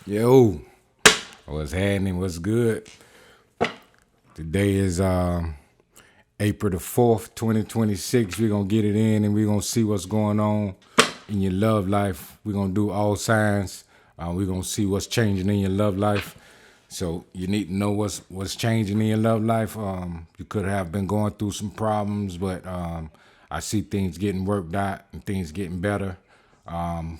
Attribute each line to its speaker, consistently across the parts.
Speaker 1: Yo, what's happening? What's good? Today is April the 4th, 2026. We're going to get it in and we're going to see what's going on in your love life. We're going to do all signs. We're going to see what's changing in your love life. So you need to know what's changing in your love life. You could have been going through some problems, but I see things getting worked out and things getting better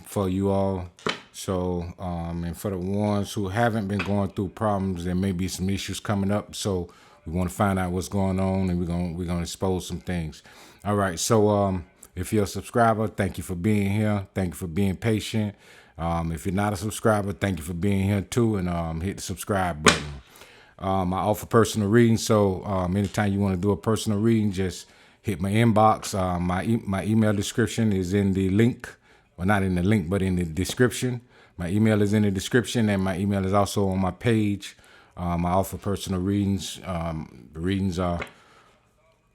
Speaker 1: for you all. So, and for the ones who haven't been going through problems, there may be some issues coming up. So we want to find out what's going on, and we're gonna expose some things. All right. So, if you're a subscriber, thank you for being here. Thank you for being patient. If you're not a subscriber, thank you for being here too, and hit the subscribe button. I offer personal readings, so anytime you want to do a personal reading, just hit my inbox. My email description is in the link. Well, not in the link, but in the description. My email is in the description, and my email is also on my page. I offer personal readings. The readings are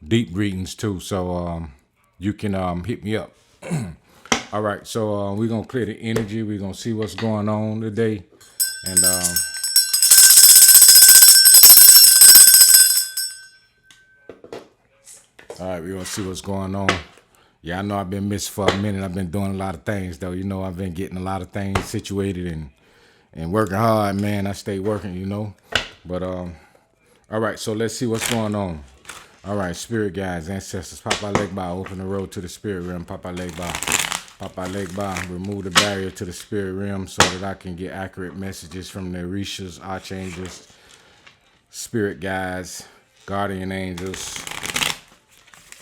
Speaker 1: deep readings too, so you can hit me up. All right, so we're gonna clear the energy. We're gonna see what's going on today, and all right, we're gonna see what's going on. Yeah, I know I've been missing for a minute. I've been doing a lot of things, though. You know, I've been getting a lot of things situated and working hard, man. I stay working, you know. But all right, so let's see what's going on. All right, spirit guides, ancestors, pop our leg by, open the road to the spirit realm. Pop our leg by, pop our leg by, remove the barrier to the spirit realm so that I can get accurate messages from the Orishas, archangels, spirit guides, guardian angels,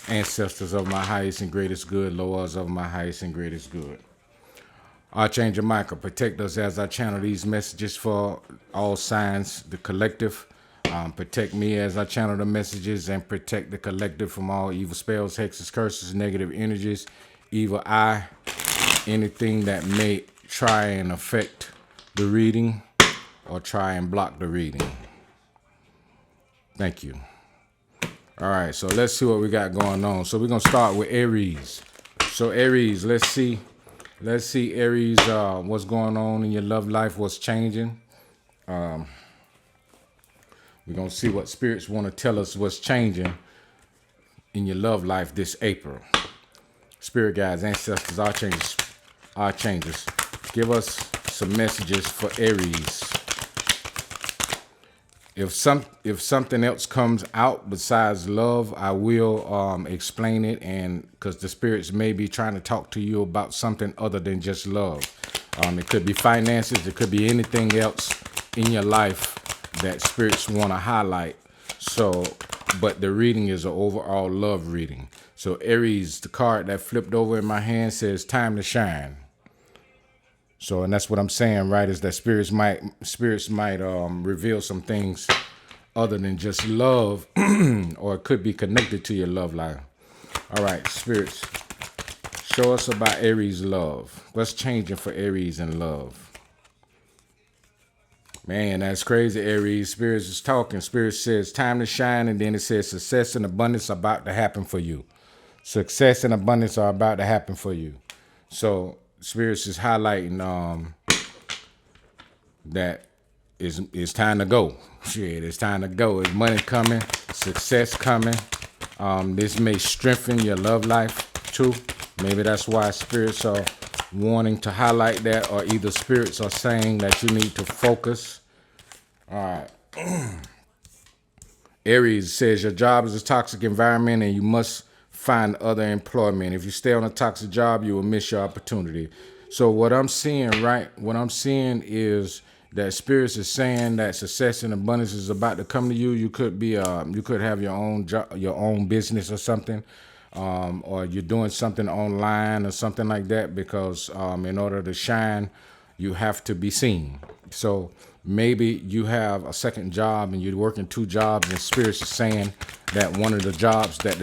Speaker 1: ancestors of my highest and greatest good, lords of my highest and greatest good. Archangel Michael, protect us as I channel these messages for all signs, the collective. Protect me as I channel the messages, and protect the collective from all evil spells, hexes, curses, negative energies, evil eye, anything that may try and affect the reading or try and block the reading. Thank you. All right, so let's see what we got going on. So we're gonna start with Aries. So Aries, let's see Aries, what's going on in your love life, what's changing. We're gonna see what spirits want to tell us what's changing in your love life this April. Spirit guides, ancestors, archangels, give us some messages for Aries. If something else comes out besides love, I will explain it, and because the spirits may be trying to talk to you about something other than just love. It could be finances, it could be anything else in your life that spirits want to highlight. So, but the reading is an overall love reading. So Aries, the card that flipped over in my hand says time to shine. So, and that's what I'm saying, right, is that spirits might reveal some things other than just love, or it could be connected to your love life. All right, spirits, show us about Aries love. What's changing for Aries in love? Man, that's crazy, Aries. Spirits is talking. Spirit says time to shine, and then it says success and abundance are about to happen for you. Success and abundance are about to happen for you. So spirits is highlighting that it's time to go. Shit, it's time to go. It's money coming, success coming. This may strengthen your love life too. Maybe that's why spirits are wanting to highlight that, or either spirits are saying that you need to focus. All right. Aries says your job is a toxic environment and you must find other employment. If you stay on a toxic job, you will miss your opportunity. So what I'm seeing, is that spirits is saying that success and abundance is about to come to you. You could be, you could have your own job, your own business or something, or you're doing something online or something like that. Because in order to shine, you have to be seen. So maybe you have a second job and you're working two jobs, and spirits is saying that one of the jobs, that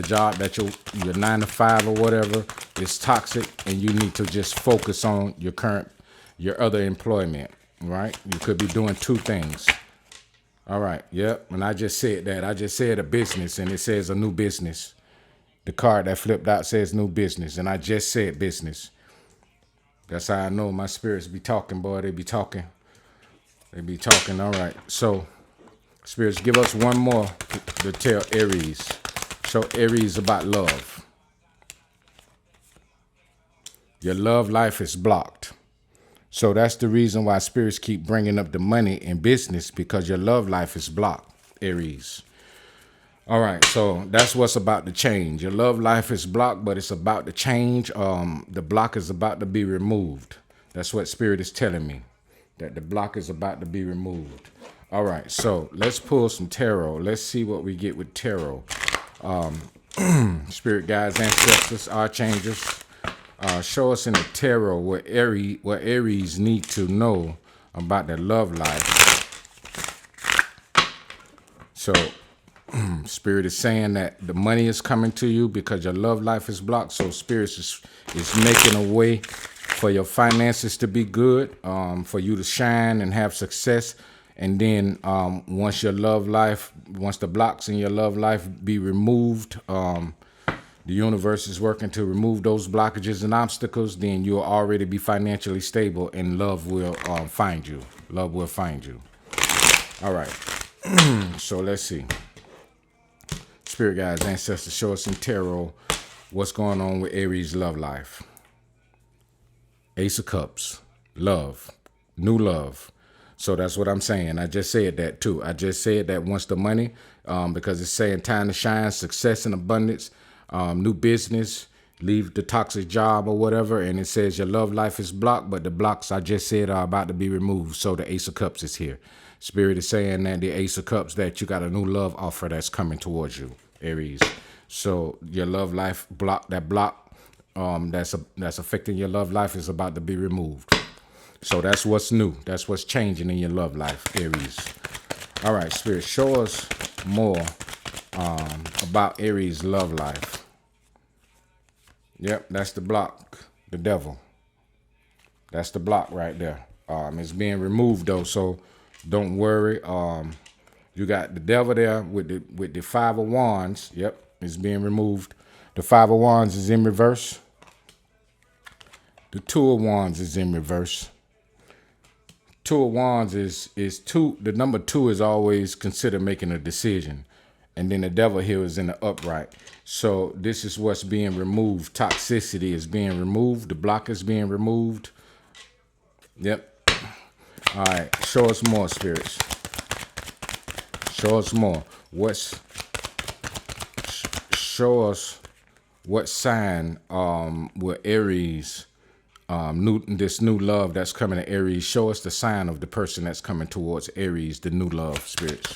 Speaker 1: your 9 to 5 or whatever is toxic, and you need to just focus on your other employment, right? You could be doing two things. All right. Yep. And I just said that. I just said a business, and it says a new business. The card that flipped out says new business, and I just said business. That's how I know my spirits be talking, boy. They be talking. They be talking. All right. So, spirits, give us one more to tell Aries. Show Aries about love. Your love life is blocked. So that's the reason why spirits keep bringing up the money in business, because your love life is blocked, Aries. All right, so that's what's about to change. Your love life is blocked, but it's about to change. The block is about to be removed. That's what Spirit is telling me, that the block is about to be removed. All right, so let's pull some tarot. Let's see what we get with tarot. Spirit guides, ancestors, archangels. Show us in the tarot what Aries need to know about their love life. So, Spirit is saying that the money is coming to you because your love life is blocked. So, Spirit is making a way for your finances to be good, for you to shine and have success. And then once the blocks in your love life be removed, the universe is working to remove those blockages and obstacles, then you'll already be financially stable and love will find you. Love will find you. All right. So let's see. Spirit guides, ancestors, show us in tarot what's going on with Aries' love life. Ace of Cups, love, new love. So that's what I'm saying. I just said that too. I just said that once the money, because it's saying time to shine, success and abundance, new business, leave the toxic job or whatever, and it says your love life is blocked, but the blocks I just said are about to be removed. So the Ace of Cups is here. Spirit is saying that the Ace of Cups, that you got a new love offer that's coming towards you, Aries. So your love life block, that block that's affecting your love life is about to be removed. So that's what's new. That's what's changing in your love life, Aries. All right, Spirit, show us more about Aries' love life. Yep, that's the block, the devil. That's the block right there. It's being removed though, so don't worry. You got the devil there with the Five of Wands. Yep, it's being removed. The Five of Wands is in reverse. The Two of Wands is in reverse. Two of Wands is two. The number two is always considered making a decision. And then the devil here is in the upright. So this is what's being removed. Toxicity is being removed. The block is being removed. Yep. All right. Show us more, spirits. Show us more. Show us what sign will Aries, this new love that's coming to Aries. Show us the sign of the person that's coming towards Aries, the new love, spirits.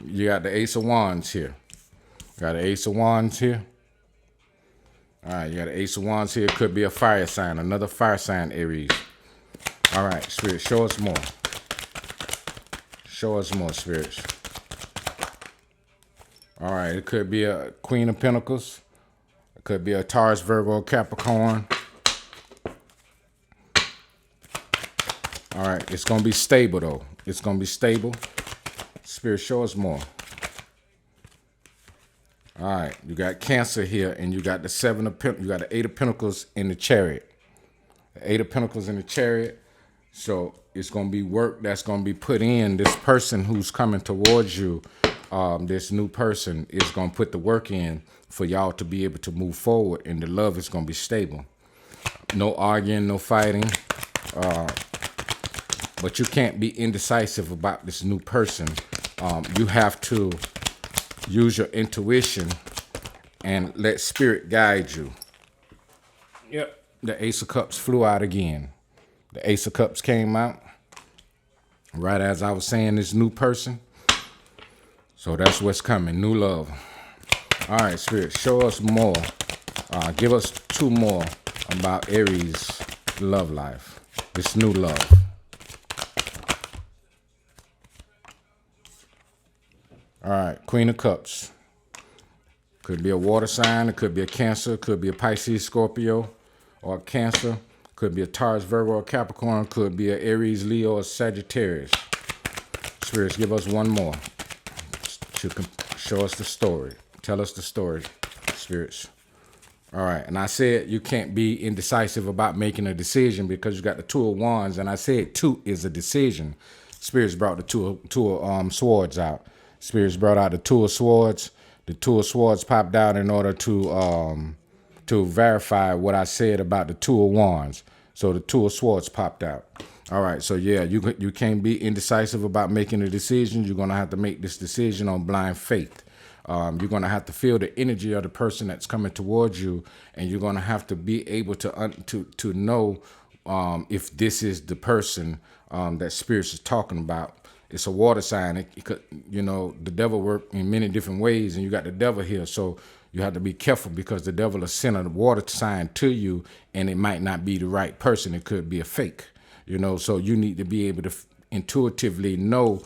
Speaker 1: You got the Ace of Wands here. Got the Ace of Wands here. All right, you got the Ace of Wands here. Could be a fire sign, another fire sign, Aries. All right, Spirit, show us more. Show us more, spirits. All right, it could be a Queen of Pentacles. It could be a Taurus, Virgo, Capricorn. All right, it's going to be stable, though. It's going to be stable. Spirit, show us more. All right, you got Cancer here, and you got the you got the Eight of Pentacles in the Chariot. The Eight of Pentacles in the Chariot. So it's going to be work that's going to be put in. This person who's coming towards you, this new person is going to put the work in for y'all to be able to move forward, and the love is going to be stable. No arguing, no fighting. But you can't be indecisive about this new person. You have to use your intuition and let spirit guide you. Yep. The Ace of Cups flew out again. The Ace of Cups came out right as I was saying this new person. So that's what's coming, new love. All right, Spirit, show us more. Give us two more about Aries' love life, this new love. All right, Queen of Cups. Could be a water sign. It could be a Cancer. Could be a Pisces, Scorpio, or a Cancer. Could be a Taurus, Virgo, or Capricorn. Could be an Aries, Leo, or Sagittarius. Spirits, give us one more. You can show us the story. Tell us the story, spirits. All right. And I said you can't be indecisive about making a decision because you got the Two of Wands. And I said two is a decision. Spirits brought the two of Swords out. Spirits brought out the Two of Swords. The Two of Swords popped out in order to verify what I said about the Two of Wands. So the Two of Swords popped out. All right. So, yeah, you can't be indecisive about making a decision. You're going to have to make this decision on blind faith. You're going to have to feel the energy of the person that's coming towards you, and you're going to have to be able to know if this is the person that spirits is talking about. It's a water sign. It could, the devil work in many different ways, and you got the devil here. So you have to be careful because the devil will send a water sign to you, and it might not be the right person. It could be a fake, so you need to be able to intuitively know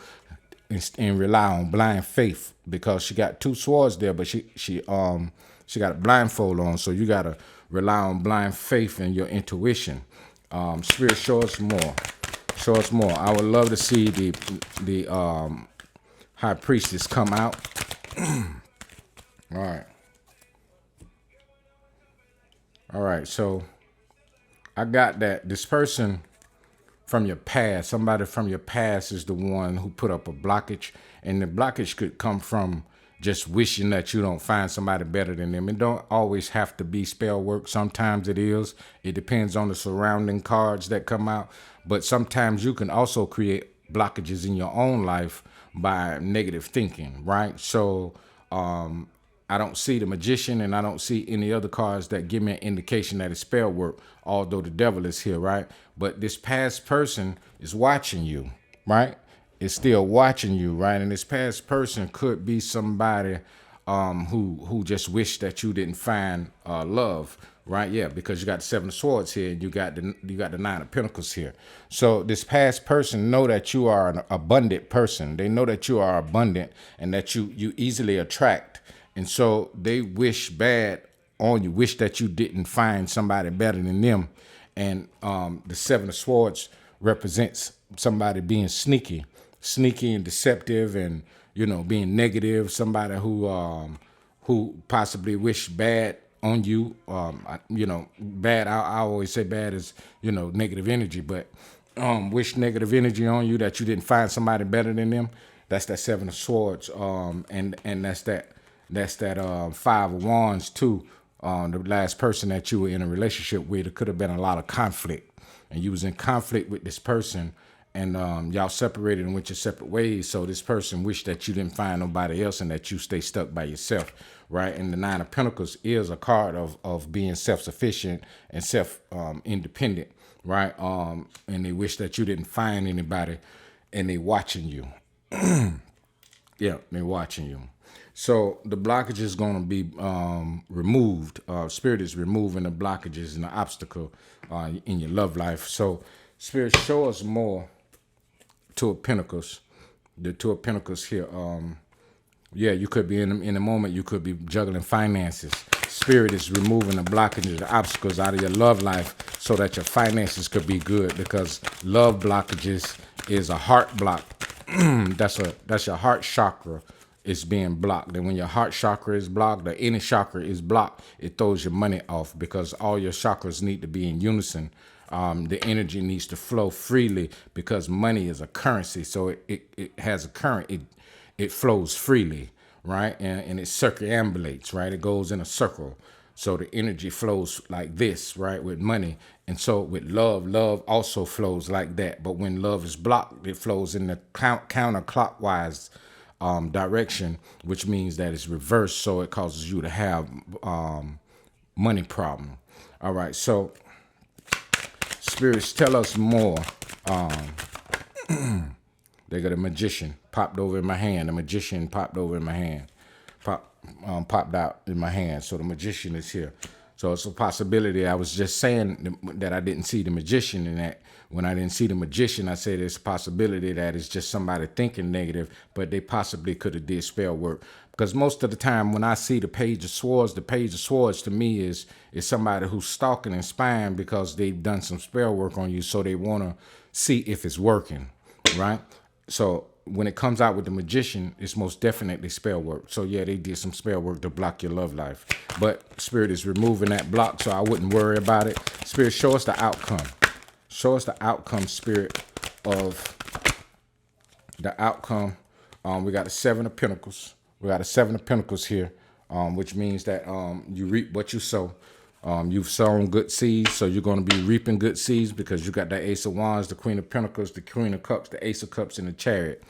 Speaker 1: and rely on blind faith because she got two swords there, but she got a blindfold on, so you gotta rely on blind faith and your intuition. Spirit, show us more. Show us more. I would love to see the high priestess come out. All right. So I got that this person from your past, somebody from your past is the one who put up a blockage, and the blockage could come from just wishing that you don't find somebody better than them. It don't always have to be spell work. Sometimes it is. It depends on the surrounding cards that come out. But sometimes you can also create blockages in your own life by negative thinking, right? So I don't see the Magician, and I don't see any other cards that give me an indication that it's spell work, although the devil is here, right? But this past person is watching you, right? It's still watching you, right? And this past person could be somebody who just wished that you didn't find love, right? Yeah, because you got the Seven of Swords here, and you got the Nine of Pentacles here. So this past person know that you are an abundant person. They know that you are abundant and that you easily attract. And so they wish bad on you, wish that you didn't find somebody better than them. And the Seven of Swords represents somebody being sneaky and deceptive, and being negative. Somebody who possibly wish bad on you. Bad. I always say bad is negative energy, but wish negative energy on you that you didn't find somebody better than them. That's that Seven of Swords. And that's that Five of Wands too. The last person that you were in a relationship with, it could have been a lot of conflict, and you was in conflict with this person, and y'all separated and went your separate ways. So this person wished that you didn't find nobody else and that you stay stuck by yourself, right? And the Nine of Pentacles is a card of being self-sufficient and self-independent, right? And they wish that you didn't find anybody, and they watching you. Yeah, they're watching you. So the blockage is going to be removed. Spirit is removing the blockages and the obstacle in your love life. So Spirit, show us more. Two of Pentacles. The Two of Pentacles here. You could be in a moment, you could be juggling finances. Spirit is removing the blockages, the obstacles out of your love life so that your finances could be good, because love blockages is a heart block. That's your heart chakra is being blocked. And when your heart chakra is blocked, or any chakra is blocked, it throws your money off, because all your chakras need to be in unison. The energy needs to flow freely, because money is a currency. So it has a current. It flows freely, right? And it circumambulates, right? It goes in a circle. So the energy flows like this, right, with money. And so with love also flows like that. But when love is blocked, it flows in the counterclockwise direction, which means that it's reversed. So it causes you to have money problem. All right. So spirits, tell us more. They got a Magician popped over in my hand. The Magician popped over in my hand. Popped out in my hand. So the Magician is here. So it's a possibility. I was just saying that I didn't see the Magician, and that when I didn't see the Magician, I said it's a possibility that it's just somebody thinking negative, but they possibly could have did spell work. Because most of the time when I see the Page of Swords to me is somebody who's stalking and spying because they've done some spell work on you, so they want to see if it's working, right? So when it comes out with the Magician, it's most definitely spell work. So yeah, they did some spell work to block your love life. But Spirit is removing that block, so I wouldn't worry about it. Spirit, show us the outcome. Show us the outcome, Spirit, of the outcome. We got the Seven of Pentacles. We got a Seven of Pentacles here, which means that you reap what you sow. You've sown good seeds, so you're going to be reaping good seeds because you got the Ace of Wands, the Queen of Pentacles, the Queen of Cups, the Ace of Cups, and the Chariot.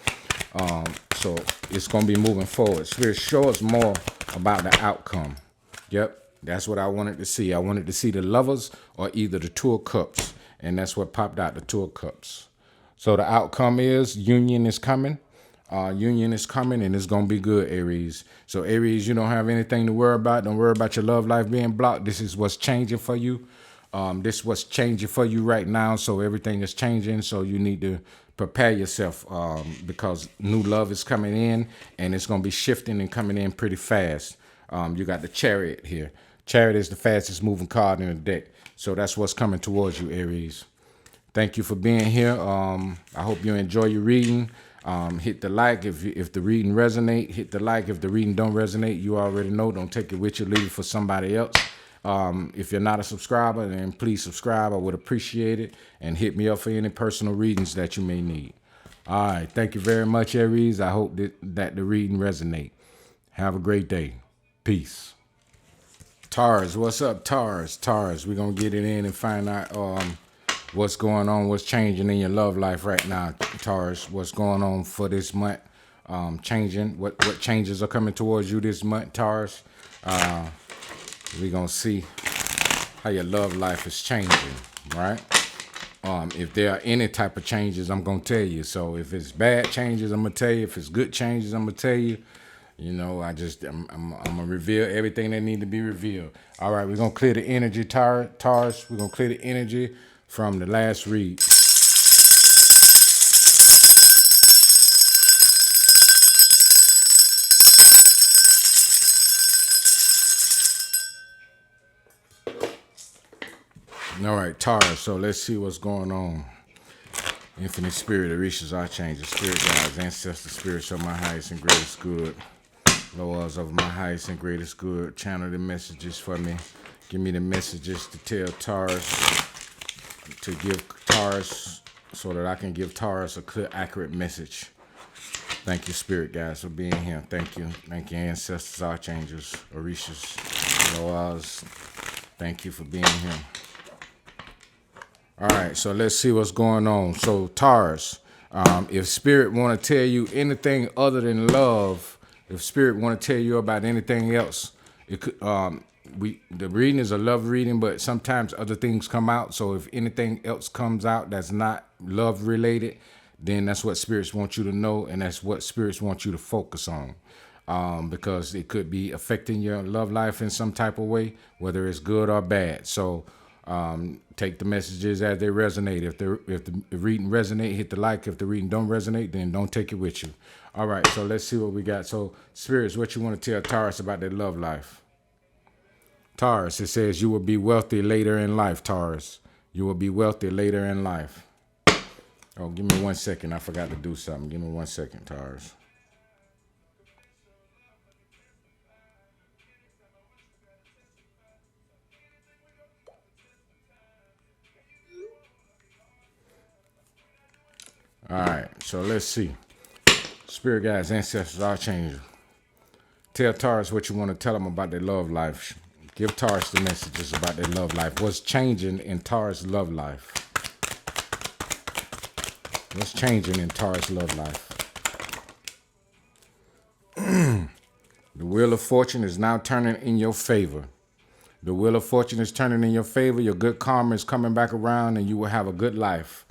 Speaker 1: So it's going to be moving forward. Spirit, show us more about the outcome. Yep, that's what I wanted to see. I wanted to see the Lovers or either the Two of Cups, and that's what popped out, the Two of Cups. So the outcome is union is coming. Union is coming, and it's going to be good, Aries. So Aries, you don't have anything to worry about. Don't worry about your love life being blocked. This is what's changing for you. This is what's changing for you right now. So everything is changing. So you need to prepare yourself because new love is coming in, and it's going to be shifting and coming in pretty fast. You got the Chariot here. Chariot is the fastest moving card in the deck. So that's what's coming towards you, Aries. Thank you for being here. I hope you enjoy your reading. Hit the like if the reading resonate. Hit the like if the reading don't resonate. You already know. Don't take it with you. Leave it for somebody else. If you're not a subscriber, then please subscribe. I would appreciate it. And hit me up for any personal readings that you may need. All right. Thank you very much, Aries. I hope that the reading resonate. Have a great day. Peace. Taurus, what's up, Taurus? Taurus, we're going to get it in and find out what's going on, what's changing in your love life right now, Taurus. What's going on for this month? Changing. What changes are coming towards you this month, Taurus? We're going to see how your love life is changing, right? If there are any type of changes, I'm going to tell you. So if it's bad changes, I'm going to tell you. If it's good changes, I'm going to tell you. You know, I'm going to reveal everything that need to be revealed. All right, we're going to clear the energy, Taurus. We're going to clear the energy from the last read. All right, Taurus, so let's see what's going on. Infinite Spirit, Aries, Archangel, Spirit Guides, Ancestor Spirit, show my highest and greatest good. Lords of my highest and greatest good. Channel the messages for me. Give me the messages to tell Taurus, to give Taurus, so that I can give Taurus a clear, accurate message. Thank you, Spirit Guides, for being here. Thank you. Thank you, Ancestors, Archangels, Orishas, Lords. Thank you for being here. All right, so let's see what's going on. So Taurus, if Spirit want to tell you anything other than love, if Spirit want to tell you about anything else, it could. The reading is a love reading, but sometimes other things come out. So if anything else comes out that's not love related, then that's what spirits want you to know, and that's what spirits want you to focus on. Because it could be affecting your love life in some type of way, whether it's good or bad. So take the messages as they resonate. If the reading resonate, hit the like. If the reading don't resonate, then don't take it with you. All right, so let's see what we got. So spirits, what you want to tell Taurus about their love life? Taurus, it says you will be wealthy later in life, Taurus. You will be wealthy later in life. Oh, give me 1 second. I forgot to do something. Give me 1 second, Taurus. All right, so let's see. Spirit Guides, Ancestors, Archangel. Tell Taurus what you want to tell them about their love life. Give Taurus the messages about their love life. What's changing in Taurus' love life? What's changing in Taurus' love life? The Wheel of Fortune is now turning in your favor. The Wheel of Fortune is turning in your favor. Your good karma is coming back around, and you will have a good life.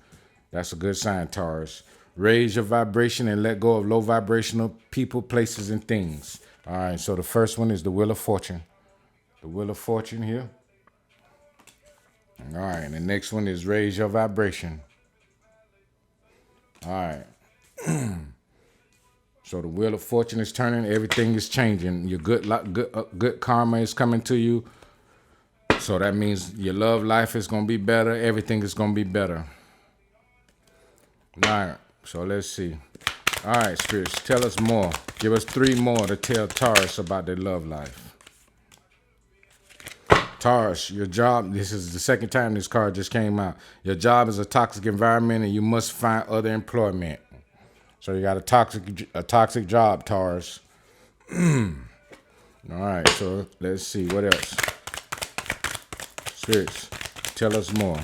Speaker 1: That's a good sign, Taurus. Raise your vibration and let go of low vibrational people, places, and things. All right, so the first one is the Wheel of Fortune. The Wheel of Fortune here. All right, and the next one is raise your vibration. All right. So the Wheel of Fortune is turning. Everything is changing. Your good karma is coming to you. So that means your love life is going to be better. Everything is going to be better. All right, so let's see. All right, spirits, tell us more. Give us 3 more to tell Taurus about their love life. Taurus, your job, this is the second time this card just came out. Your job is a toxic environment and you must find other employment. So you got a toxic job, Taurus. All right, so let's see, what else? Spirits, tell us more.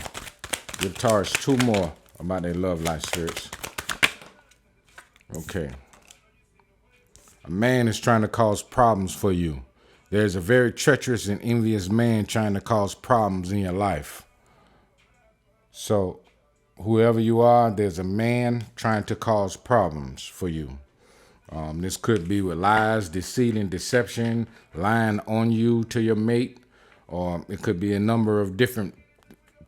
Speaker 1: Give Taurus 2 more about their love life, spirits. Okay. A man is trying to cause problems for you. There's a very treacherous and envious man trying to cause problems in your life. So, whoever you are, there's a man trying to cause problems for you. This could be with lies, deceit, and deception, lying on you to your mate, or it could be a number of different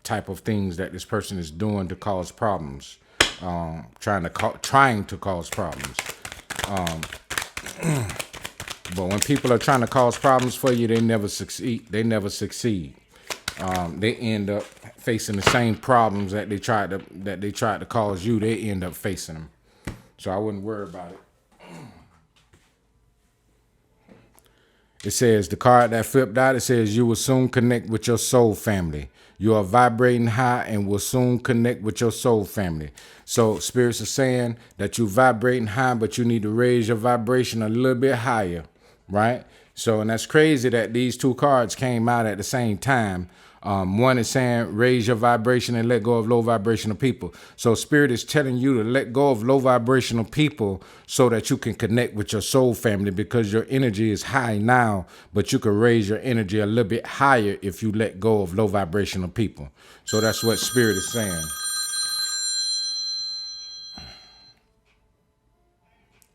Speaker 1: type of things that this person is doing to cause problems, trying to cause problems. But when people are trying to cause problems for you, they never succeed. They end up facing the same problems that they tried to cause you. They end up facing them. So I wouldn't worry about it. It says, the card that flipped out, it says, you will soon connect with your soul family. You are vibrating high and will soon connect with your soul family. So spirits are saying that you're vibrating high, but you need to raise your vibration a little bit higher, right? So, and that's crazy that these 2 cards came out at the same time. One is saying raise your vibration and let go of low vibrational people. So spirit is telling you to let go of low vibrational people so that you can connect with your soul family, because your energy is high now, but you can raise your energy a little bit higher if you let go of low vibrational people. So that's what spirit is saying.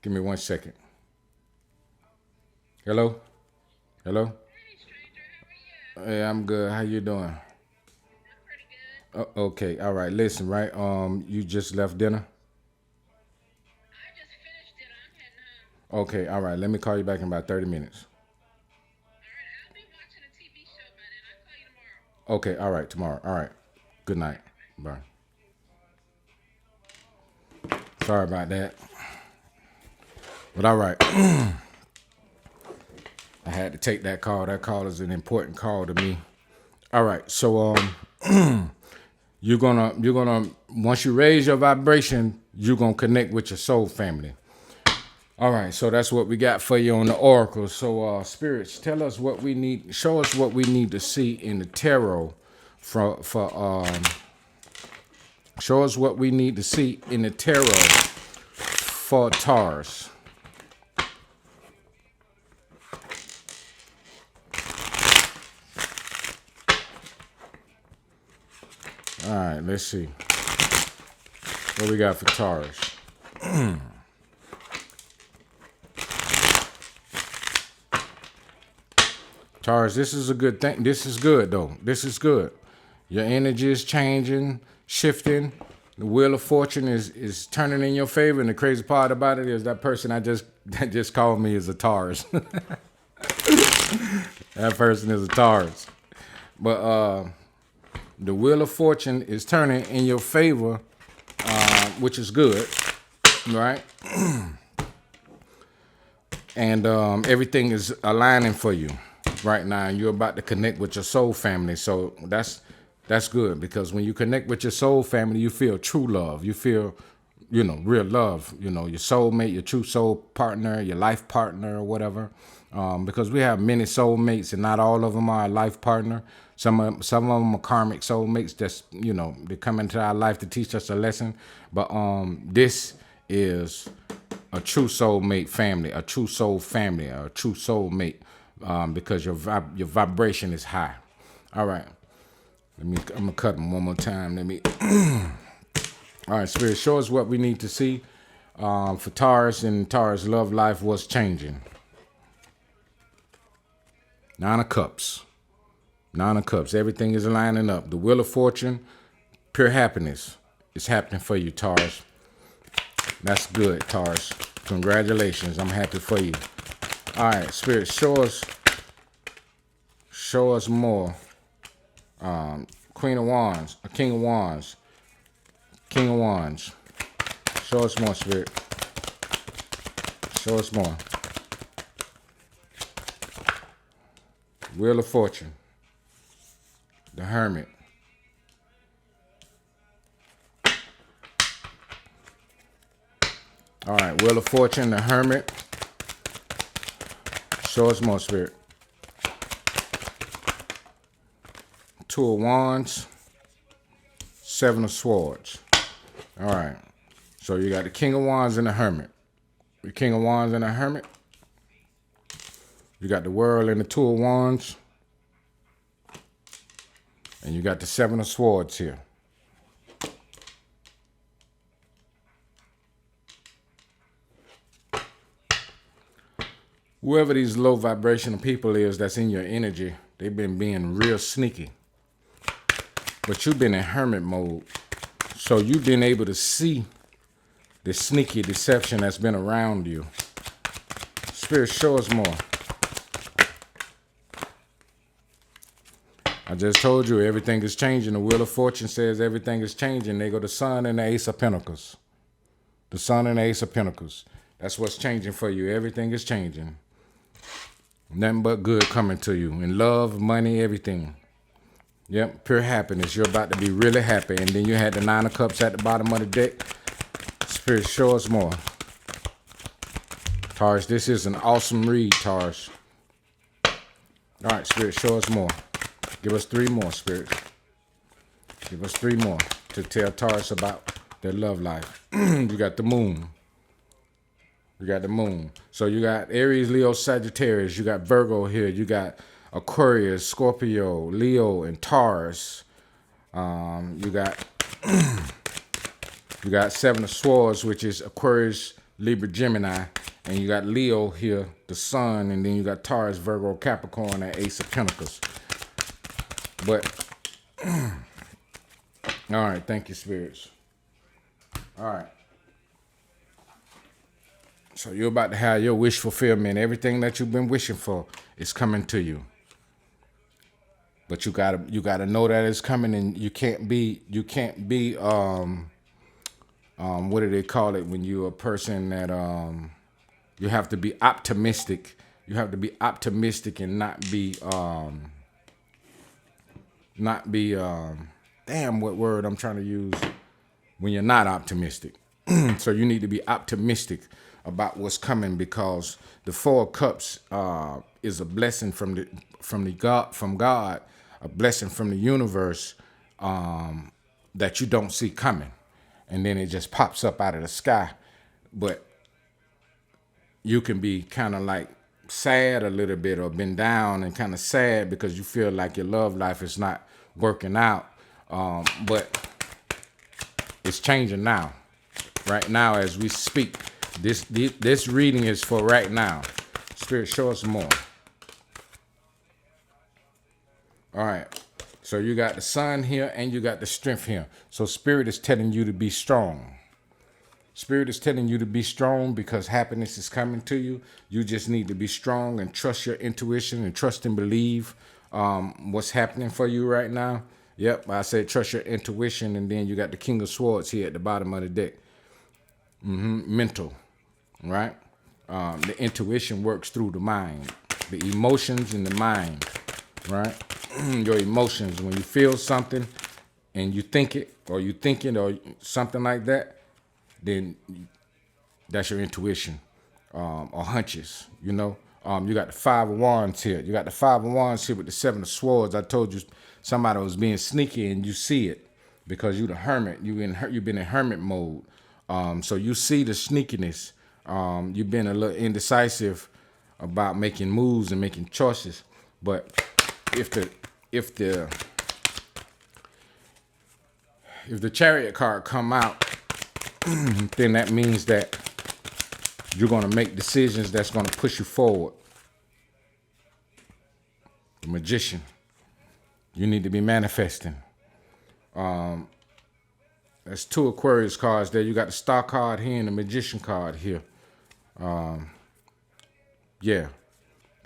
Speaker 1: Give me 1 second. Hello? Hello? Hey, I'm good. How you doing? Okay, all right. Listen, right? You just left dinner? Okay, all right. Let me call you back in about 30 minutes. Okay, all right. Tomorrow. All right. Good night. Bye. Sorry about that. But all right. I had to take that call. That call is an important call to me. All right. So you're gonna once you raise your vibration, you're gonna connect with your soul family. All right, so that's what we got for you on the oracle. So spirits, tell us what we need, show us what we need to see in the tarot show us what we need to see in the tarot for Taurus. All right, let's see. What we got for Taurus? Taurus, this is a good thing. This is good, though. This is good. Your energy is changing, shifting. The wheel of fortune is turning in your favor. And the crazy part about it is that person that just called me is a Taurus. That person is a Taurus. But the wheel of fortune is turning in your favor, which is good, right? And everything is aligning for you right now. You're about to connect with your soul family. So that's good, because when you connect with your soul family, you feel true love. You feel, real love. Your soulmate, your true soul partner, your life partner, or whatever. Because we have many soulmates, and not all of them are a life partner. Some of them are karmic soulmates. That's they come into our life to teach us a lesson. But this is a true soulmate family, a true soul family, a true soulmate, because your vibration is high. All right. I'm gonna cut them one more time. All right, Spirit, show us what we need to see for Taurus, and Taurus' love life was changing. 9 of Cups. 9 of Cups. Everything is lining up. The Wheel of Fortune, pure happiness is happening for you, Taurus. That's good, Taurus. Congratulations. I'm happy for you. All right, Spirit, show us more. Queen of Wands, King of Wands. King of Wands. Show us more, Spirit. Show us more. Wheel of Fortune. The Hermit. All right, Wheel of Fortune, the Hermit. Show us more, Spirit. Two of Wands. Seven of Swords. All right. So you got the King of Wands and the Hermit. The King of Wands and the Hermit. You got the World and the Two of Wands. And you got the Seven of Swords here. Whoever these low vibrational people is that's in your energy, they've been being real sneaky. But you've been in hermit mode. So you've been able to see the sneaky deception that's been around you. Spirit, show us more. I just told you everything is changing. The Wheel of Fortune says everything is changing. They go the Sun and the Ace of Pentacles. The Sun and the Ace of Pentacles. That's what's changing for you. Everything is changing. Nothing but good coming to you. In love, money, everything. Yep, pure happiness. You're about to be really happy. And then you had the Nine of Cups at the bottom of the deck. Spirit, show us more. Taurus, this is an awesome read, Taurus. All right, Spirit, show us more. Give us three more, Spirit. Give us three more to tell Taurus about their love life. You got the Moon. You got the Moon. So you got Aries, Leo, Sagittarius. You got Virgo here. You got Aquarius, Scorpio, Leo, and Taurus. You got you got Seven of Swords, which is Aquarius, Libra, Gemini. And you got Leo here, the Sun. And then you got Taurus, Virgo, Capricorn, and Ace of Pentacles. But, all right, thank you, spirits. All right. So you're about to have your wish fulfillment. Everything that you've been wishing for is coming to you. But you gotta know that it's coming, and you can't be what do they call it when you're a person that you have to be optimistic. You have to be optimistic and not be damn, what word I'm trying to use when you're not optimistic. So you need to be optimistic about what's coming, because the Four of Cups is a blessing from God, a blessing from the universe that you don't see coming, and then it just pops up out of the sky. But you can be kind of like sad a little bit, or been down and kind of sad because you feel like your love life is not working out. But it's changing now. Right now as we speak. This reading is for right now. Spirit, show us more. All right. So you got the Sun here and you got the Strength here. So Spirit is telling you to be strong. Spirit is telling you to be strong because happiness is coming to you. You just need to be strong and trust your intuition and trust and believe what's happening for you right now. Yep, I said trust your intuition. And then you got the King of Swords here at the bottom of the deck. Mental, right? The intuition works through the mind. The emotions in the mind, right? Your emotions, when you feel something and you think it, or you think it, or something like that, then that's your intuition, or hunches, you know. You got the Five of Wands here. You got the Five of Wands here with the Seven of Swords. I told you somebody was being sneaky, and you see it because you the hermit. You've been in hermit mode. So you see the sneakiness. You've been a little indecisive about making moves and making choices. But if the Chariot card come out, then that means that you're going to make decisions that's going to push you forward. The Magician. You need to be manifesting. There's two Aquarius cards there. You got the Star card here and the Magician card here. Yeah.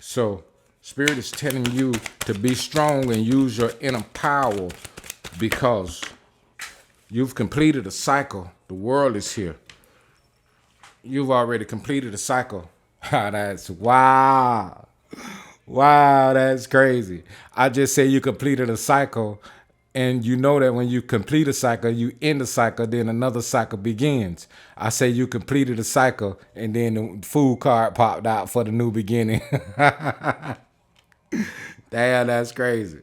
Speaker 1: So Spirit is telling you to be strong and use your inner power, because you've completed a cycle. The world is here. you've already completed a cycle. That's wow. Wow, that's crazy. I just say you completed a cycle, and you know that when you complete a cycle, you end the cycle, then another cycle begins. I say you completed a cycle, and then the food card popped out for the new beginning. Damn, that's crazy.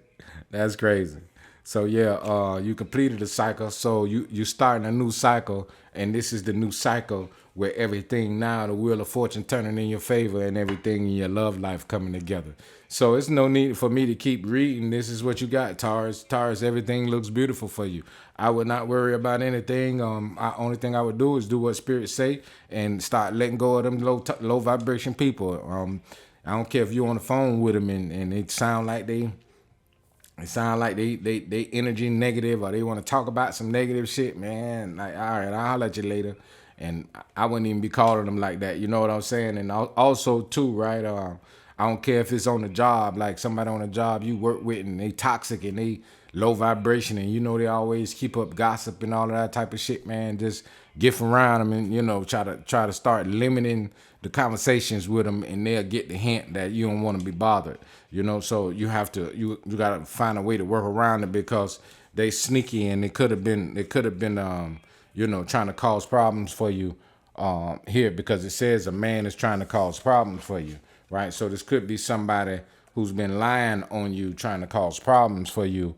Speaker 1: That's crazy. So yeah, you completed a cycle. So you starting a new cycle, and this is the new cycle where everything now, the wheel of fortune turning in your favor, and everything in your love life coming together. So it's no need for me to keep reading. This is what you got, Taurus. Taurus, everything looks beautiful for you. I would not worry about anything. Only thing I would do is do what spirits say and start letting go of them low vibration people. I don't care if you're on the phone with them and it sound like they energy negative or they want to talk about some negative shit, man. Like, all right, I'll holler at you later. And I wouldn't even be calling them like that. You know what I'm saying? And also too, right? I don't care if it's on the job, like somebody on a job you work with and they toxic and they low vibration and you know they always keep up gossip and all of that type of shit, man. Just get around them and try to start limiting the conversations with them, and they'll get the hint that you don't want to be bothered. So you have to you gotta find a way to work around it because they sneaky and it could have been trying to cause problems for you here, because it says a man is trying to cause problems for you, right? So this could be somebody who's been lying on you, trying to cause problems for you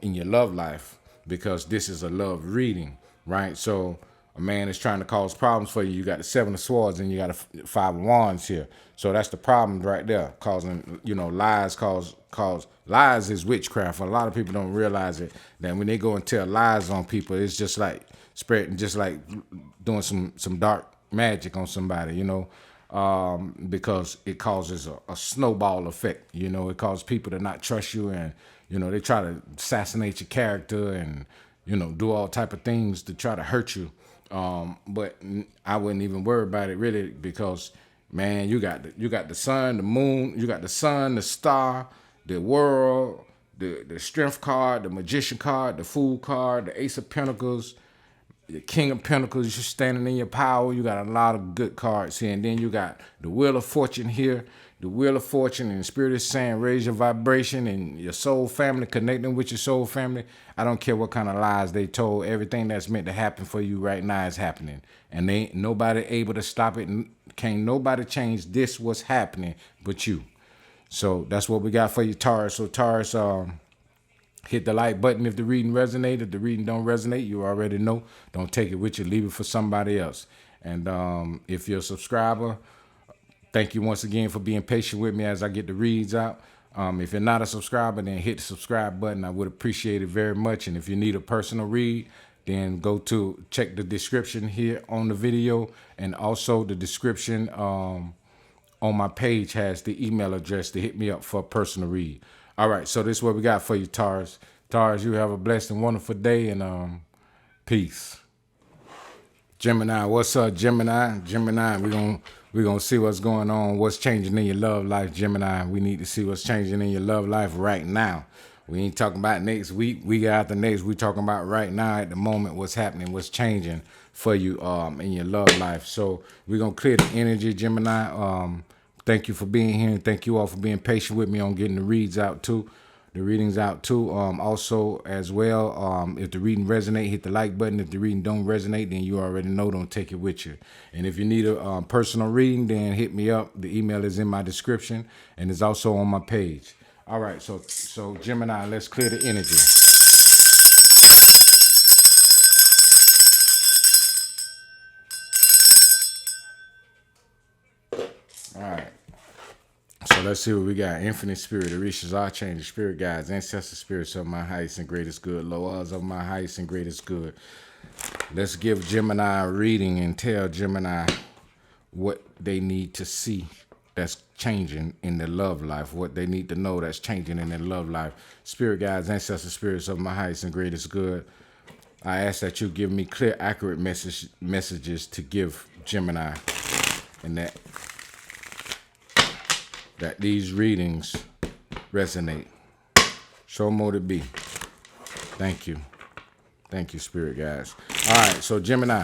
Speaker 1: in your love life, because this is a love reading, right? So a man is trying to cause problems for you. You got the Seven of Swords and you got a Five of Wands here. So that's the problem right there, causing, lies. Cause lies is witchcraft. A lot of people don't realize it, that when they go and tell lies on people, it's just like spreading, just like doing some dark magic on somebody, because it causes a snowball effect. It causes people to not trust you, and they try to assassinate your character and do all type of things to try to hurt you. But I wouldn't even worry about it really, because man, you got the sun, the moon, you got the sun, the star, the world, the strength card, the magician card, the fool card, the ace of pentacles, the king of pentacles. You're standing in your power. You got a lot of good cards here. And then you got the wheel of fortune here. The wheel of fortune, and the spirit is saying raise your vibration and your soul family, connecting with your soul family. I don't care what kind of lies they told. Everything that's meant to happen for you right now is happening. And they ain't nobody able to stop it. Can't nobody change this what's happening but you. So that's what we got for you, Taurus. So Taurus, hit the like button if the reading resonates. If the reading don't resonate, you already know. Don't take it with you. Leave it for somebody else. And if you're a subscriber, thank you once again for being patient with me as I get the reads out. If you're not a subscriber, then hit the subscribe button. I would appreciate it very much. And if you need a personal read, then go to check the description here on the video. And also the description on my page has the email address to hit me up for a personal read. All right, so this is what we got for you, Taurus. Taurus, you have a blessed and wonderful day, and peace. Gemini, what's up, Gemini? Gemini, we're gonna see what's going on, what's changing in your love life, Gemini. We need to see what's changing in your love life right now. We ain't talking about next week, week after next. We talking about right now at the moment, what's happening, what's changing for you in your love life. So we're gonna clear the energy, Gemini. Thank you for being here, and thank you all for being patient with me on getting the readings out too. Also, as well, if the reading resonate, hit the like button. If the reading don't resonate, then you already know, don't take it with you. And if you need a personal reading, then hit me up. The email is in my description, and it's also on my page. All right, so Gemini, let's clear the energy. All right. So let's see what we got. Infinite Spirit, Orishas, Archangel, Spirit Guides, Ancestor Spirits of my highest and greatest good, Loas of my highest and greatest good. Let's give Gemini a reading and tell Gemini what they need to see that's changing in their love life, what they need to know that's changing in their love life. Spirit Guides, Ancestor Spirits of my highest and greatest good, I ask that you give me clear, accurate messages to give Gemini, and that these readings resonate. So more to be. Thank you. Thank you, Spirit Guides. All right, so Gemini,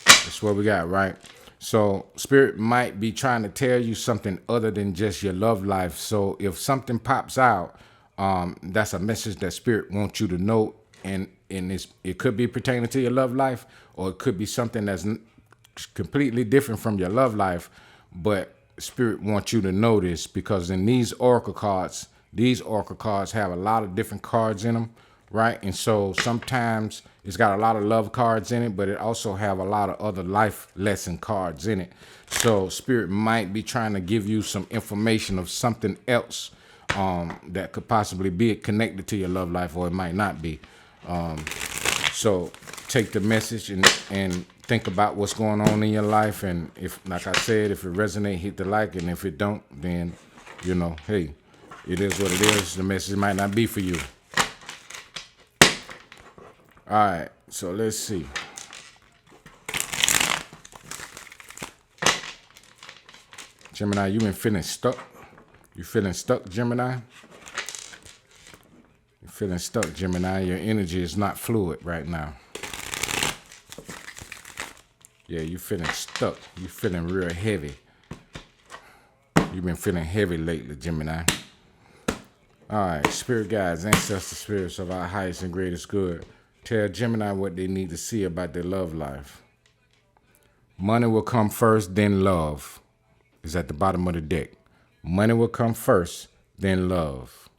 Speaker 1: that's what we got, right? So Spirit might be trying to tell you something other than just your love life. So if something pops out, that's a message that Spirit wants you to know. And it could be pertaining to your love life, or it could be something that's completely different from your love life. But Spirit wants you to know this, because in these oracle cards have a lot of different cards in them, right? And so sometimes it's got a lot of love cards in it, but it also have a lot of other life lesson cards in it. So Spirit might be trying to give you some information of something else that could possibly be connected to your love life, or it might not be. So take the message and think about what's going on in your life. And if, like I said, if it resonates, hit the like. And if it don't, then, hey, it is what it is. The message might not be for you. All right, so let's see. Gemini, you been feeling stuck? You feeling stuck, Gemini? You're feeling stuck, Gemini. Your energy is not fluid right now. Yeah, you feeling stuck. You feeling real heavy. You've been feeling heavy lately, Gemini. All right, spirit guides, ancestor spirits of our highest and greatest good. Tell Gemini what they need to see about their love life. Money will come first, then love. Is at the bottom of the deck. Money will come first, then love.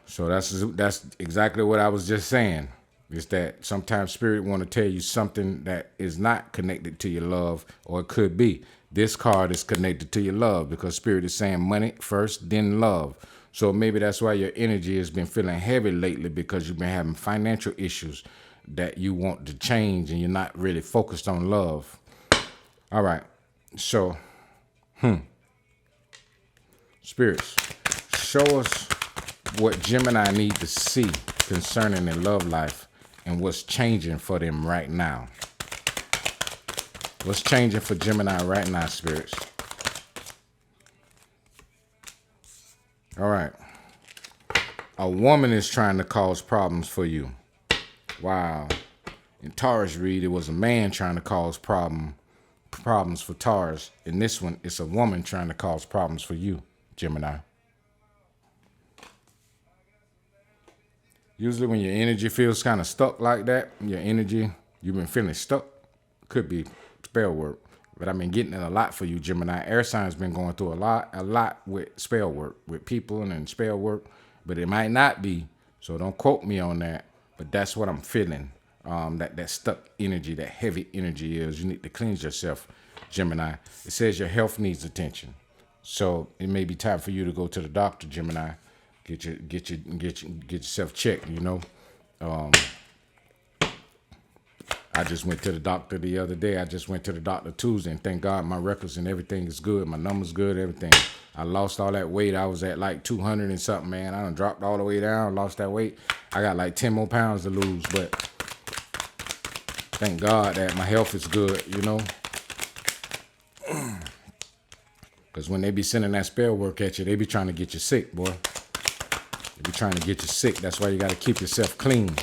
Speaker 1: So that's exactly what I was just saying. Is that sometimes Spirit want to tell you something that is not connected to your love, or it could be. This card is connected to your love, because Spirit is saying money first, then love. So maybe that's why your energy has been feeling heavy lately, because you've been having financial issues that you want to change, and you're not really focused on love. All right. So, spirits, show us what Gemini need to see concerning their love life, and what's changing for them right now. What's changing for Gemini right now, spirits? All right. A woman is trying to cause problems for you. Wow. In Taurus read, it was a man trying to cause problems for Taurus. In this one, it's a woman trying to cause problems for you, Gemini. Usually when your energy feels kind of stuck like that, you've been feeling stuck, could be spell work. But I've been getting it a lot for you, Gemini. Air sign's been going through a lot with spell work, with people and spell work. But it might not be, so don't quote me on that. But that's what I'm feeling. That stuck energy, that heavy energy is. You need to cleanse yourself, Gemini. It says your health needs attention. So it may be time for you to go to the doctor, Gemini. Get yourself checked, I just went to the doctor the other day. I just went to the doctor Tuesday, and thank God my records and everything is good. My numbers good, everything. I lost all that weight. I was at like 200 and something, man. I done dropped all the way down, lost that weight. I got like 10 more pounds to lose, but thank God that my health is good, Because when they be sending that spell work at you, they be trying to get you sick, boy. They be trying to get you sick. That's why you got to keep yourself clean.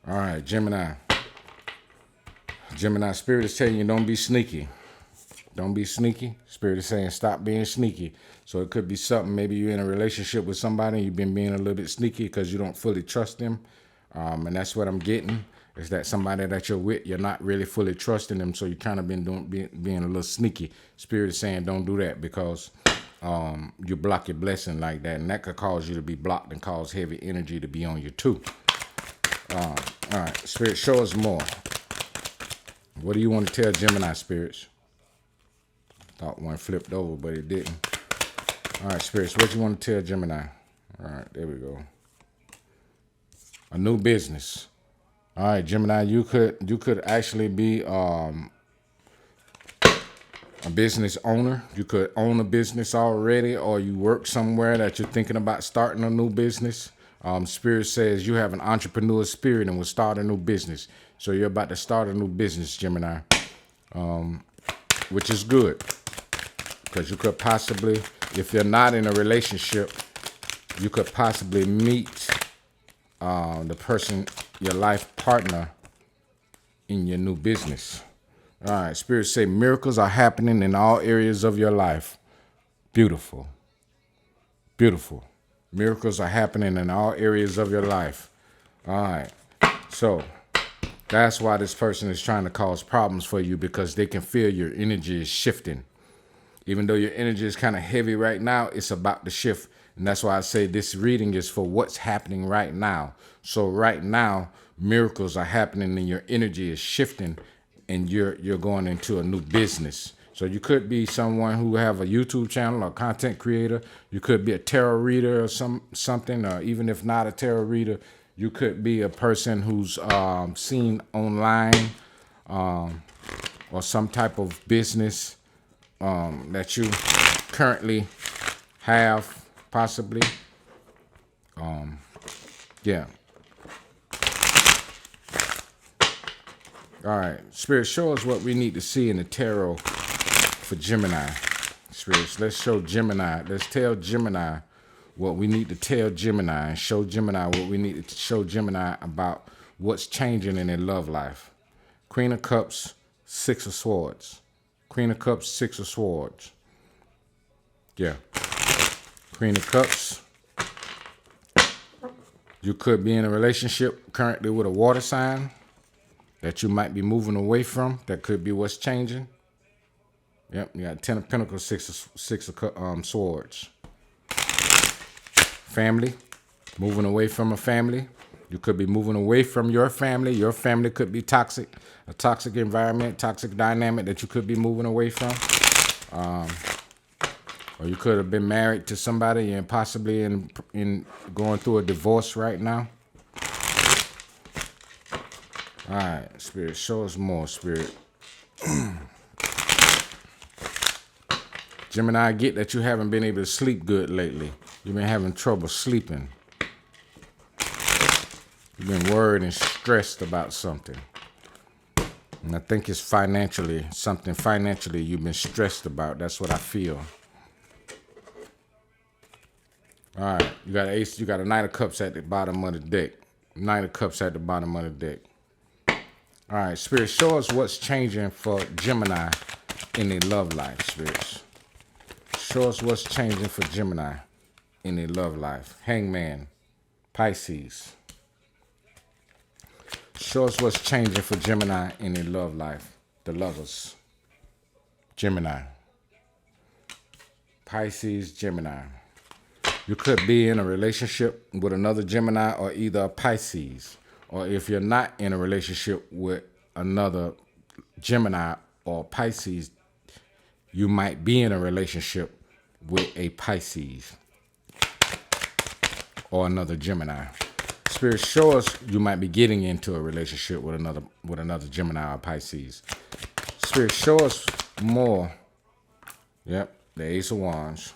Speaker 1: All right, Gemini. Gemini, Spirit is telling you don't be sneaky. Don't be sneaky. Spirit is saying stop being sneaky. So it could be something. Maybe you're in a relationship with somebody and you've been being a little bit sneaky because you don't fully trust them. And that's what I'm getting. Is that somebody that you're with, you're not really fully trusting them, so you kind of been being a little sneaky. Spirit is saying don't do that, because you block your blessing like that, and that could cause you to be blocked and cause heavy energy to be on you too. All right, Spirit, show us more. What do you want to tell Gemini, spirits? Thought one flipped over, but it didn't. All right, spirits, what you want to tell Gemini? All right, there we go. A new business. All right, Gemini, you could actually be a business owner. You could own a business already, or you work somewhere that you're thinking about starting a new business. Spirit says you have an entrepreneur spirit and will start a new business. So you're about to start a new business, Gemini, which is good, because you could possibly, if you're not in a relationship, you could possibly meet the person your life partner in your new business. All right, Spirit say miracles are happening in all areas of your life. Beautiful. Beautiful. Miracles are happening in all areas of your life. All right. So that's why this person is trying to cause problems for you, because they can feel your energy is shifting. Even though your energy is kind of heavy right now, it's about to shift. And that's why I say this reading is for what's happening right now. So right now, miracles are happening and your energy is shifting and you're going into a new business. So you could be someone who have a YouTube channel or content creator. You could be a tarot reader or something, or even if not a tarot reader, you could be a person who's seen online or some type of business that you currently have, possibly. Yeah. All right, Spirit, show us what we need to see in the tarot for Gemini. Spirits, let's show Gemini. Let's tell Gemini what we need to tell Gemini, and show Gemini what we need to show Gemini about what's changing in their love life. Queen of Cups, Six of Swords. Queen of Cups, Six of Swords. Yeah. Queen of Cups. You could be in a relationship currently with a water sign that you might be moving away from. That could be what's changing. Yep, you got 10 of Pentacles, Six of Swords. Family, moving away from a family. You could be moving away from your family. Your family could be toxic, a toxic environment, toxic dynamic that you could be moving away from. Or you could have been married to somebody and possibly in going through a divorce right now. All right, Spirit, show us more, Spirit. Gemini, I get that you haven't been able to sleep good lately. You've been having trouble sleeping. You've been worried and stressed about something. And I think it's something financially you've been stressed about. That's what I feel. All right, you got an ace, you got a Knight of Cups at the bottom of the deck. Knight of Cups at the bottom of the deck. All right, Spirit, show us what's changing for Gemini in their love life, Spirits. Show us what's changing for Gemini in their love life. Hangman, Pisces. Show us what's changing for Gemini in their love life. The Lovers. Gemini. Pisces, Gemini. You could be in a relationship with another Gemini or either a Pisces. Or if you're not in a relationship with another Gemini or Pisces, you might be in a relationship with a Pisces or another Gemini. Spirit, show us you might be getting into a relationship with another Gemini or Pisces. Spirit, show us more. Yep, the Ace of Wands.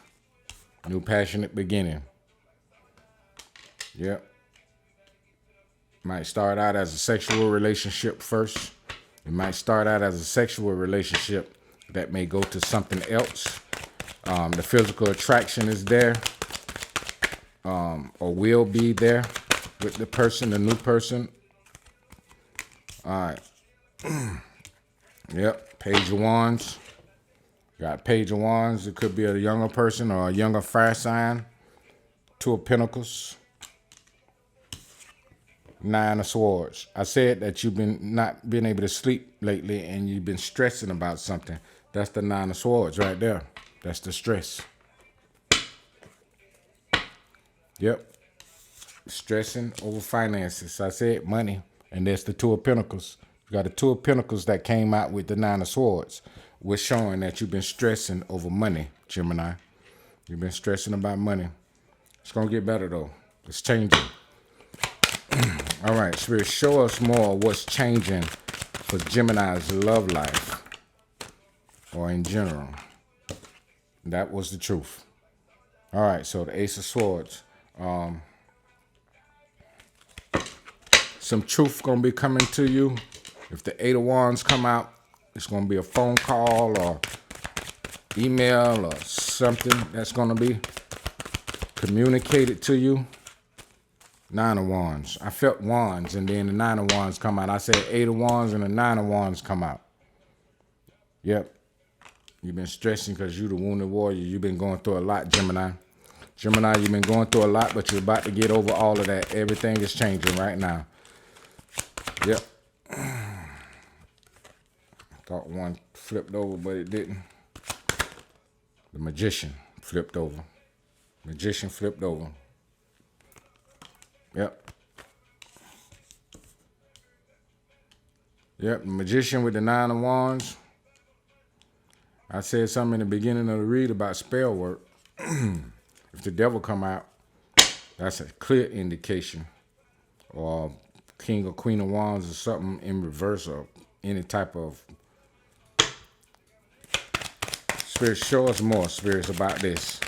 Speaker 1: New passionate beginning. Yep. Might start out as a sexual relationship first. It might start out as a sexual relationship that may go to something else. The physical attraction is there, or will be there with the person, the new person. All right. Yep, Page of Wands. Got Page of Wands. It could be a younger person or a younger fire sign. Two of Pentacles. Nine of Swords. I said that you've not been able to sleep lately and you've been stressing about something. That's the Nine of Swords right there. That's the stress. Yep. Stressing over finances. I said money. And that's the Two of Pentacles. You got the Two of Pentacles that came out with the Nine of Swords. We're showing that you've been stressing over money, Gemini. You've been stressing about money. It's going to get better, though. It's changing. All right, Spirit, show us more what's changing for Gemini's love life or in general. That was the truth. All right, so the Ace of Swords. Some truth going to be coming to you. If the Eight of Wands come out, it's going to be a phone call or email or something that's going to be communicated to you. Nine of Wands. I felt Wands, and then the Nine of Wands come out. I said Eight of Wands, and the Nine of Wands come out. Yep. You've been stressing because you're the wounded warrior. You've been going through a lot, Gemini. Gemini, you've been going through a lot, but you're about to get over all of that. Everything is changing right now. Yep. Thought one flipped over, but it didn't. The Magician flipped over. Magician flipped over. Yep. Yep, the Magician with the Nine of Wands. I said something in the beginning of the read about spell work. If the devil come out, that's a clear indication. Or King or Queen of Wands or something in reverse, or any type of... Spirit, show us more, spirits, about this.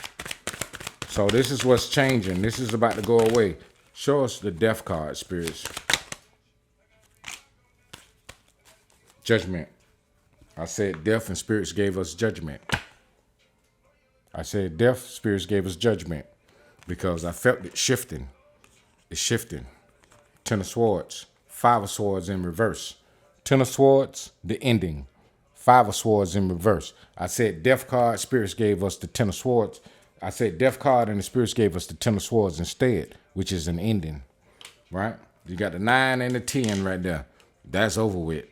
Speaker 1: So this is what's changing. This is about to go away. Show us the death card, spirits. Judgment. I said death, and spirits gave us judgment. I said death, spirits gave us judgment. Because I felt it shifting. It's shifting. Ten of Swords. Five of Swords in reverse. Ten of Swords, the ending. Five of Swords in reverse. I said death card, spirits gave us the Ten of Swords. I said death card, and the spirits gave us the Ten of Swords instead, which is an ending. Right? You got the 9 and the 10 right there. That's over with.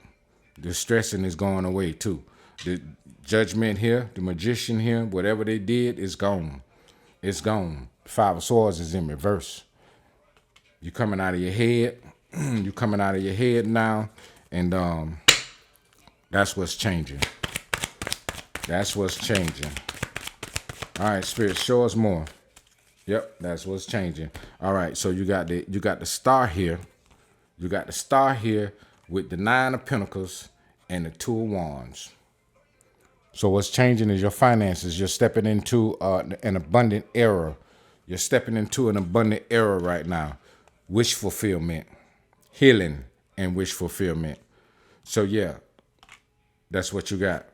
Speaker 1: The stressing is going away too. The Judgment here, the Magician here, whatever they did is gone. It's gone. Five of Swords is in reverse. You coming out of your head. You coming out of your head now. And that's what's changing. That's what's changing. All right, Spirit, show us more. Yep, that's what's changing. All right, so you got the star here. You got the star here with the 9 of Pentacles and the 2 of Wands. So what's changing is your finances. You're stepping into an abundant era. You're stepping into an abundant era right now. Wish fulfillment, healing, and wish fulfillment. So yeah, that's what you got.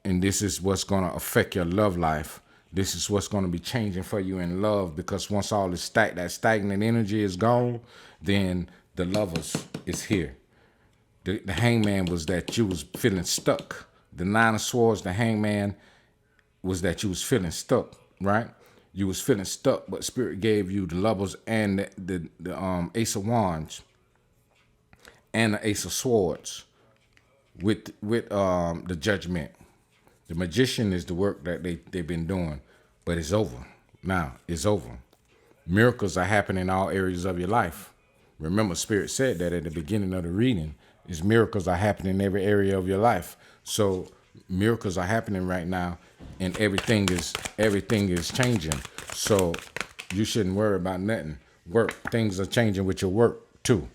Speaker 1: And this is what's going to affect your love life. This is what's going to be changing for you in love, because once all this that stagnant energy is gone, then the Lovers is here. The Hangman was that you was feeling stuck. The 9 of Swords, the Hangman, was that you was feeling stuck, right? You was feeling stuck, but Spirit gave you the Lovers and the Ace of Wands and the Ace of Swords with the Judgment. The Magician is the work that they've been doing, but it's over. Now, it's over. Miracles are happening in all areas of your life. Remember, Spirit said that at the beginning of the reading, is miracles are happening in every area of your life. So miracles are happening right now, and everything is changing. So you shouldn't worry about nothing. Things are changing with your work too.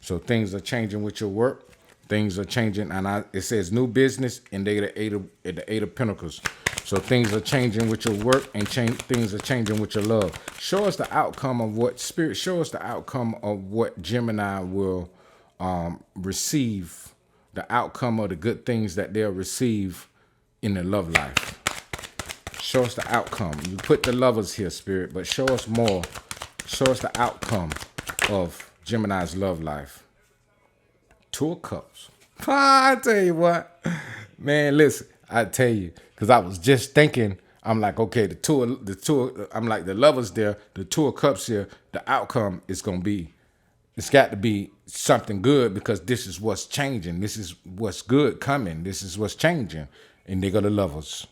Speaker 1: So things are changing with your work. Things are changing, and it says new business, and they the eight of Pentacles. So things are changing with your work, and things are changing with your love. Show us the outcome of what Spirit. Show us the outcome of what Gemini will receive. The outcome of the good things that they'll receive in their love life. Show us the outcome. You put the Lovers here, Spirit, but show us more. Show us the outcome of Gemini's love life. 2 of Cups. I tell you what, man. Listen, I tell you, because I was just thinking. I'm like, okay, I'm like the Lovers there, the 2 of Cups here. The outcome is gonna be, it's got to be something good, because this is what's changing. This is what's good coming. This is what's changing, and they go the Lovers.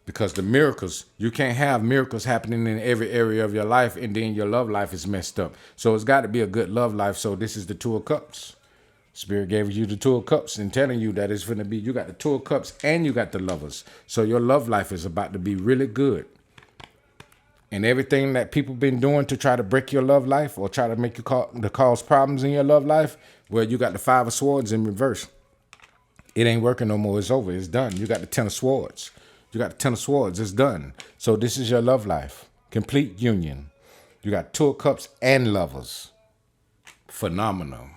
Speaker 1: Because the miracles, you can't have miracles happening in every area of your life, and then your love life is messed up. So it's got to be a good love life. So this is the 2 of Cups. Spirit gave you the 2 of Cups and telling you that it's going to be, you got the 2 of Cups and you got the Lovers. So your love life is about to be really good. And everything that people been doing to try to break your love life or try to make you cause problems in your love life, well, you got the 5 of Swords in reverse. It ain't working no more. It's over. It's done. You got the 10 of Swords. You got the 10 of Swords. It's done. So this is your love life. Complete union. You got 2 of Cups and Lovers. Phenomenal.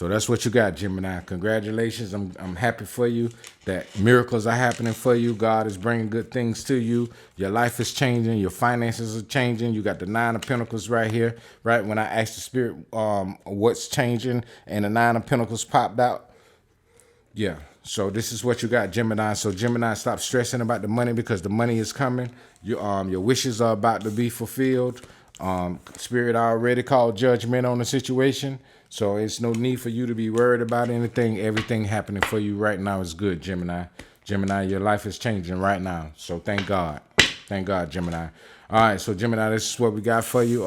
Speaker 1: So that's what you got, Gemini. Congratulations. I'm happy for you that miracles are happening for you. God is bringing good things to you. Your life is changing. Your finances are changing. You got the Nine of Pentacles right here, right? When I asked the Spirit what's changing and the Nine of Pentacles popped out. Yeah. So this is what you got, Gemini. So Gemini, stop stressing about the money because the money is coming. Your wishes are about to be fulfilled. Spirit already called judgment on the situation. So it's no need for you to be worried about anything. Everything happening for you right now is good, Gemini. Gemini, your life is changing right now. So thank God. Thank God, Gemini. All right, so Gemini, this is what we got for you.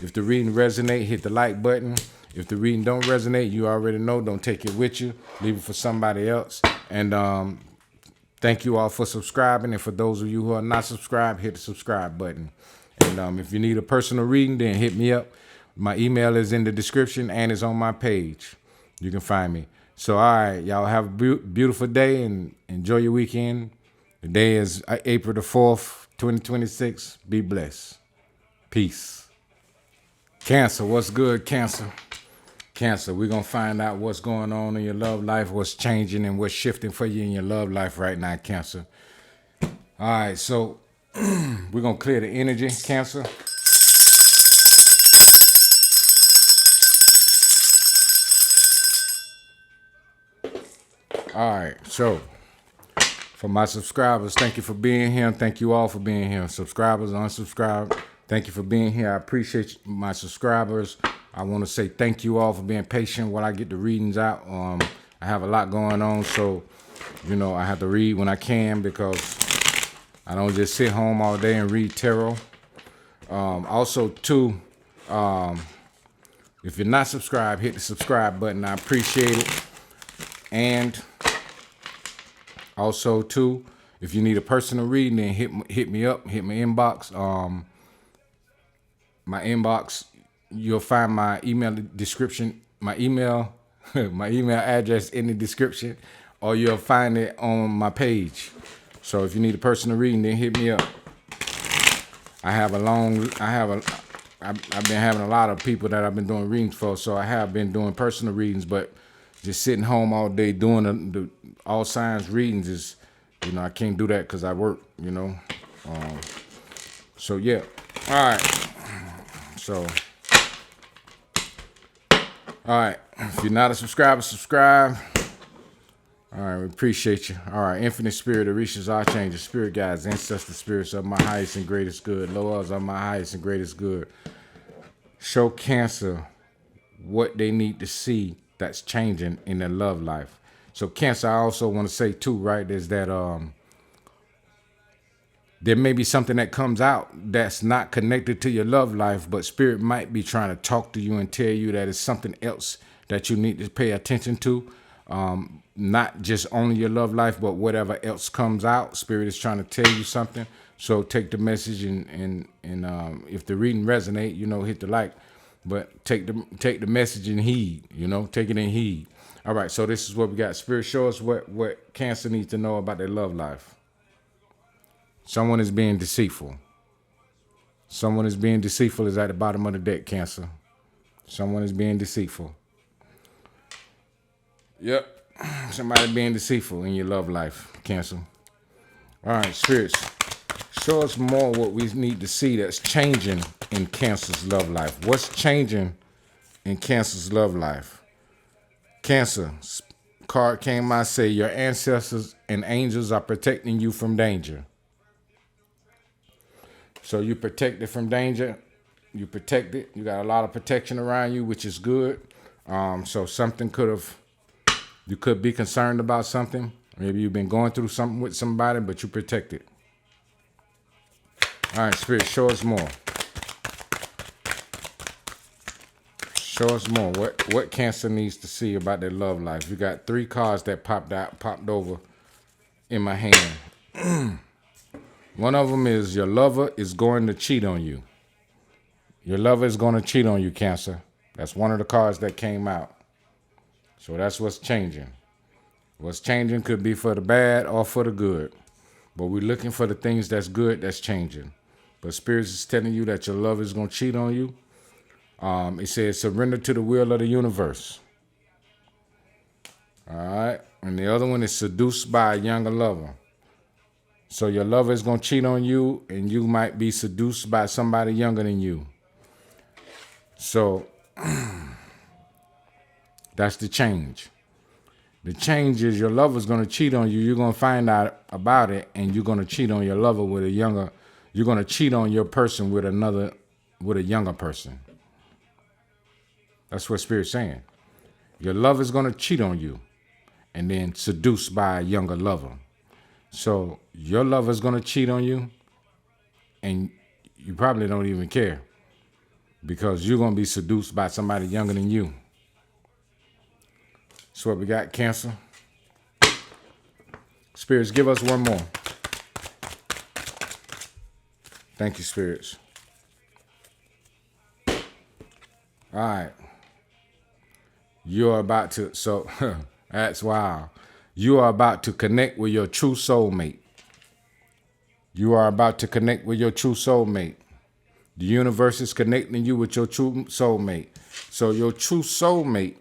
Speaker 1: If the reading resonate, hit the like button. If the reading don't resonate, you already know. Don't take it with you. Leave it for somebody else. And thank you all for subscribing. And for those of you who are not subscribed, hit the subscribe button. And if you need a personal reading, then hit me up. My email is in the description and it's on my page. You can find me. So, all right, y'all have a beautiful day and enjoy your weekend. The day is April the 4th, 2026. Be blessed. Peace. Cancer, what's good, Cancer? Cancer, we're going to find out what's going on in your love life, what's changing and what's shifting for you in your love life right now, Cancer. All right, so we're going to clear the energy, Cancer. All right, so for my subscribers, thank you for being here. Thank you all for being here. Subscribers, unsubscribed, thank you for being here. I appreciate my subscribers. I want to say thank you all for being patient while I get the readings out. I have a lot going on, so, I have to read when I can because I don't just sit home all day and read tarot. Also, too, if you're not subscribed, hit the subscribe button. I appreciate it. And also, too, if you need a personal reading, then hit me up, hit my inbox. My inbox, you'll find my email description, my email address in the description, or you'll find it on my page. So if you need a personal reading, then hit me up. I've been having a lot of people that I've been doing readings for, so I have been doing personal readings, but just sitting home all day doing the all signs readings is, I can't do that because I work, So yeah, all right. So, all right. If you're not a subscriber, subscribe. All right, we appreciate you. All right, infinite spirit, Orishas, archangels, spirit guides, ancestor spirits of my highest and greatest good, Loas of my highest and greatest good. Show Cancer what they need to see that's changing in their love life. So Cancer, I also want to say too, right, is that there may be something that comes out that's not connected to your love life, but Spirit might be trying to talk to you and tell you that it's something else that you need to pay attention to. Not just only your love life, but whatever else comes out. Spirit is trying to tell you something. So take the message and if the reading resonate, hit the like. But take the message in heed, take it in heed. All right, so this is what we got. Spirit, show us what Cancer needs to know about their love life. Someone is being deceitful. Someone is being deceitful is at the bottom of the deck, Cancer. Someone is being deceitful. Yep. Somebody being deceitful in your love life, Cancer. All right, spirits, show us more what we need to see that's changing in Cancer's love life. What's changing in Cancer's love life? Cancer, card came out, say your ancestors and angels are protecting you from danger. So you protected from danger. You protected. You got a lot of protection around you, which is good. So something you could be concerned about something. Maybe you've been going through something with somebody, but you protected. All right, Spirit, show us more. Show us more. What Cancer needs to see about their love life. You got 3 cards that popped over in my hand. One of them is your lover is going to cheat on you. Your lover is going to cheat on you, Cancer. That's one of the cards that came out. So that's what's changing. What's changing could be for the bad or for the good. But we're looking for the things that's good that's changing. But Spirit is telling you that your lover is going to cheat on you. It says surrender to the will of the universe. All right. And the other one is seduced by a younger lover. So your lover is going to cheat on you, and you might be seduced by somebody younger than you. So that's the change. The change is your lover's going to cheat on you. You're going to find out about it, and you're going to cheat on your lover with a younger. You're going to cheat on your person with a younger person. That's what Spirit's saying. Your lover's going to cheat on you, and then seduced by a younger lover. So your lover's going to cheat on you, and you probably don't even care because you're going to be seduced by somebody younger than you. So what we got, Cancer. Spirits, give us one more. Thank you, Spirits. All right. You're about to, so that's wild. You are about to connect with your true soulmate. You are about to connect with your true soulmate. The universe is connecting you with your true soulmate. So your true soulmate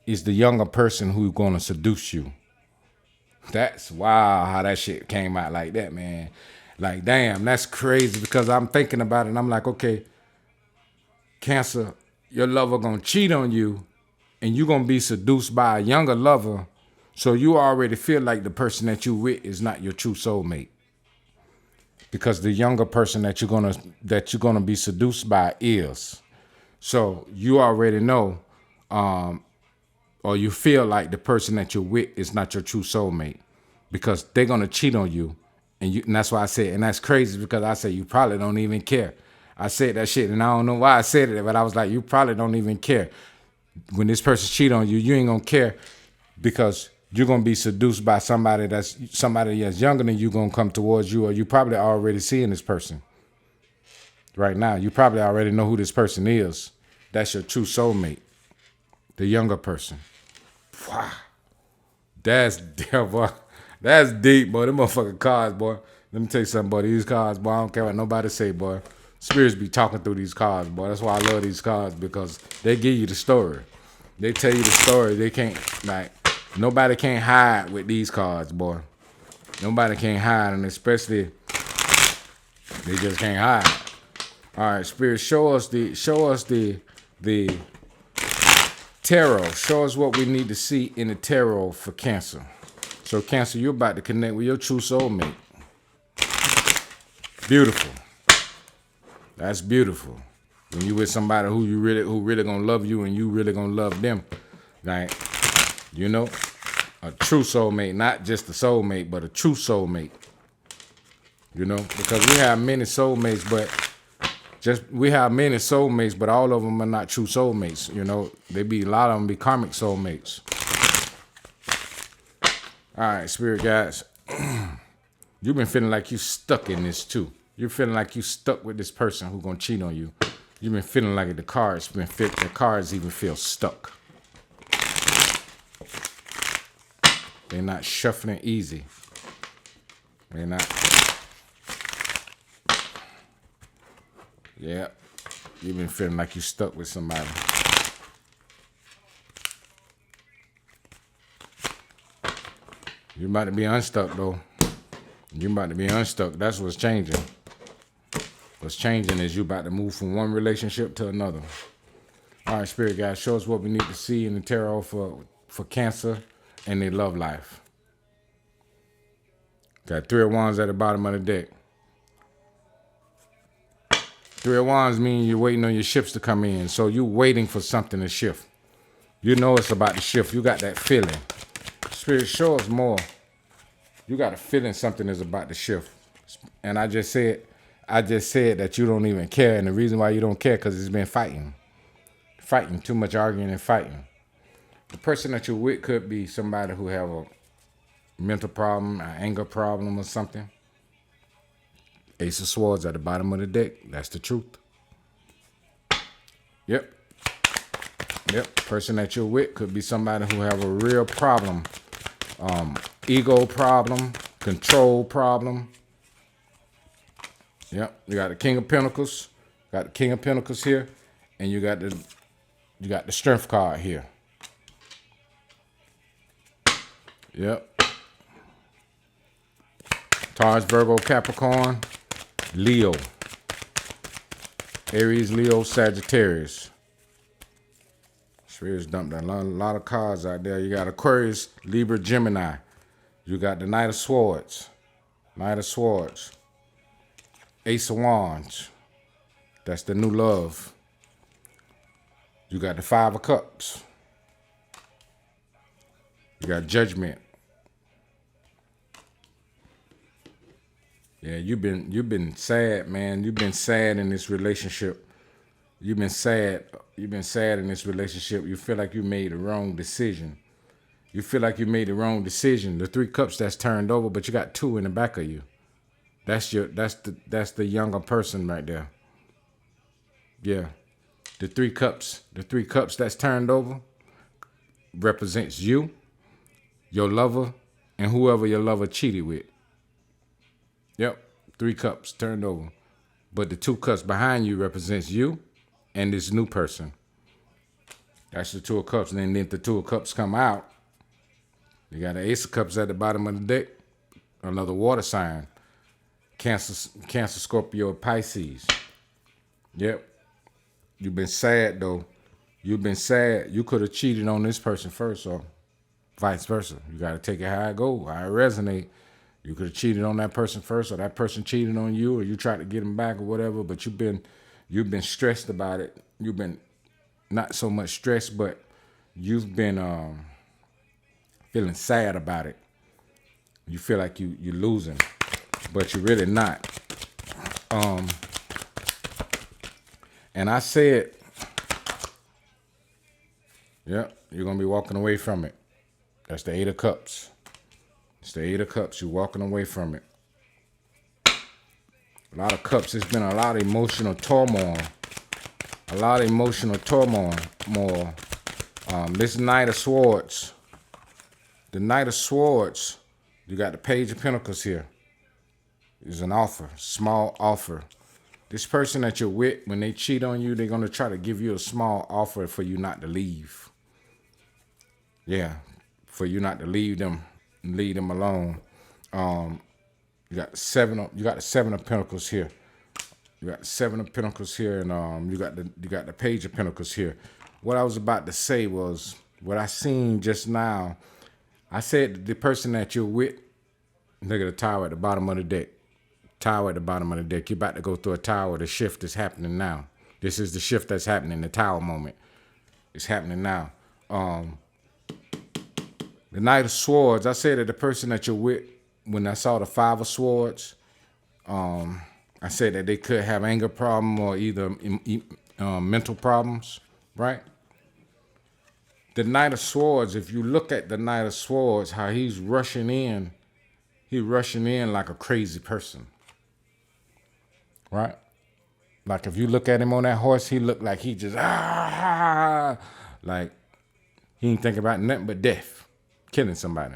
Speaker 1: is the younger person who's going to seduce you. That's wild how that shit came out like that, man. Like, damn, that's crazy because I'm thinking about it and I'm like, okay, Cancer, your lover going to cheat on you and you're going to be seduced by a younger lover. So you already feel like the person that you with is not your true soulmate. Because the younger person that you're gonna be seduced by is. So you already know, or you feel like the person that you're with is not your true soulmate. Because they're gonna cheat on you. And that's why I said, and that's crazy because I said you probably don't even care. I said that shit and I don't know why I said it, but I was like, you probably don't even care. When this person cheat on you, you ain't gonna care because you're going to be seduced by somebody that's younger than you going to come towards you, or you probably already seeing this person right now. You probably already know who this person is. That's your true soulmate, the younger person. Wow. That's devil. That's deep, boy. Them motherfucking cards, boy. Let me tell you something, boy. These cards, boy, I don't care what nobody say, boy. Spirits be talking through these cards, boy. That's why I love these cards, because they give you the story. They tell you the story. They can't, like, nobody can't hide with these cards, boy. Nobody can't hide, and especially they just can't hide. All right, Spirit, show us the tarot. Show us what we need to see in the tarot for Cancer. So Cancer, you're about to connect with your true soulmate. Beautiful. That's beautiful. When you with somebody who really gonna love you and you really gonna love them, like, you know, a true soulmate, not just a soulmate, but a true soulmate. You know, because we have many soulmates, but all of them are not true soulmates. You know, a lot of them be karmic soulmates. All right, Spirit guys, you've been feeling like you stuck in this too. You're feeling like you stuck with this person who's gonna cheat on you. You've been feeling like the cards even feel stuck. They're not shuffling easy. They're not. Yeah. You've been feeling like you stuck with somebody. You're about to be unstuck, though. You're about to be unstuck. That's what's changing. What's changing is you about to move from one relationship to another. All right, Spirit guys, show us what we need to see in the tarot for Cancer and their love life. Got 3 of Wands at the bottom of the deck. 3 of Wands mean you're waiting on your ships to come in. So you're waiting for something to shift. You know it's about to shift. You got that feeling. Spirit, show us more. You got a feeling something is about to shift. And I just said that you don't even care. And the reason why you don't care because it's been fighting. Fighting, too much arguing and fighting. The person that you're with could be somebody who have a mental problem, an anger problem or something. Ace of Swords at the bottom of the deck. That's the truth. Yep. Person that you're with could be somebody who have a real problem. Ego problem, control problem. Yep. You got the King of Pentacles. Got the King of Pentacles here. And you got the Strength card here. Yep. Taurus, Virgo, Capricorn, Leo. Aries, Leo, Sagittarius. Spirit's dumped a lot of cards out there. You got Aquarius, Libra, Gemini. You got the Knight of Swords. Knight of Swords. Ace of Wands. That's the new love. You got the Five of Cups. You got Judgment. Yeah, you've been sad, man. You've been sad in this relationship. You've been sad. You've been sad in this relationship. You feel like you made the wrong decision. You feel like you made the wrong decision. The Three Cups that's turned over, but you got two in the back of you. That's the younger person right there. Yeah. The Three Cups that's turned over represents you, your lover, and whoever your lover cheated with. Yep. 3 cups turned over. But the 2 cups behind you represents you and this new person. That's the 2 of cups. And then if the 2 of cups come out, you got the Ace of Cups at the bottom of the deck. Another water sign. Cancer, Scorpio, Pisces. Yep. You've been sad, though. You've been sad. You could have cheated on this person first, or vice versa. You got to take it how it go, how it resonate. You could have cheated on that person first, or that person cheated on you, or you tried to get them back or whatever, but you've been stressed about it. You've been not so much stressed, but you've been feeling sad about it. You feel like you're losing, but you're really not. And I said, yeah, you're going to be walking away from it. That's the 8 of Cups. It's the 8 of Cups. You're walking away from it. A lot of cups. It's been a lot of emotional turmoil. A lot of emotional turmoil. More. This Knight of Swords. The Knight of Swords. You got the Page of Pentacles here. It's an offer. Small offer. This person that you're with, when they cheat on you, they're going to try to give you a small offer for you not to leave. Yeah. For you not to leave them alone. You got the 7 of Pentacles here. You got the 7 of Pentacles here, and you got the Page of Pentacles here. What I was about to say was what I seen just now. I said the person that you're with, look at the tower at the bottom of the deck. Tower at the bottom of the deck. You're about to go through a tower. The shift is happening now. This is the shift that's happening. The tower moment. It's happening now. The Knight of Swords. I said that the person that you're with, when I saw the 5 of Swords, I said that they could have anger problem or either mental problems, right? The Knight of Swords, if you look at the Knight of Swords, how he's rushing in like a crazy person, right? Like if you look at him on that horse, he looked like he just, like he ain't thinking about nothing but death, killing somebody,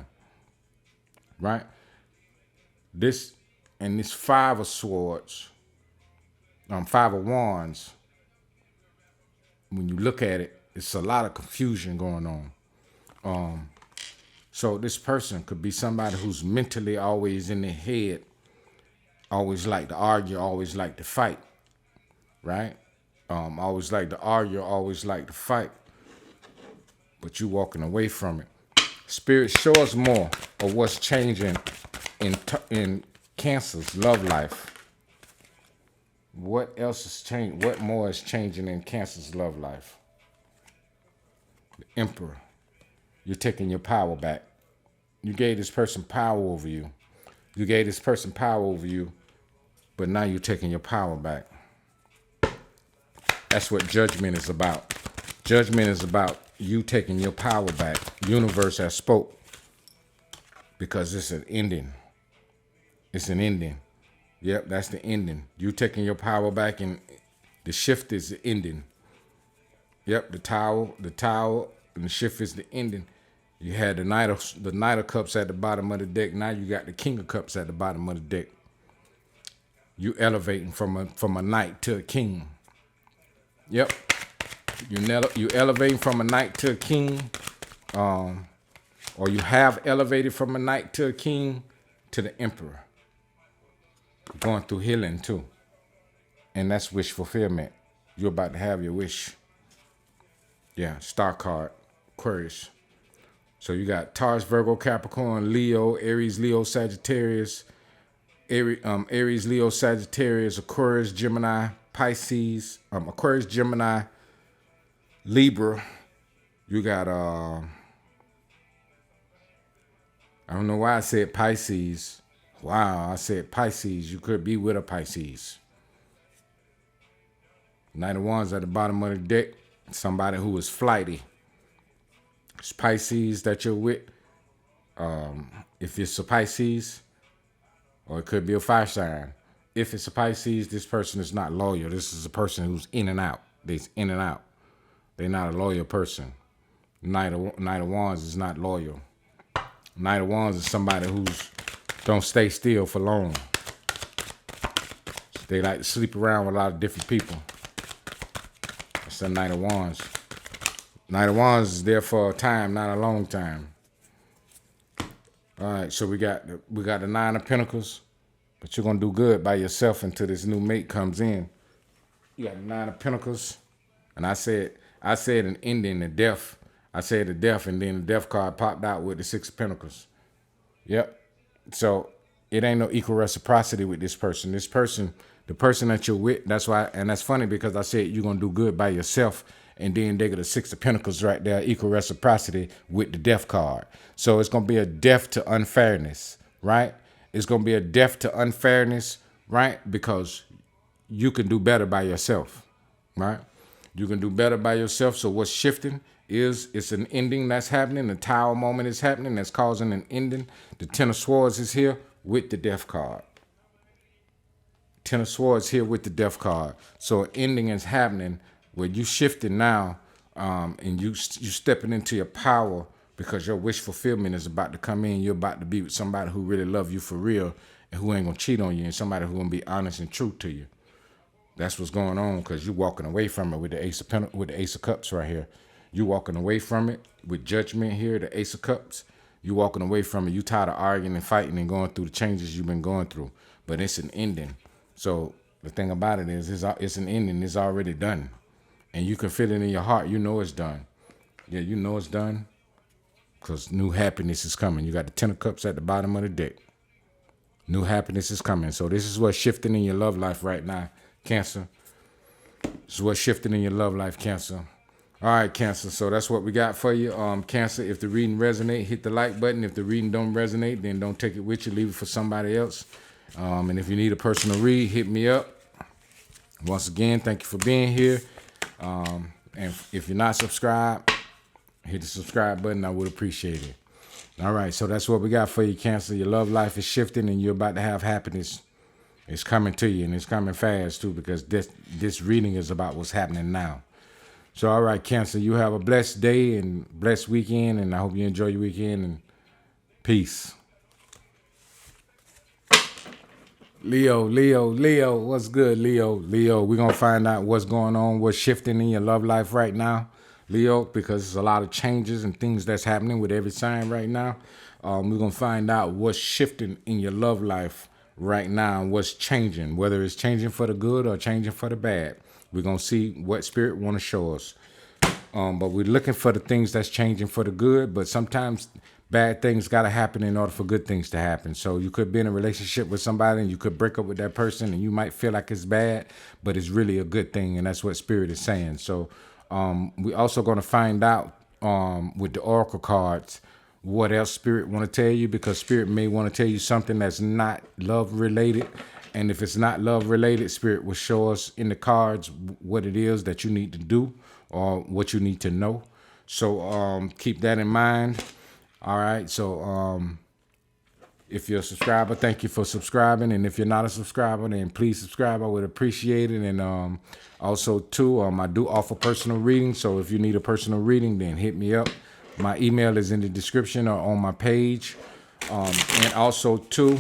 Speaker 1: right? This 5 of Swords, 5 of Wands, when you look at it, it's a lot of confusion going on. So this person could be somebody who's mentally always in their head, always like to argue, always like to fight, right? Always like to argue, always like to fight, but you walking away from it. Spirit, show us more of what's changing in Cancer's love life. What else is changing? What more is changing in Cancer's love life? The Emperor. You're taking your power back. You gave this person power over you. You gave this person power over you, but now you're taking your power back. That's what Judgment is about. Judgment is about you taking your power back. Universe has spoke, because it's an ending. It's an ending. Yep, that's the ending. You taking your power back, and the shift is the ending. Yep, the tower, and the shift is the ending. You had the Knight of Cups at the bottom of the deck. Now you got the King of Cups at the bottom of the deck. You elevating from a knight to a king. Yep. You elevating from a knight to a king. or you have elevated from a knight to a king to the emperor. Going through healing too. And that's wish fulfillment. You're about to have your wish. Yeah, star card, Aquarius. So you got Taurus, Virgo, Capricorn, Leo, Aries, Leo, Sagittarius, Aries, Leo, Sagittarius, Aquarius, Gemini, Pisces, Aquarius, Gemini, Libra. You got I don't know why I said Pisces. Wow, I said Pisces. You could be with a Pisces. Knight of Wands at the bottom of the deck. Somebody who is flighty. It's Pisces that you're with. If it's a Pisces, or it could be a fire sign. If it's a Pisces, this person is not loyal. This is a person who's in and out. They're in and out. They're not a loyal person. Knight of Wands is not loyal. Knight of Wands is somebody who's don't stay still for long. They like to sleep around with a lot of different people. It's a Knight of Wands. Knight of Wands is there for a time, not a long time. All right, so we got the Nine of Pentacles, but you're gonna do good by yourself until this new mate comes in. You got the Nine of Pentacles, and I said an ending, a death. I said the death, and then the death card popped out with the Six of Pentacles. Yep. So it ain't no equal reciprocity with this person. This person, the person that you're with, that's why, and that's funny because I said you're gonna do good by yourself, and then they got the Six of Pentacles right there, equal reciprocity with the death card. So it's gonna be a death to unfairness, right? It's gonna be a death to unfairness, right? Because you can do better by yourself, right? You can do better by yourself. So what's shifting is it's an ending that's happening. The Tower moment is happening that's causing an ending. The Ten of Swords is here with the Death card. Ten of Swords here with the Death card. So an ending is happening where you shifting now, and you stepping into your power because your wish fulfillment is about to come in. You're about to be with somebody who really love you for real and who ain't gonna cheat on you, and somebody who gonna be honest and true to you. That's what's going on because you're walking away from it with the Ace of Cups right here. You walking away from it with Judgment here, the Ace of Cups. You walking away from it. You tired of arguing and fighting and going through the changes you've been going through. But it's an ending. So the thing about it is it's an ending. It's already done. And you can feel it in your heart. You know it's done. Yeah, you know it's done because new happiness is coming. You got the Ten of Cups at the bottom of the deck. New happiness is coming. So this is what's shifting in your love life right now, Cancer. This is what's shifting in your love life, Cancer. All right, Cancer. So that's what we got for you. Cancer, if the reading resonate, hit the like button. If the reading don't resonate, then don't take it with you. Leave it for somebody else. And if you need a personal read, hit me up. Once again, thank you for being here. And if you're not subscribed, hit the subscribe button. I would appreciate it. All right, so that's what we got for you, Cancer. Your love life is shifting, and you're about to have happiness. It's coming to you, and it's coming fast, too, because this reading is about what's happening now. So, all right, Cancer, you have a blessed day and blessed weekend, and I hope you enjoy your weekend, and peace. Leo, what's good, Leo? We're going to find out what's going on, what's shifting in your love life right now, Leo, because there's a lot of changes and things that's happening with every sign right now. We're going to find out what's shifting in your love life right now and what's changing, whether it's changing for the good or changing for the bad. We're going to see what Spirit want to show us. But we're looking for the things that's changing for the good, but sometimes bad things got to happen in order for good things to happen. So you could be in a relationship with somebody and you could break up with that person and you might feel like it's bad, but it's really a good thing, and that's what Spirit is saying. So we're also going to find out with the Oracle cards what else Spirit want to tell you, because Spirit may want to tell you something that's not love related. And if it's not love related, Spirit will show us in the cards what it is that you need to do or what you need to know. So keep that in mind. All right. So if you're a subscriber, thank you for subscribing. And if you're not a subscriber, then please subscribe. I would appreciate it. And also, too, I do offer personal readings. So if you need a personal reading, then hit me up. My email is in the description or on my page. And also, too,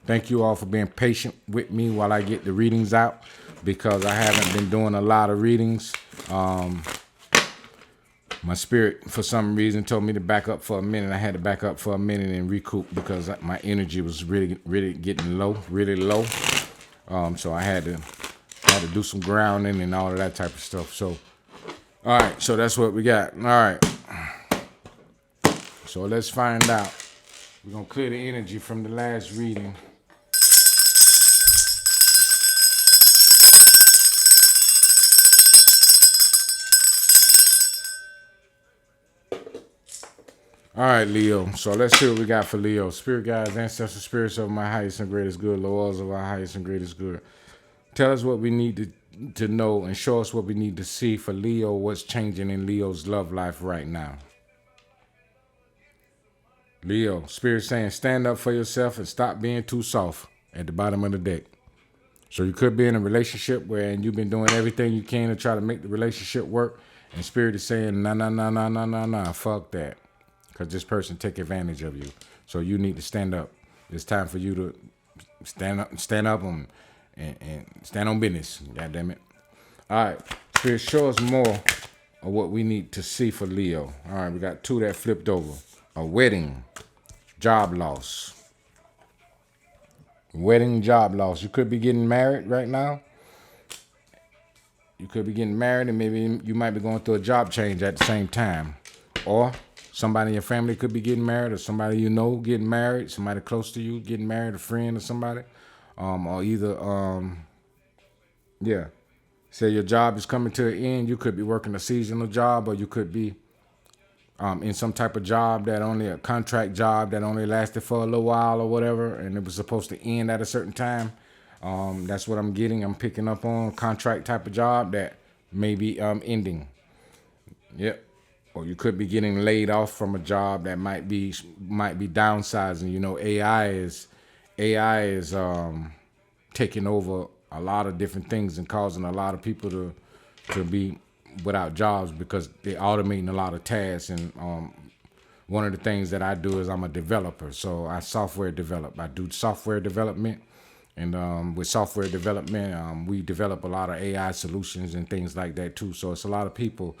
Speaker 1: thank you all for being patient with me while I get the readings out, because I haven't been doing a lot of readings. My spirit, for some reason, told me to back up for a minute. I had to back up for a minute and recoup because my energy was really getting low, really low. So I had to do some grounding and all of that type of stuff. So, all right, so that's what we got. All right. So let's find out. We're going to clear the energy from the last reading. All right, Leo. So let's see what we got for Leo. Spirit guides, ancestral spirits of my highest and greatest good, laws of our highest and greatest good. Tell us what we need to know and show us what we need to see for Leo, what's changing in Leo's love life right now. Leo, Spirit saying, stand up for yourself and stop being too soft at the bottom of the deck. So you could be in a relationship where you've been doing everything you can to try to make the relationship work, and Spirit is saying, nah, fuck that. Because this person take advantage of you. So you need to stand up. It's time for you to stand up and stand on business. God damn it. All right. Spirit, show us more of what we need to see for Leo. All right, we got two that flipped over. A wedding, job loss. Wedding, job loss. You could be getting married right now. You could be getting married, and maybe you might be going through a job change at the same time. Or somebody in your family could be getting married, or somebody you know getting married, somebody close to you getting married, a friend or somebody. Or either, say your job is coming to an end. You could be working a seasonal job, or you could be in some type of job a contract job that only lasted for a little while or whatever, and it was supposed to end at a certain time. That's what I'm getting. I'm picking up on contract type of job that may be ending. Yep. Or you could be getting laid off from a job that might be downsizing. You know, AI is taking over a lot of different things and causing a lot of people to be without jobs because they're automating a lot of tasks. And one of the things that I do is I'm a developer, so I software develop. I do software development, and with software development, we develop a lot of AI solutions and things like that too. So it's a lot of people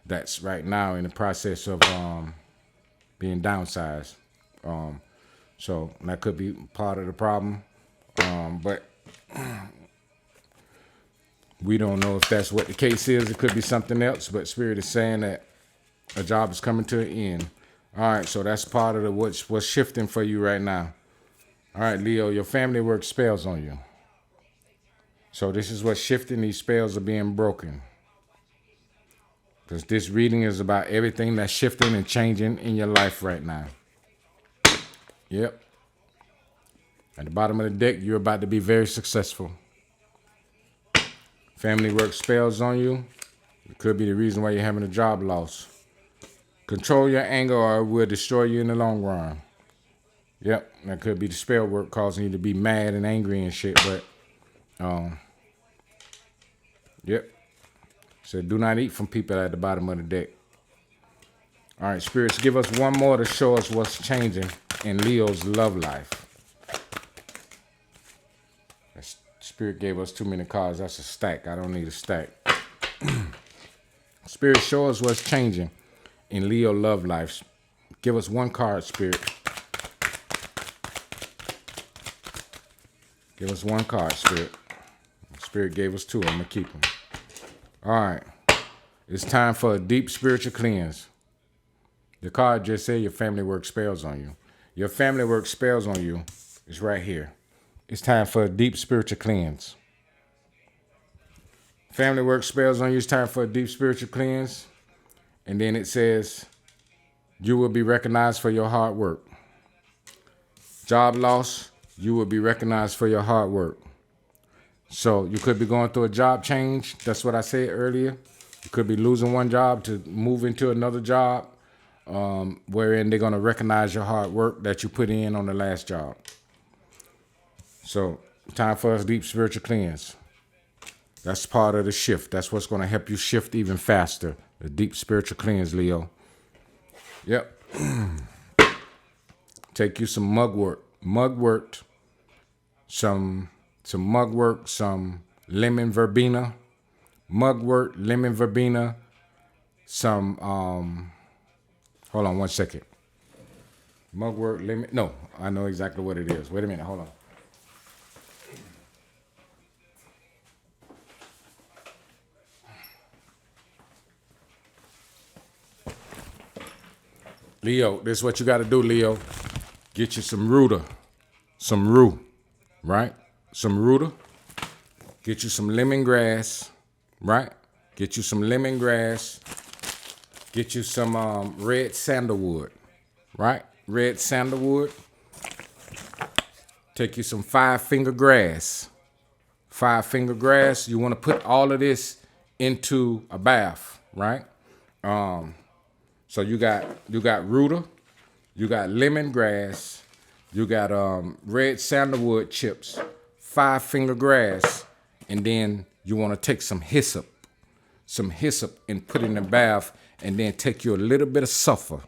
Speaker 1: that's right now in the process of being downsized. So that could be part of the problem. But we don't know if that's what the case is. It could be something else, but Spirit is saying that a job is coming to an end. All right, so that's part of what's shifting for you right now. All right, Leo, your family works spells on you. So this is what's shifting. These spells are being broken. Because this reading is about everything that's shifting and changing in your life right now. Yep. At the bottom of the deck, you're about to be very successful. Family work spells on you. It could be the reason why you're having a job loss. Control your anger or it will destroy you in the long run. Yep. That could be the spell work causing you to be mad and angry and shit. But, yep. So do not eat from people at the bottom of the deck. All right, spirits, give us one more to show us what's changing in Leo's love life. Spirit gave us too many cards. That's a stack. I don't need a stack. Spirit, show us what's changing in Leo love life. Give us one card, Spirit. Give us one card, Spirit. Spirit gave us two. I'm going to keep them. All right. It's time for a deep spiritual cleanse. The card just said your family work spells on you. Your family work spells on you. It's right here. It's time for a deep spiritual cleanse. Family work spells on you. It's time for a deep spiritual cleanse. And then it says, you will be recognized for your hard work. Job loss, you will be recognized for your hard work. So you could be going through a job change. That's what I said earlier. You could be losing one job to move into another job, wherein they're going to recognize your hard work that you put in on the last job. So time for a deep spiritual cleanse. That's part of the shift. That's what's going to help you shift even faster. The deep spiritual cleanse, Leo. Yep. Take you some mugwort. Some lemon verbena. Mugwort, lemon verbena, some, hold on one second. Mugwort limit. No, I know exactly what it is. Wait a minute. Hold on. Leo, this is what you got to do, Leo. Get you some rooter, some rue, right? Some rooter. Get you some lemongrass, right? Get you some lemongrass. Get you some red sandalwood, right? Red sandalwood. Take you some 5-finger grass. 5-finger grass. You want to put all of this into a bath, right? So you got rooter, you got lemongrass, you got red sandalwood chips, 5-finger grass, and then you want to take some hyssop and put in the bath, and then take you a little bit of sulfur,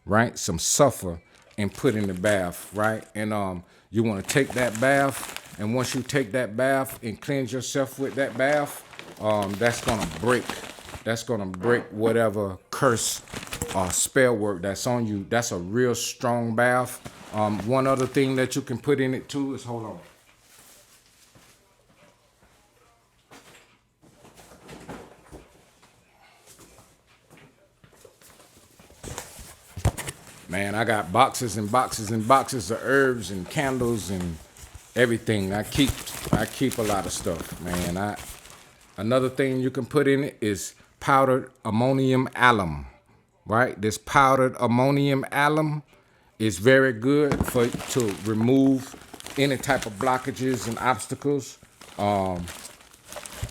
Speaker 1: right? Some sulfur and put in the bath, right? And you want to take that bath, and once you take that bath and cleanse yourself with that bath, that's gonna break whatever curse or spell work that's on you. That's a real strong bath. One other thing that you can put in it too is, hold on. Man, I got boxes and boxes and boxes of herbs and candles and everything. I keep a lot of stuff, man. Another thing you can put in it is powdered ammonium alum, right? This powdered ammonium alum is very good to remove any type of blockages and obstacles.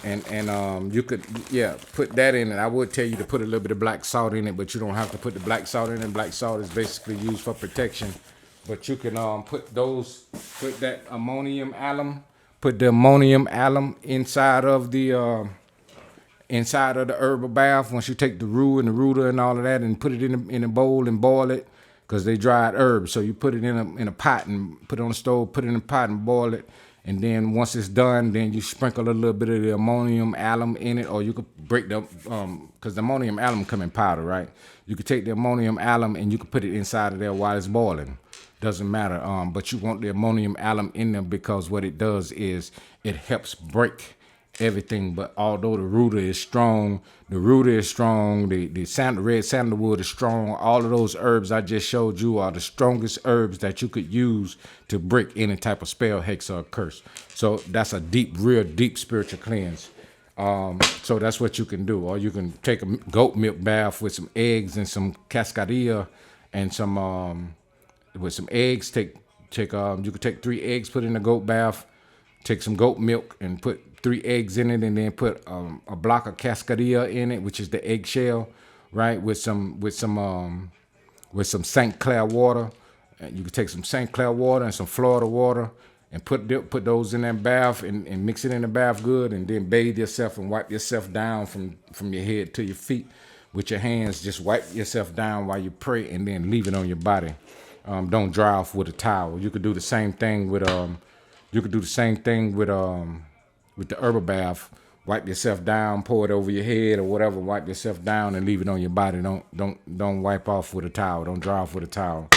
Speaker 1: And you could, put that in it. I would tell you to put a little bit of black salt in it, but you don't have to put the black salt in it. Black salt is basically used for protection. But you can put the ammonium alum inside of the herbal bath. Once you take the rue and the rooter and all of that and put it in a bowl and boil it, because they dried herbs. So you put it in a pot and put it on the stove, put it in a pot and boil it. And then once it's done, then you sprinkle a little bit of the ammonium alum in it, or you could break the, because the ammonium alum come in powder, right? You could take the ammonium alum and you could put it inside of there while it's boiling. Doesn't matter, but you want the ammonium alum in there because what it does is it helps break everything. But although the rooter is strong, the red sandalwood is strong. All of those herbs I just showed you are the strongest herbs that you could use to break any type of spell, hex, or curse. So that's a real deep spiritual cleanse. So that's what you can do. Or you can take a goat milk bath with some eggs and some cascarilla and some with some eggs. You could take 3 eggs, put in a goat bath, take some goat milk and put 3 eggs in it, and then put a block of cascarilla in it, which is the eggshell, right? With some St. Clair water. And you could take some St. Clair water and some Florida water and put those in that bath and mix it in the bath good, and then bathe yourself and wipe yourself down from your head to your feet with your hands. Just wipe yourself down while you pray, and then leave it on your body. Don't dry off with a towel. You could do the same thing with with the herbal bath. Wipe yourself down, pour it over your head or whatever. Wipe yourself down and leave it on your body. Don't wipe off with a towel. Don't dry off with a towel.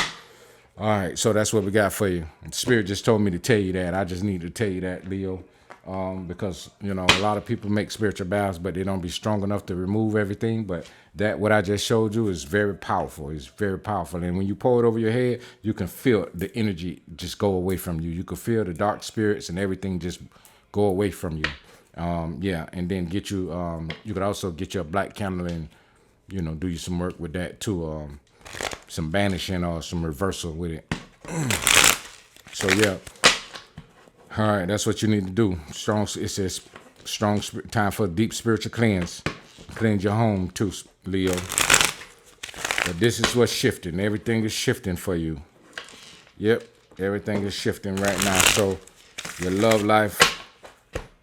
Speaker 1: All right, so that's what we got for you. The Spirit just told me to tell you that. I just need to tell you that, Leo, because a lot of people make spiritual baths, but they don't be strong enough to remove everything. But what I just showed you is very powerful. It's very powerful, and when you pour it over your head, you can feel the energy just go away from you. You can feel the dark spirits and everything just go away from you. And then get you. You could also get you a black candle and do you some work with that too. Some banishing or some reversal with it. So yeah. All right, that's what you need to do. It says strong time for a deep spiritual cleanse. Cleanse your home too, Leo. But this is what's shifting. Everything is shifting for you. Yep, everything is shifting right now. So your love life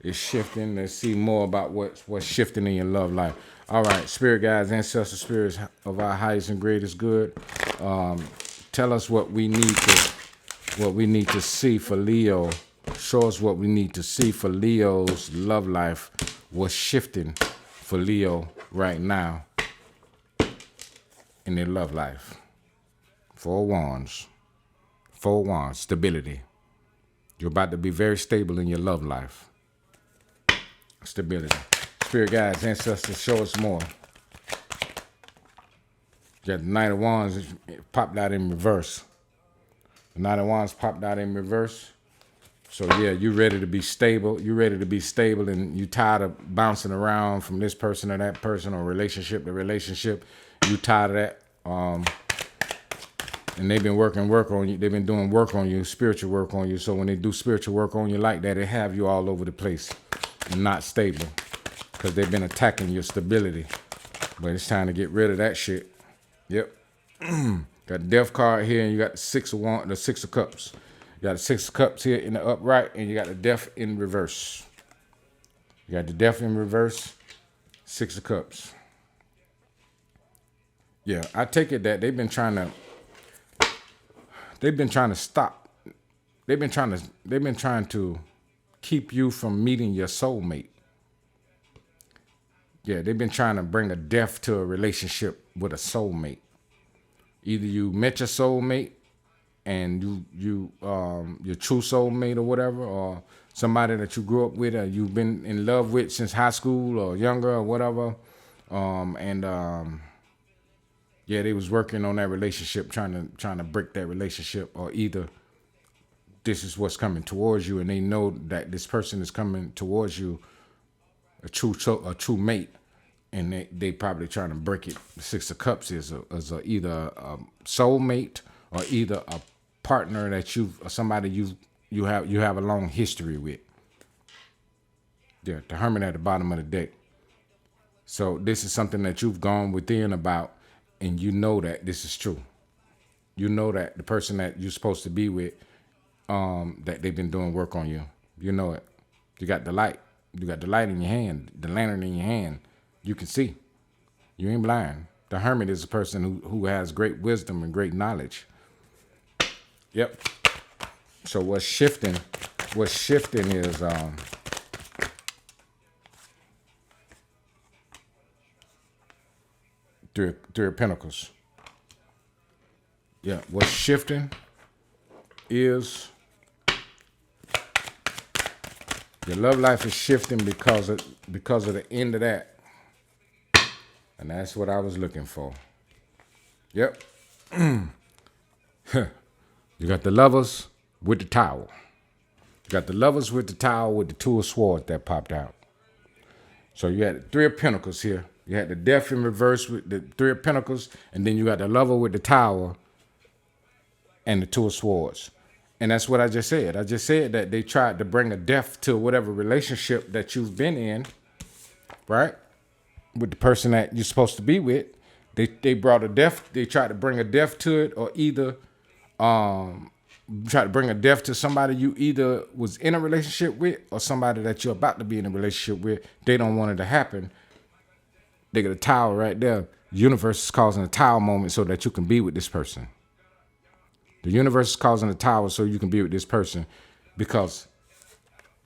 Speaker 1: is shifting. Let's see more about what's shifting in your love life. All right, spirit guides, ancestor spirits of our highest and greatest good. Tell us what we need to see for Leo. Show us what we need to see for Leo's love life. What's shifting for Leo right now? in their love life. 4 wands. 4 wands, stability. You're about to be very stable in your love life. Stability. Spirit guides, ancestors, show us more. You got the Knight of Wands popped out in reverse. The Knight of Wands popped out in reverse. So yeah, you ready to be stable. You ready to be stable, and you tired of bouncing around from this person to that person or relationship to relationship. You tired of that. And they've been work on you. They've been doing work on you, spiritual work on you. So when they do spiritual work on you like that, they have you all over the place and not stable because they've been attacking your stability. But it's time to get rid of that shit. Yep. Got the Death card here, and you got the Six of Cups. You got the Six of Cups here in the upright, and you got the Death in reverse. You got the Death in reverse, Six of Cups. Yeah, I take it that they've been trying to stop. They've been trying to keep you from meeting your soulmate. Yeah, they've been trying to bring a death to a relationship with a soulmate. Either you met your soulmate and your true soulmate or whatever, or somebody that you grew up with or you've been in love with since high school or younger or whatever. Yeah, they was working on that relationship, trying to break that relationship, or either this is what's coming towards you, and they know that this person is coming towards you, a true mate, and they probably trying to break it. The Six of Cups is either a soulmate or either a partner that somebody you have a long history with. Yeah, the Hermit at the bottom of the deck. So this is something that you've gone within about, and you know that this is true. You know that the person that you're supposed to be with, that they've been doing work on you. You know it. You got the light. You got the light in your hand, the lantern in your hand. You can see. You ain't blind. The Hermit is a person who has great wisdom and great knowledge. Yep. So what's shifting is Three of Pentacles. Yeah, what's shifting is your love life is shifting because of the end of that. And that's what I was looking for. Yep. You got the Lovers with the Tower. You got the Lovers with the Tower with the Two of Swords that popped out. So you had the Three of Pentacles here. You had the Death in reverse with the Three of Pentacles, and then you got the Lover with the Tower and the Two of Swords. And that's what I just said. I just said that they tried to bring a death to whatever relationship that you've been in, right? With the person that you're supposed to be with. They brought a death. They tried to bring a death to it, or either try to bring a death to somebody you either was in a relationship with or somebody that you're about to be in a relationship with. They don't want it to happen. They got a tower right there. The universe is causing a tower moment so that you can be with this person. The universe is causing a tower so you can be with this person because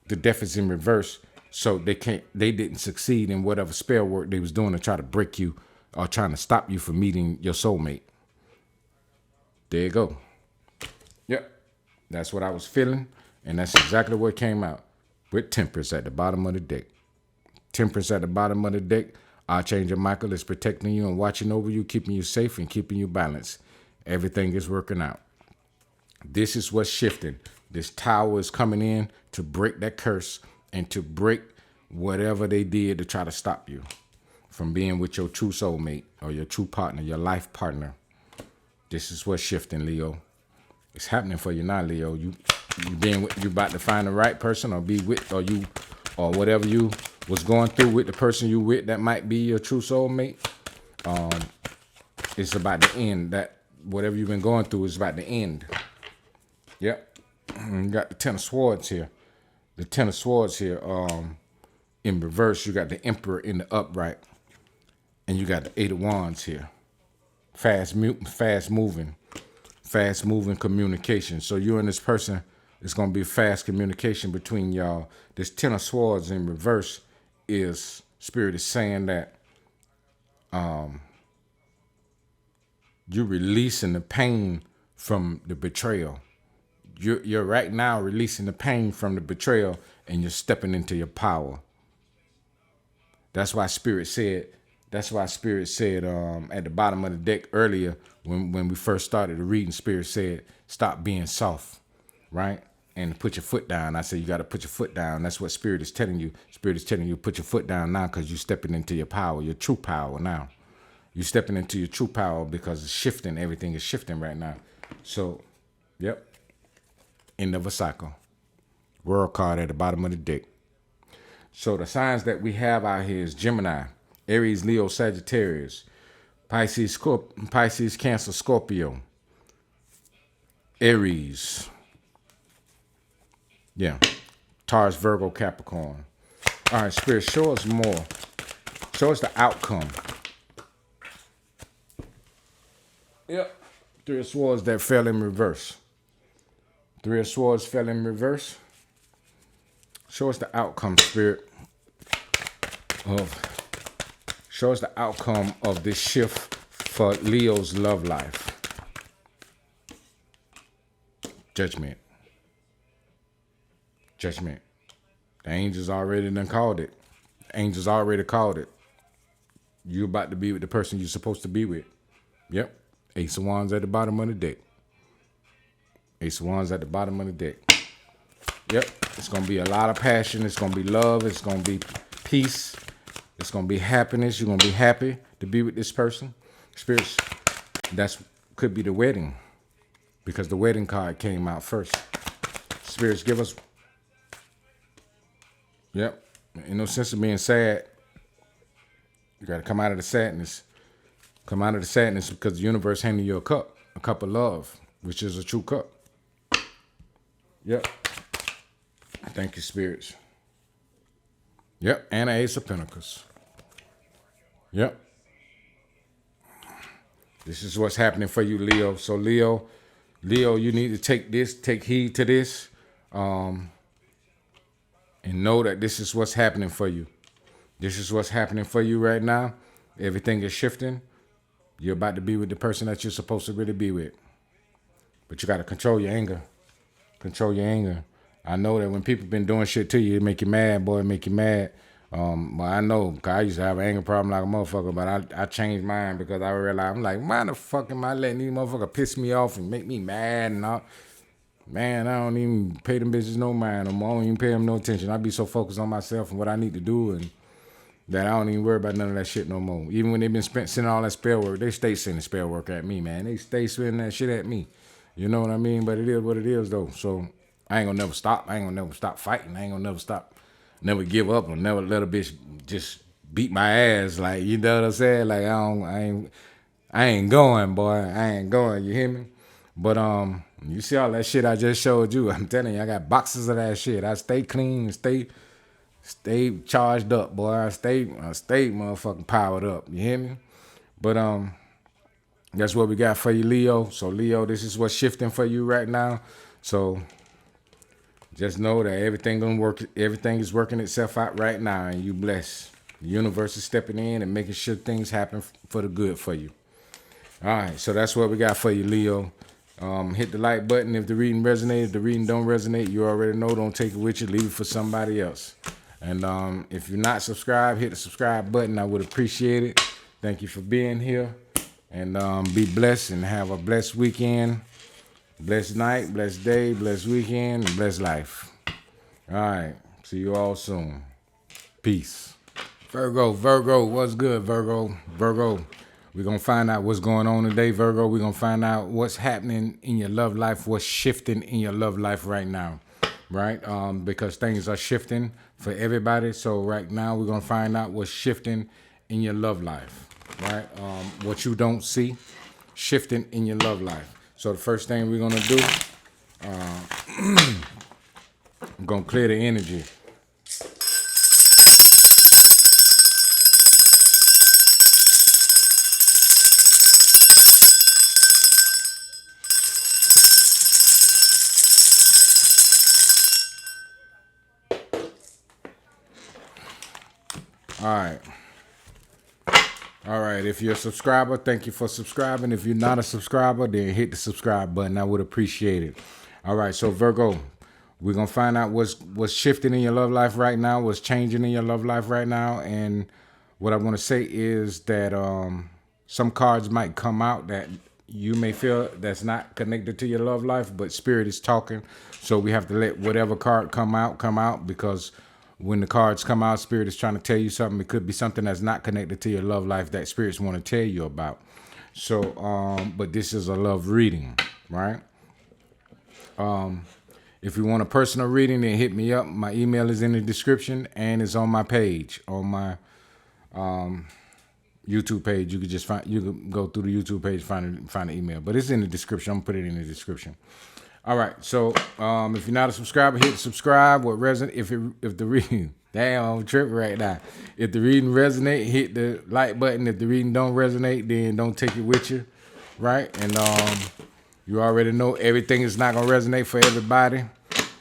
Speaker 1: the death is in reverse. So they didn't succeed in whatever spell work they was doing to try to break you or trying to stop you from meeting your soulmate. There you go. Yep. That's what I was feeling. And that's exactly what came out with Temperance at the bottom of the deck. Temperance at the bottom of the deck. Archangel Michael is protecting you and watching over you, keeping you safe and keeping you balanced. Everything is working out. This is what's shifting. This tower is coming in to break that curse and to break whatever they did to try to stop you from being with your true soulmate or your true partner, your life partner. This is what's shifting, Leo. It's happening for you now, Leo. You about to find the right person, or be with, or whatever you was going through with the person you with that might be your true soulmate. It's about to end. That whatever you've been going through is about to end. Yep. You got the Ten of Swords here. The Ten of Swords here. In reverse, you got the Emperor in the upright, and you got the Eight of Wands here. Fast moving communication. So you and this person, it's gonna be fast communication between y'all. This Ten of Swords in reverse is Spirit is saying that You're releasing the pain from the betrayal. You're right now releasing the pain from the betrayal, and you're stepping into your power. That's why Spirit said. That's why Spirit said at the bottom of the deck earlier when we first started the reading. Spirit said, "Stop being soft," right? And put your foot down. I said you got to put your foot down. That's what Spirit is telling you. Spirit is telling you put your foot down now because you're stepping into your power, your true power now. You're stepping into your true power because it's shifting. Everything is shifting right now. So, yep. End of a cycle. World card at the bottom of the deck. So the signs that we have out here is Gemini, Aries, Leo, Sagittarius, Pisces, Cancer, Scorpio, Aries. Yeah. Taurus, Virgo, Capricorn. All right, Spirit, show us more. Show us the outcome. Yep. Three of Swords that fell in reverse. Three of Swords fell in reverse. Show us the outcome, Spirit. Show us the outcome of this shift for Leo's love life. Judgment. Judgment. The angels already done called it. The angels already called it. You're about to be with the person you're supposed to be with. Yep. Ace of Wands at the bottom of the deck. Ace of Wands at the bottom of the deck. Yep. It's going to be a lot of passion. It's going to be love. It's going to be peace. It's going to be happiness. You're going to be happy to be with this person. Spirits, could be the wedding because the wedding card came out first. Spirits, give us. Yep. In no sense of being sad. You got to come out of the sadness. Come out of the sadness because the universe handed you a cup of love, which is a true cup. Yep. Thank you, spirits. Yep. And an Ace of Pentacles. Yep. This is what's happening for you, Leo. So Leo, you need to take heed to this, and know that this is what's happening for you. This is what's happening for you right now. Everything is shifting. You're about to be with the person that you're supposed to really be with. But you got to control your anger. Control your anger. I know that when people been doing shit to you, it make you mad, boy. It make you mad. But I know, cause I used to have an anger problem like a motherfucker, but I changed mine because I realized, I'm like, why the fuck am I letting these motherfuckers piss me off and make me mad and all? Man, I don't even pay them bitches no mind no more. I don't even pay them no attention. I be so focused on myself and what I need to do, and that I don't even worry about none of that shit no more. Even when they been sending all that spell work, they stay sending spell work at me, man. They stay sending that shit at me. You know what I mean? But it is what it is, though. So I ain't gonna never stop. I ain't gonna never stop fighting. I ain't gonna never give up, or never let a bitch just beat my ass. Like, you know what I'm saying? Like, I ain't going, boy. I ain't going. You hear me? But you see all that shit I just showed you. I'm telling you, I got boxes of that shit. I stay clean and stay charged up, boy. I stay motherfucking powered up. You hear me? But that's what we got for you, Leo. So Leo, this is what's shifting for you right now. So just know that everything gonna work. Everything is working itself out right now, and you blessed. The universe is stepping in and making sure things happen for the good for you. All right, so that's what we got for you, Leo. Hit the like button if the reading resonates. If the reading don't resonate, you already know. Don't take it with you. Leave it for somebody else. And if you're not subscribed, hit the subscribe button. I would appreciate it. Thank you for being here. And be blessed and have a blessed weekend. Blessed night, blessed day, blessed weekend, and blessed life. All right. See you all soon. Peace. Virgo, what's good, Virgo? We're going to find out what's going on today, Virgo. We're going to find out what's happening in your love life, what's shifting in your love life right now, right? Because things are shifting for everybody. So right now we're going to find out what's shifting in your love life, right? What you don't see shifting in your love life. So the first thing we're going to do, I'm going to clear the energy. All right. All right, if you're a subscriber, thank you for subscribing. If you're not a subscriber, then hit the subscribe button. I would appreciate it. All right, so Virgo, we're going to find out what's shifting in your love life right now, what's changing in your love life right now. And what I want to say is that some cards might come out that you may feel that's not connected to your love life, but Spirit is talking. So we have to let whatever card come out, because when the cards come out, Spirit is trying to tell you something. It could be something that's not connected to your love life that Spirits want to tell you about. So, but this is a love reading, right? If you want a personal reading, then hit me up. My email is in the description and it's on my page, on my YouTube page. You can go through the YouTube page, find the email, but it's in the description. I'm gonna put it in the description. All right. So if you're not a subscriber, hit subscribe. What resonate? If the reading, damn, I'm tripping right now. If the reading resonate, hit the like button. If the reading don't resonate, then don't take it with you, right? And you already know everything is not gonna resonate for everybody.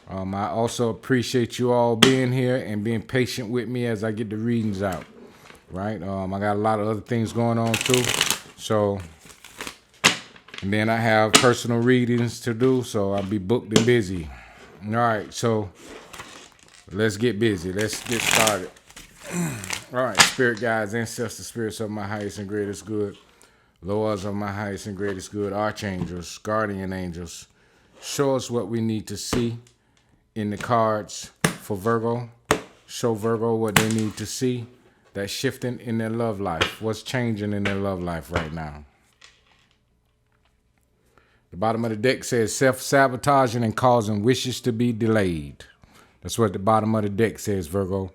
Speaker 1: I also appreciate you all being here and being patient with me as I get the readings out, right? I got a lot of other things going on too, so. And then I have personal readings to do, so I'll be booked and busy. All right, so let's get busy. Let's get started. All right, spirit guides, ancestors, spirits of my highest and greatest good, lords of my highest and greatest good, archangels, guardian angels, show us what we need to see in the cards for Virgo. Show Virgo what they need to see that's shifting in their love life. What's changing in their love life right now? The bottom of the deck says self-sabotaging and causing wishes to be delayed. That's what the bottom of the deck says, Virgo.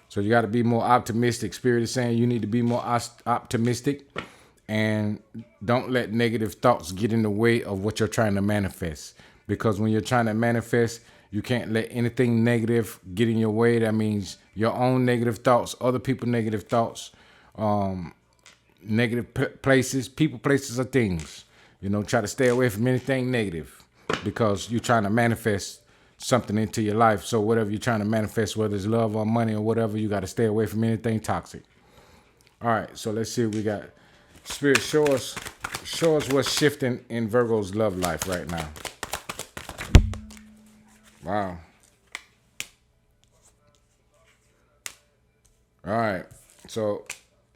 Speaker 1: So you got to be more optimistic. Spirit is saying you need to be more optimistic and don't let negative thoughts get in the way of what you're trying to manifest. Because when you're trying to manifest, you can't let anything negative get in your way. That means your own negative thoughts, other people's negative thoughts, negative places, people, places, or things. You know, try to stay away from anything negative because you're trying to manifest something into your life. So whatever you're trying to manifest, whether it's love or money or whatever, you got to stay away from anything toxic. All right, so let's see what we got. Spirit, show us what's shifting in Virgo's love life right now. Wow. All right, so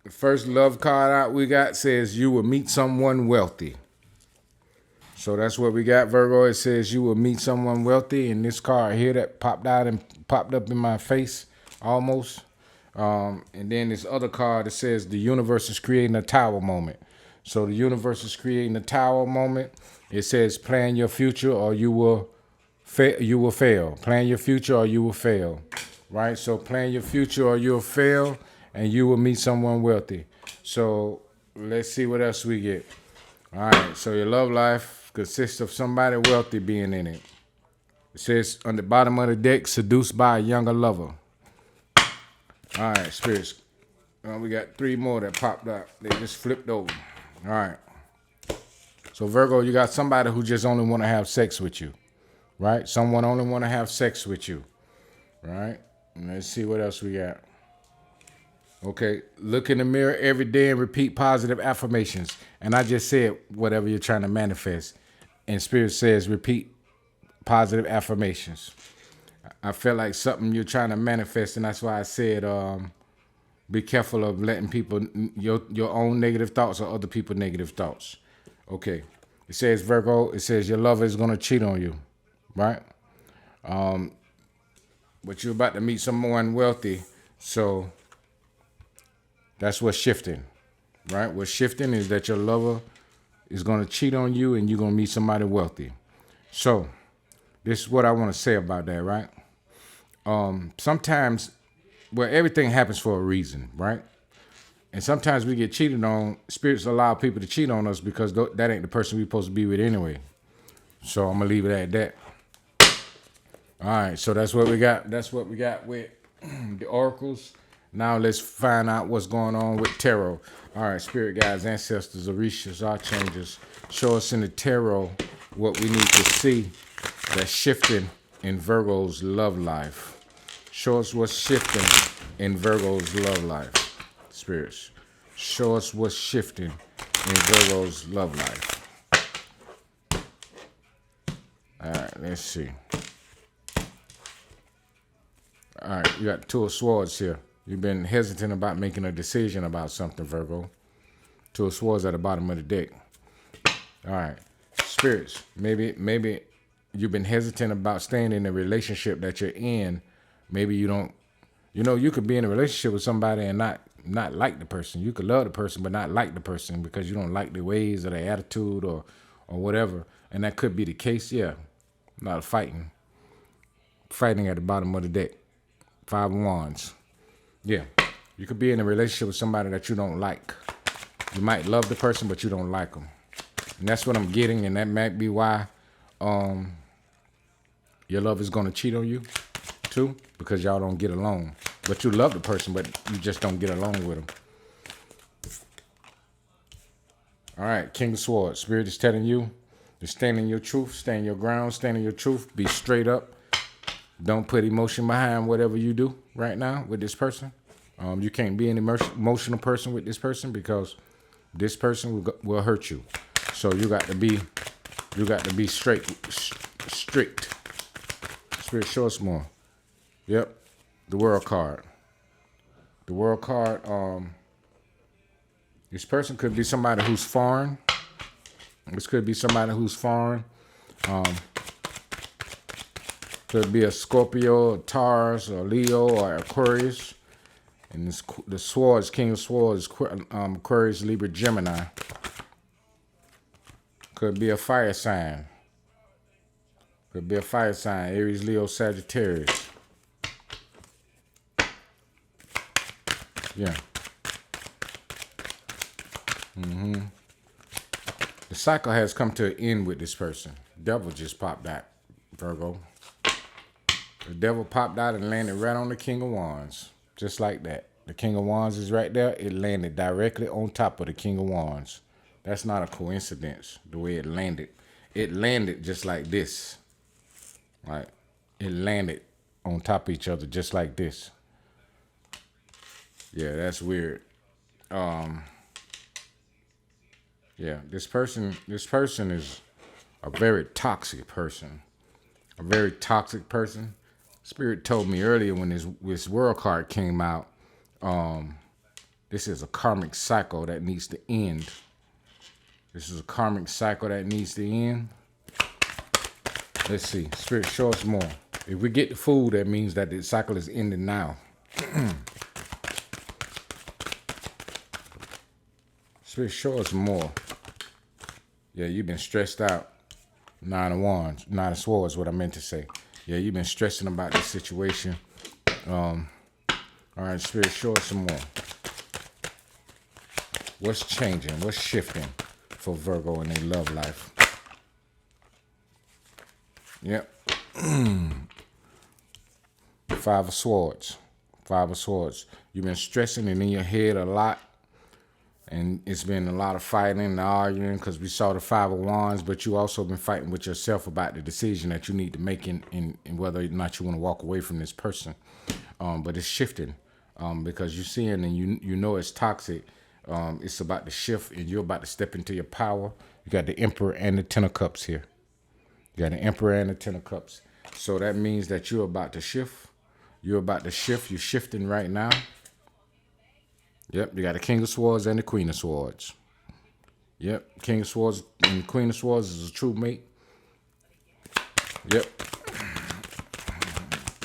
Speaker 1: the first love card out we got says you will meet someone wealthy. So that's what we got, Virgo. It says you will meet someone wealthy. And this card here that popped out and popped up in my face almost. And then this other card that says the universe is creating a tower moment. So the universe is creating a tower moment. It says plan your future or you will fail. Plan your future or you will fail. Right? So plan your future or you'll fail and you will meet someone wealthy. So let's see what else we get. All right, so your love life consists of somebody wealthy being in it. It says on the bottom of the deck, seduced by a younger lover. All right, spirits. We got three more that popped up. They just flipped over. All right. So Virgo, you got somebody who just only want to have sex with you, right? Someone only want to have sex with you, right? And let's see what else we got. Okay, look in the mirror every day and repeat positive affirmations. And I just said whatever you're trying to manifest. And Spirit says repeat positive affirmations. I felt like something you're trying to manifest, and that's why I said be careful of letting people, your own negative thoughts or other people's negative thoughts. Okay, it says Virgo, it says your lover is going to cheat on you, right? But you're about to meet someone wealthy, so that's what's shifting, right? What's shifting is that your lover is going to cheat on you and you're going to meet somebody wealthy. So this is what I want to say about that, right? Sometimes, well, everything happens for a reason, right? And sometimes we get cheated on. Spirits allow people to cheat on us because that ain't the person we're supposed to be with anyway. So I'm going to leave it at that. All right, so that's what we got. That's what we got with the oracles. Now let's find out what's going on with tarot. All right, spirit guides, ancestors, Orishas, archangels, show us in the tarot what we need to see that's shifting in Virgo's love life. Show us what's shifting in Virgo's love life. Spirits. Show us what's shifting in Virgo's love life. All right, let's see. All right, you got Two of Swords here. You've been hesitant about making a decision about something, Virgo. Two of Swords at the bottom of the deck. All right, spirits. Maybe you've been hesitant about staying in the relationship that you're in. Maybe you don't. You know, you could be in a relationship with somebody and not like the person. You could love the person but not like the person because you don't like the ways or their attitude or whatever. And that could be the case. Yeah, a lot of fighting at the bottom of the deck. 5 of Wands. Yeah, you could be in a relationship with somebody that you don't like. You might love the person, but you don't like them. And that's what I'm getting, and that might be why your love is going to cheat on you, too, because y'all don't get along. But you love the person, but you just don't get along with them. All right, King of Swords. Spirit is telling you to stand in your truth, stand your ground, stand in your truth, be straight up. Don't put emotion behind whatever you do right now with this person. You can't be an emotional person with this person because this person will hurt you. So you got to be strict. Spirit, show us more. Yep, the World card. The World card. This person could be somebody who's foreign. This could be somebody who's foreign. Could be a Scorpio, a Taurus, or Leo, or Aquarius. And the Swords, King of Swords, Aquarius, Libra, Gemini. Could be a fire sign. Could be a fire sign, Aries, Leo, Sagittarius. Yeah. The cycle has come to an end with this person. Devil just popped out, Virgo. The devil popped out and landed right on the King of Wands. Just like that. The King of Wands is right there. It landed directly on top of the King of Wands. That's not a coincidence, the way it landed. It landed just like this. Right? It landed on top of each other just like this. Yeah, that's weird. Yeah, this person is a very toxic person. A very toxic person. Spirit told me earlier when this World card came out, this is a karmic cycle that needs to end. This is a karmic cycle that needs to end. Let's see. Spirit, show us more. If we get the food, that means that the cycle is ending now. Spirit, show us more. Yeah, you've been stressed out. 9 of Wands, 9 of Swords, what I meant to say. Yeah, you've been stressing about this situation. All right, Spirit, show us some more. What's changing? What's shifting for Virgo in their love life? Yep. 5 of Swords. 5 of Swords. You've been stressing it in your head a lot. And it's been a lot of fighting and arguing because we saw the 5 of Wands, but you also been fighting with yourself about the decision that you need to make in whether or not you want to walk away from this person. But it's shifting because you're seeing and you know it's toxic. It's about to shift and you're about to step into your power. You got the Emperor and the Ten of Cups here. You got the Emperor and the Ten of Cups. So that means that you're about to shift. You're about to shift. You're shifting right now. Yep, you got the King of Swords and the Queen of Swords. Yep, King of Swords and Queen of Swords is a true mate. Yep.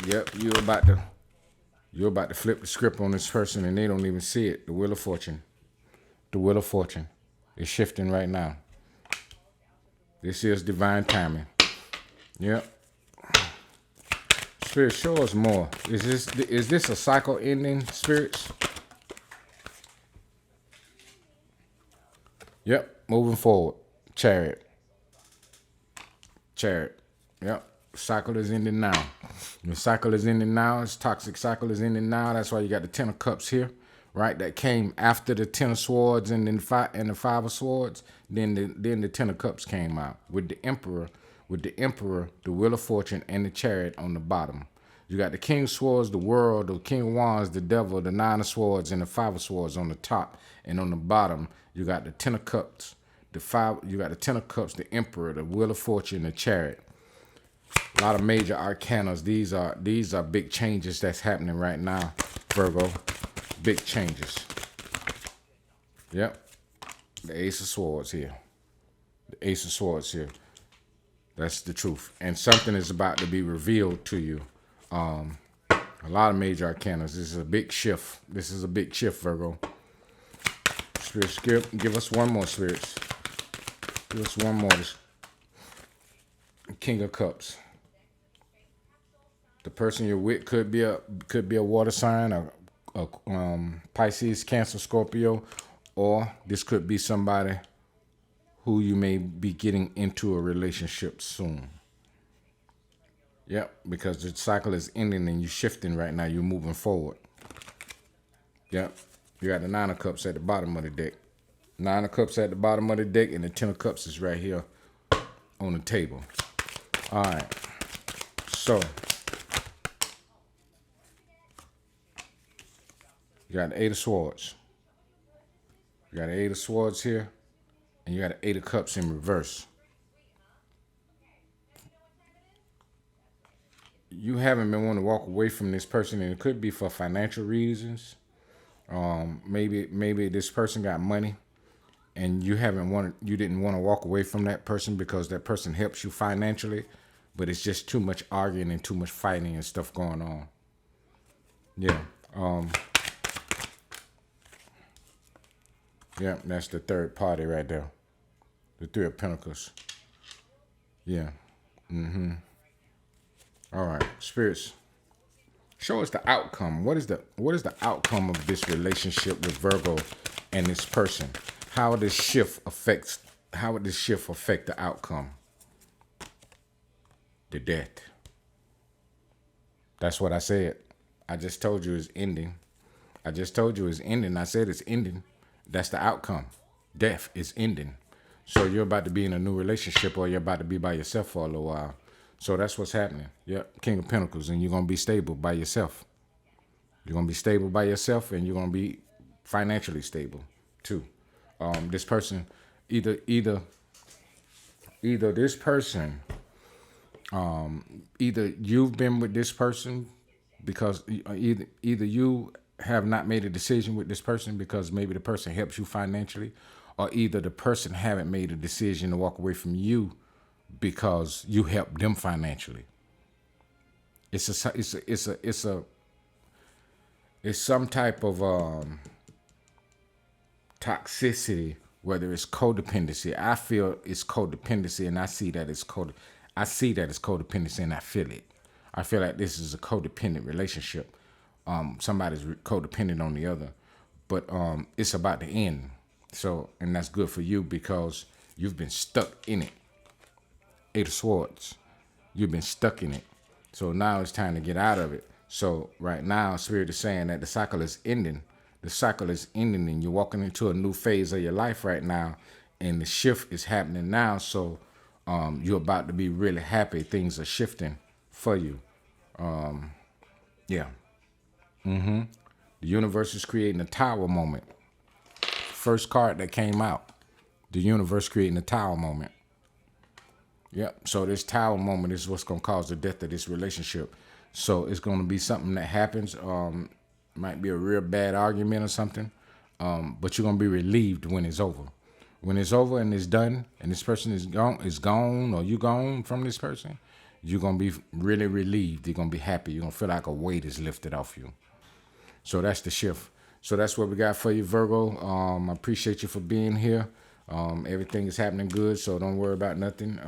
Speaker 1: Yep, you're about to flip the script on this person and they don't even see it. The Wheel of Fortune. The Wheel of Fortune is shifting right now. This is divine timing. Yep. Spirit, show us more. Is this a cycle ending, spirits? Yep, moving forward. Chariot. Yep, cycle is ending now. The cycle is ending now. This toxic cycle is ending now. That's why you got the Ten of Cups here, right? That came after the Ten of Swords and then the 5 of Swords. Then the Ten of Cups came out with the Emperor, the Wheel of Fortune, and the Chariot on the bottom. You got the King of Swords, the World, the King of Wands, the Devil, the Nine of Swords, and the Five of Swords on the top. And on the bottom, you got the Ten of Cups, you got the Ten of Cups, the Emperor, the Wheel of Fortune, the Chariot. A lot of major arcanas. These are big changes that's happening right now, Virgo. Big changes. Yep. The Ace of Swords here. The Ace of Swords here. That's the truth. And something is about to be revealed to you. A lot of major arcana. This is a big shift. This is a big shift, Virgo. Spirits, give us one more, spirits. Give us one more. King of Cups. The person you're with could be a water sign, a Pisces, Cancer, Scorpio, or this could be somebody who you may be getting into a relationship soon. Yep, because the cycle is ending and you're shifting right now. You're moving forward. Yep. You got the Nine of Cups at the bottom of the deck. Nine of Cups at the bottom of the deck, and the Ten of Cups is right here on the table. All right. So, you got the Eight of Swords. You got the Eight of Swords here, and you got the Eight of Cups in reverse. You haven't been wanting to walk away from this person, and it could be for financial reasons. Maybe this person got money, and you didn't want to walk away from that person because that person helps you financially, but it's just too much arguing and too much fighting and stuff going on. Yeah. Yeah, that's the third party right there. The Three of Pentacles. Yeah. All right, spirits, show us the outcome. What is the outcome of this relationship with Virgo and this person? How would this shift affect the outcome? The death. That's what I said. I just told you it's ending. I said it's ending. That's the outcome. Death is ending. So you're about to be in a new relationship, or you're about to be by yourself for a little while. So that's what's happening. Yep, King of Pentacles, and you're going to be stable by yourself. You're going to be stable by yourself, and you're going to be financially stable too. This person, either this person, either you've been with this person because either you have not made a decision with this person because maybe the person helps you financially, or either the person haven't made a decision to walk away from you because you help them financially. It's some type of toxicity, whether it's codependency. I feel it's codependency, and I see that it's codependency, and I feel it. I feel like this is a codependent relationship. Somebody's codependent on the other, but it's about to end. So, and that's good for you because you've been stuck in it. Eight of Swords. You've been stuck in it. So now it's time to get out of it. So right now, Spirit is saying that the cycle is ending. The cycle is ending, and you're walking into a new phase of your life right now, and the shift is happening now. So you're about to be really happy. Things are shifting for you. Yeah. The universe is creating a Tower moment. First card that came out. The universe creating a Tower moment. Yep. So this Tower moment is what's going to cause the death of this relationship. So it's going to be something that happens. Might be a real bad argument or something. But you're going to be relieved when it's over. When it's over and it's done and this person is gone or you gone from this person, you're going to be really relieved. You're going to be happy. You're going to feel like a weight is lifted off you. So that's the shift. So that's what we got for you, Virgo. I appreciate you for being here. Everything is happening good, so don't worry about nothing.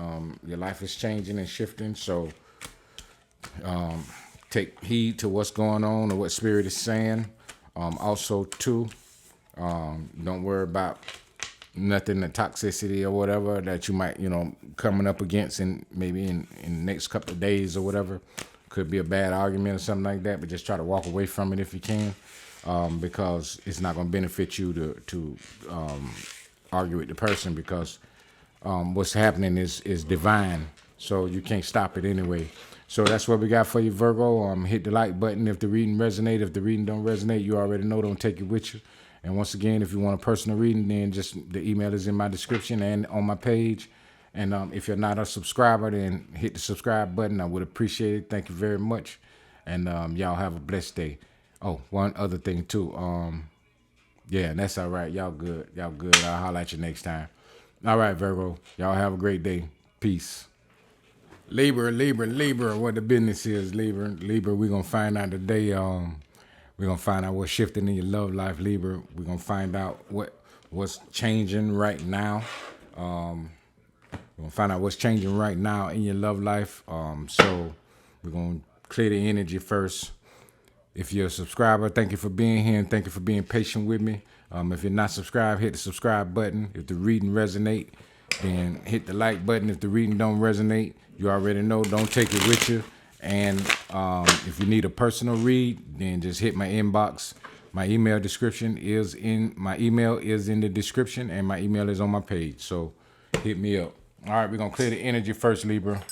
Speaker 1: Your life is changing and shifting, so take heed to what's going on or what Spirit is saying. Also, too, don't worry about nothing, the toxicity or whatever that you might, coming up against in maybe in the next couple of days or whatever. Could be a bad argument or something like that, but just try to walk away from it if you can, because it's not going to benefit you to argue with the person, because what's happening is divine. So you can't stop it anyway. So that's what we got for you, Virgo. Hit the like button if the reading resonates. If the reading don't resonate, you already know, don't take it with you. And once again, if you want a personal reading, then just the email is in my description and on my page. And if you're not a subscriber, then hit the subscribe button. I would appreciate it. Thank you very much. And y'all have a blessed day. Oh, one other thing too. Yeah, that's all right. Y'all good. Y'all good. I'll holler at you next time. All right, Virgo. Y'all have a great day. Peace. Libra, what the business is, Libra, we're going to find out today. We're going to find out what's shifting in your love life, Libra. We're going to find out what's changing right now. We're going to find out what's changing right now in your love life. So we're going to clear the energy first. If you're a subscriber, thank you for being here and thank you for being patient with me. If you're not subscribed, hit the subscribe button. If the reading resonate, then hit the like button. If the reading don't resonate, you already know, don't take it with you. And if you need a personal read, then just hit my inbox. My email is in the description, and my email is on my page. So hit me up. All right, we're gonna clear the energy first, Libra.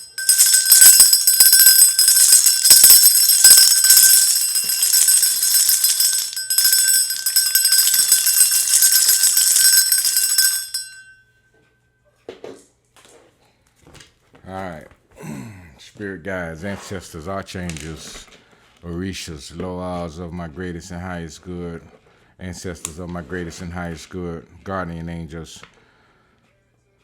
Speaker 1: All right. Spirit guides, ancestors, archangels, orishas, loas of my greatest and highest good, ancestors of my greatest and highest good, guardian angels,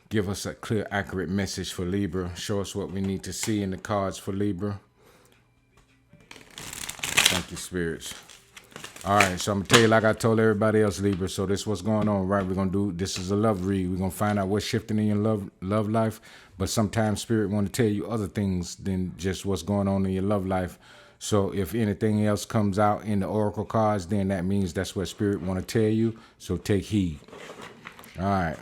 Speaker 1: give us a clear, accurate message for Libra. Show us what we need to see in the cards for Libra. Thank you, spirits. All right, so I'm going to tell you like I told everybody else, Libra. So this is what's going on, right? We're going to do, this is a love read. We're going to find out what's shifting in your love life. But sometimes Spirit want to tell you other things than just what's going on in your love life. So if anything else comes out in the oracle cards, then that means that's what Spirit want to tell you. So take heed. All right.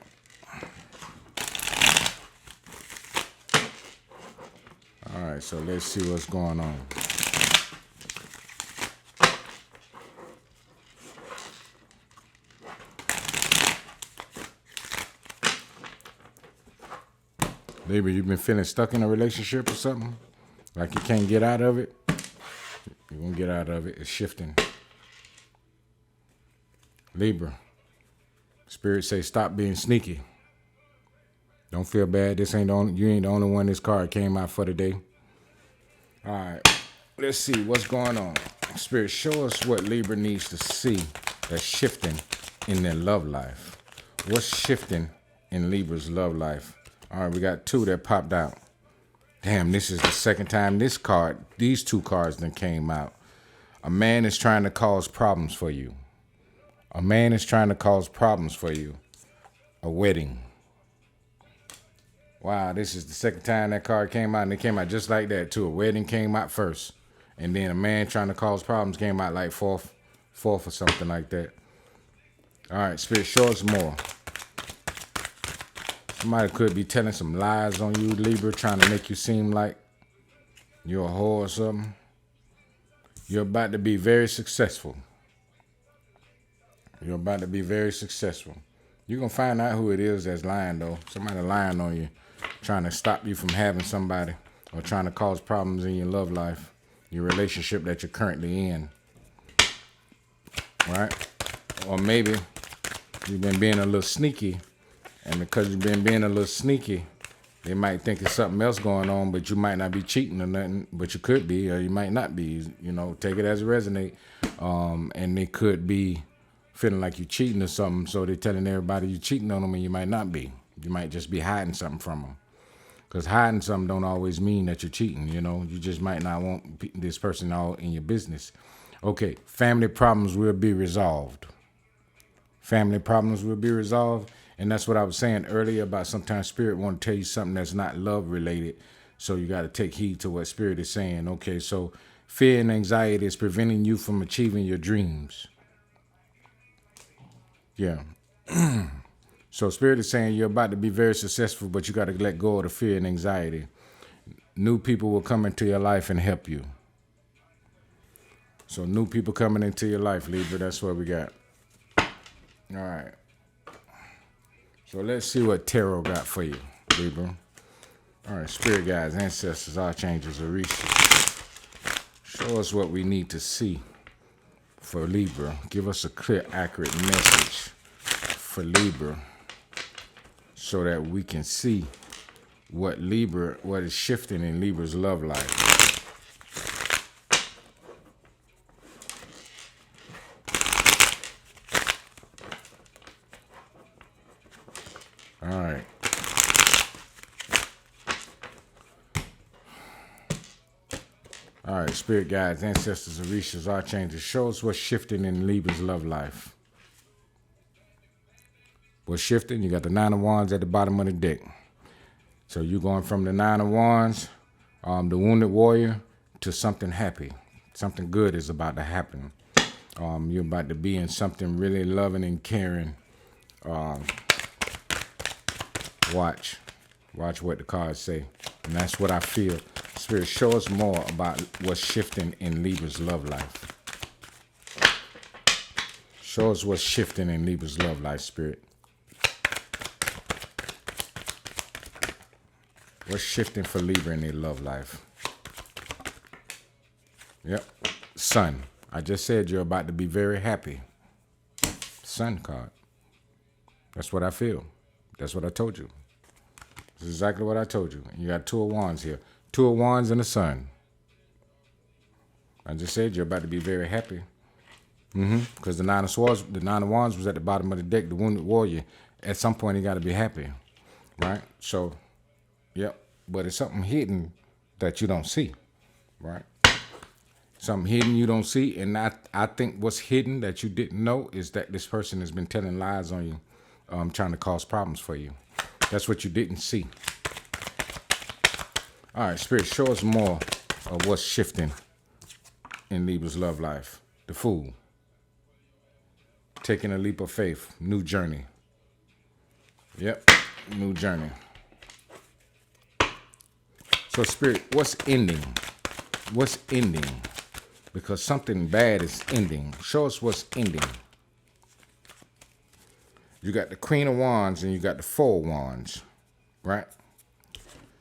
Speaker 1: All right, so let's see what's going on. Libra, you've been feeling stuck in a relationship or something? Like you can't get out of it? You're going to get out of it. It's shifting. Libra, Spirit say stop being sneaky. Don't feel bad. You ain't the only one this card came out for today. All right. Let's see what's going on. Spirit, show us what Libra needs to see that's shifting in their love life. What's shifting in Libra's love life? All right, we got two that popped out. Damn, this is the second time these two cards then came out. A man is trying to cause problems for you. A man is trying to cause problems for you. A wedding. Wow, this is the second time that card came out, and it came out just like that, too. A wedding came out first, and then a man trying to cause problems came out like fourth or something like that. All right, Spirit, show us more. Somebody could be telling some lies on you, Libra, trying to make you seem like you're a whore or something. You're about to be very successful. You're about to be very successful. You're going to find out who it is that's lying, though. Somebody lying on you, trying to stop you from having somebody or trying to cause problems in your love life, your relationship that you're currently in. Right? Or maybe you've been being a little sneaky. And because you've been being a little sneaky, they might think there's something else going on, but you might not be cheating or nothing, but you could be, or you might not be. You know, take it as it resonate. And they could be feeling like you're cheating or something, so they're telling everybody you're cheating on them, and you might not be. You might just be hiding something from them. Because hiding something don't always mean that you're cheating, you know. You just might not want this person all in your business. Okay, family problems will be resolved. Family problems will be resolved. And that's what I was saying earlier about sometimes Spirit want to tell you something that's not love related. So you got to take heed to what Spirit is saying. Okay, so fear and anxiety is preventing you from achieving your dreams. Yeah. So Spirit is saying you're about to be very successful, but you got to let go of the fear and anxiety. New people will come into your life and help you. So new people coming into your life, Libra, that's what we got. All right. So let's see what Tarot got for you, Libra. All right, spirit guides, ancestors, archangels, Orishas. Show us what we need to see for Libra. Give us a clear, accurate message for Libra so that we can see what is shifting in Libra's love life. All right. All right, spirit guides, ancestors, Orishas, archangels, show us what's shifting in Libra's love life. What's shifting? You got the Nine of Wands at the bottom of the deck. So you're going from the Nine of Wands, the wounded warrior, to something happy. Something good is about to happen. You're about to be in something really loving and caring. Watch what the cards say. And that's what I feel. Spirit, show us more about what's shifting in Libra's love life. Show us what's shifting in Libra's love life, Spirit. What's shifting for Libra in their love life? Yep. Sun. I just said you're about to be very happy. Sun card. That's what I feel. That's what I told you. This is exactly what I told you. And you got Two of Wands here. Two of Wands and the Sun. I just said you're about to be very happy. Because the Nine of Wands was at the bottom of the deck, the wounded warrior. At some point, he got to be happy. Right? So, yep. But it's something hidden that you don't see. Right? Something hidden you don't see. And I think what's hidden that you didn't know is that this person has been telling lies on you, trying to cause problems for you. That's what you didn't see. All right, Spirit, show us more of what's shifting in Libra's love life. The Fool. Taking a leap of faith. New journey. Yep, new journey. So, Spirit, what's ending? What's ending? Because something bad is ending. Show us what's ending. You got the Queen of Wands and you got the Four of Wands, right?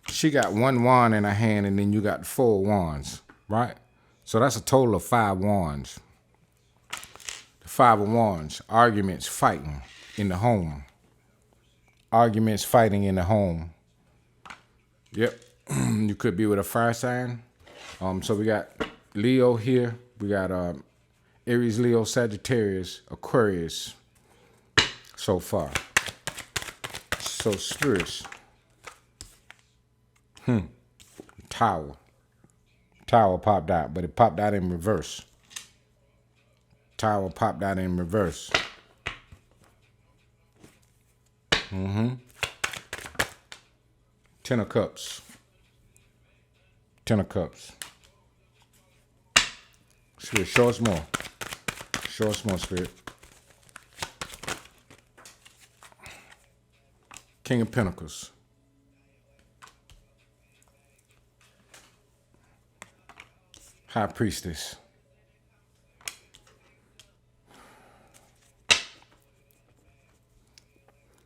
Speaker 1: She got one wand in her hand and then you got the Four of Wands, right? So that's a total of 5 wands. The Five of Wands, arguments, fighting in the home. Arguments, fighting in the home. Yep, you could be with a fire sign. So we got Leo here. We got Aries, Leo, Sagittarius, Aquarius so far. So spirits. Tower. Tower popped out, but it popped out in reverse. Tower popped out in reverse. Ten of Cups. Ten of Cups. Spirit, show us more. Show us more, Spirit. King of Pentacles. High Priestess.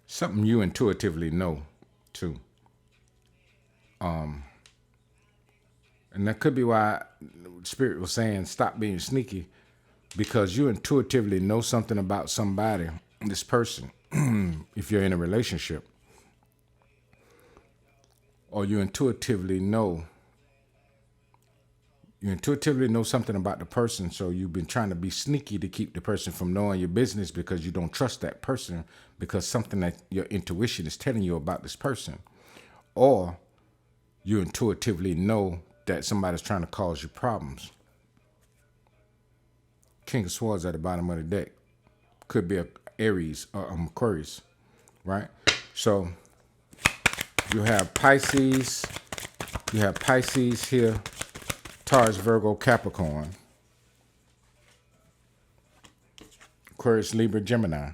Speaker 1: Something you intuitively know, too. And that could be why Spirit was saying stop being sneaky, because you intuitively know something about somebody, this person, if you're in a relationship. Or you intuitively know something about the person, so you've been trying to be sneaky to keep the person from knowing your business because you don't trust that person, because something that your intuition is telling you about this person. Or you intuitively know that somebody's trying to cause you problems. King of Swords at the bottom of the deck. Could be a Aries or Aquarius, right? So you have Pisces. You have Pisces here. Taurus, Virgo, Capricorn. Aquarius, Libra, Gemini.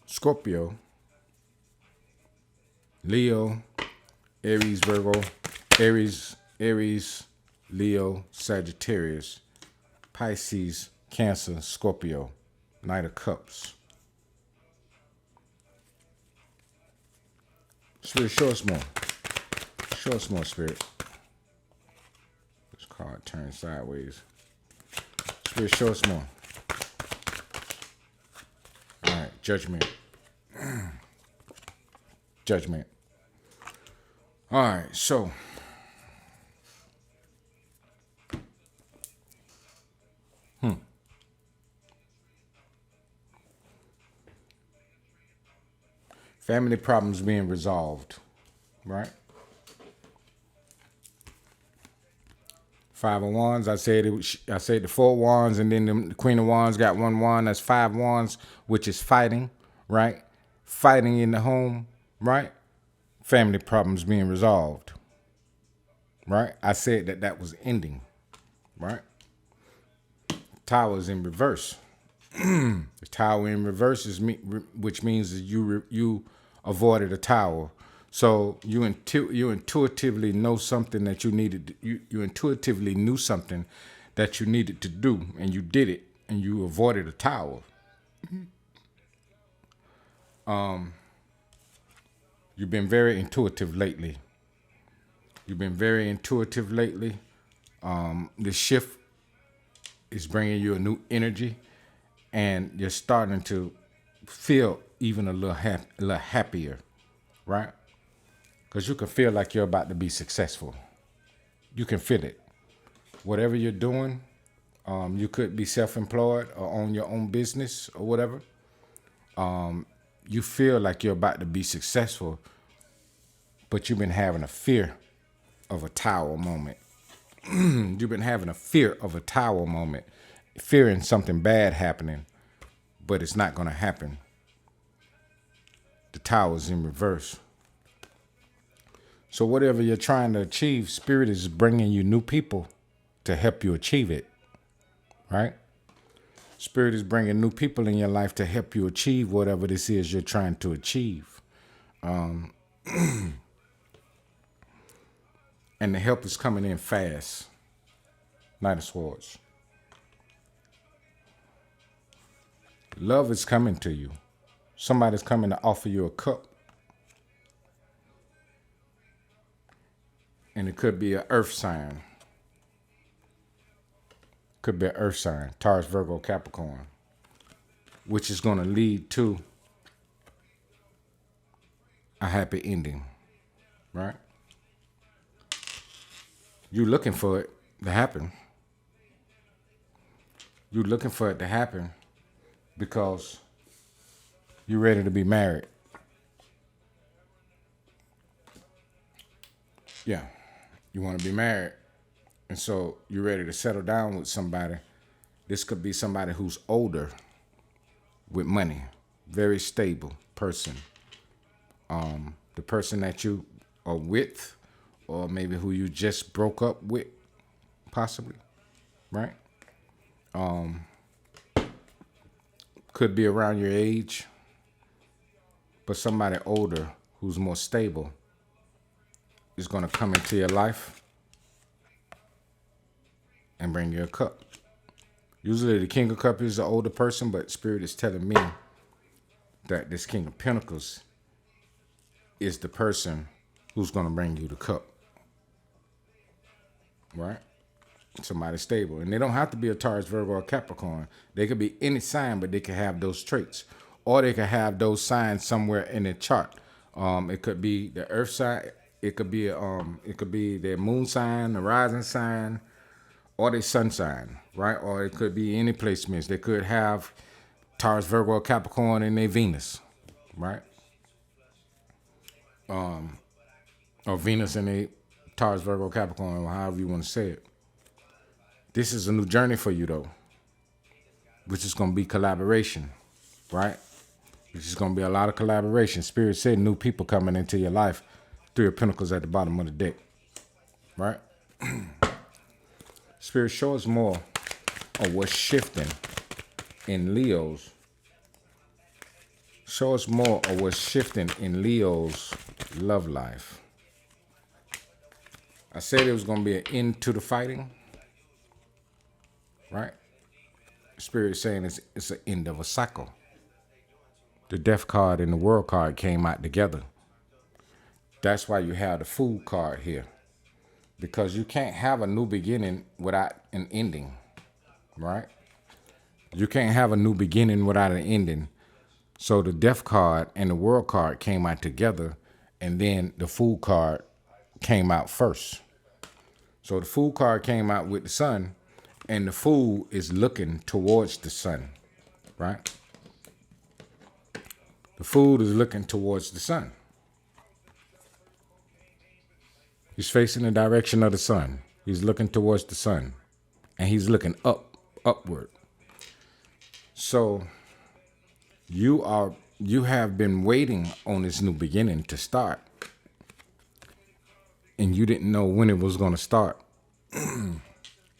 Speaker 1: Scorpio. Leo, Aries, Virgo, Aries, Leo, Sagittarius, Pisces, Cancer, Scorpio, Knight of Cups. Spirit, show us more. Show us more, Spirit. This card turned sideways. Spirit, show us more. All right, judgment. Judgment. All right, so family problems being resolved, right? Five of Wands. I said the Four of Wands, and then the Queen of Wands got one wand. That's five wands, which is fighting, right? Fighting in the home, right? Family problems being resolved, right? I said that was ending, right? Tower is in reverse. The tower in reverse is which means that you avoided a tower. So you intuitively know something that you needed. You intuitively knew something that you needed to do, and you did it, and you avoided a tower. You've been very intuitive lately. The shift is bringing you a new energy, and you're starting to feel even a little happier, right? Because you can feel like you're about to be successful. You can feel it. Whatever you're doing, you could be self-employed or own your own business or whatever. You feel like you're about to be successful, but you've been having a fear of a tower moment. You've been having a fear of a tower moment, fearing something bad happening, but it's not going to happen. The tower's in reverse. So whatever you're trying to achieve, Spirit is bringing you new people to help you achieve it, right? Spirit is bringing new people in your life to help you achieve whatever this is you're trying to achieve. And the help is coming in fast. Knight of Swords. Love is coming to you. Somebody's coming to offer you a cup. And it could be an earth sign. Could be an earth sign. Taurus, Virgo, Capricorn. Which is going to lead to a happy ending. Right? You're looking for it to happen. You're looking for it to happen because you're ready to be married. Yeah. You want to be married. And so you're ready to settle down with somebody. This could be somebody who's older with money. Very stable person. The person that you are with, or maybe who you just broke up with, possibly. Right? Could be around your age. But somebody older who's more stable is going to come into your life and bring you a cup. Usually the King of Cups is the older person, but Spirit is telling me that this King of Pentacles is the person who's going to bring you the cup. Right? Somebody stable. And they don't have to be a Taurus, Virgo, or Capricorn. They could be any sign, but they could have those traits. Or they could have those signs somewhere in their chart. It could be the earth sign. It could be their moon sign, the rising sign, or their sun sign, right? Or it could be any placements. They could have Taurus, Virgo, or Capricorn in their Venus, right? Or Venus in their Taurus, Virgo, Capricorn, or however you want to say it. This is a new journey for you, though, which is going to be collaboration, right? Which is going to be a lot of collaboration. Spirit said new people coming into your life. Three of Pentacles at the bottom of the deck, right? Spirit, show us more of what's shifting in Leo's. Show us more of what's shifting in Leo's love life. I said it was going to be an end to the fighting, right? Spirit saying it's an end of a cycle. The Death card and the World card came out together. That's why you have the Fool card here. Because you can't have a new beginning without an ending, right? You can't have a new beginning without an ending. So the Death card and the World card came out together, and then the Fool card came out first. So the Fool card came out with the Sun, and the Fool is looking towards the Sun, right? The Fool is looking towards the Sun. He's facing the direction of the Sun. He's looking towards the Sun, and he's looking upward. So you have been waiting on this new beginning to start, and you didn't know when it was going to start.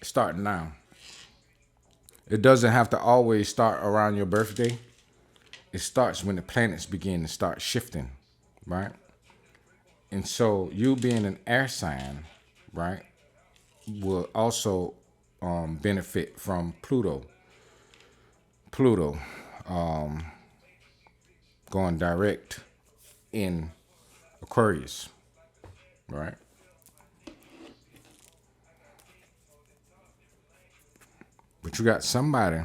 Speaker 1: Starting now. It doesn't have to always start around your birthday. It starts when the planets begin to start shifting, right? And so you being an air sign, right, will also benefit from Pluto. Pluto going direct in Aquarius, right? But you got somebody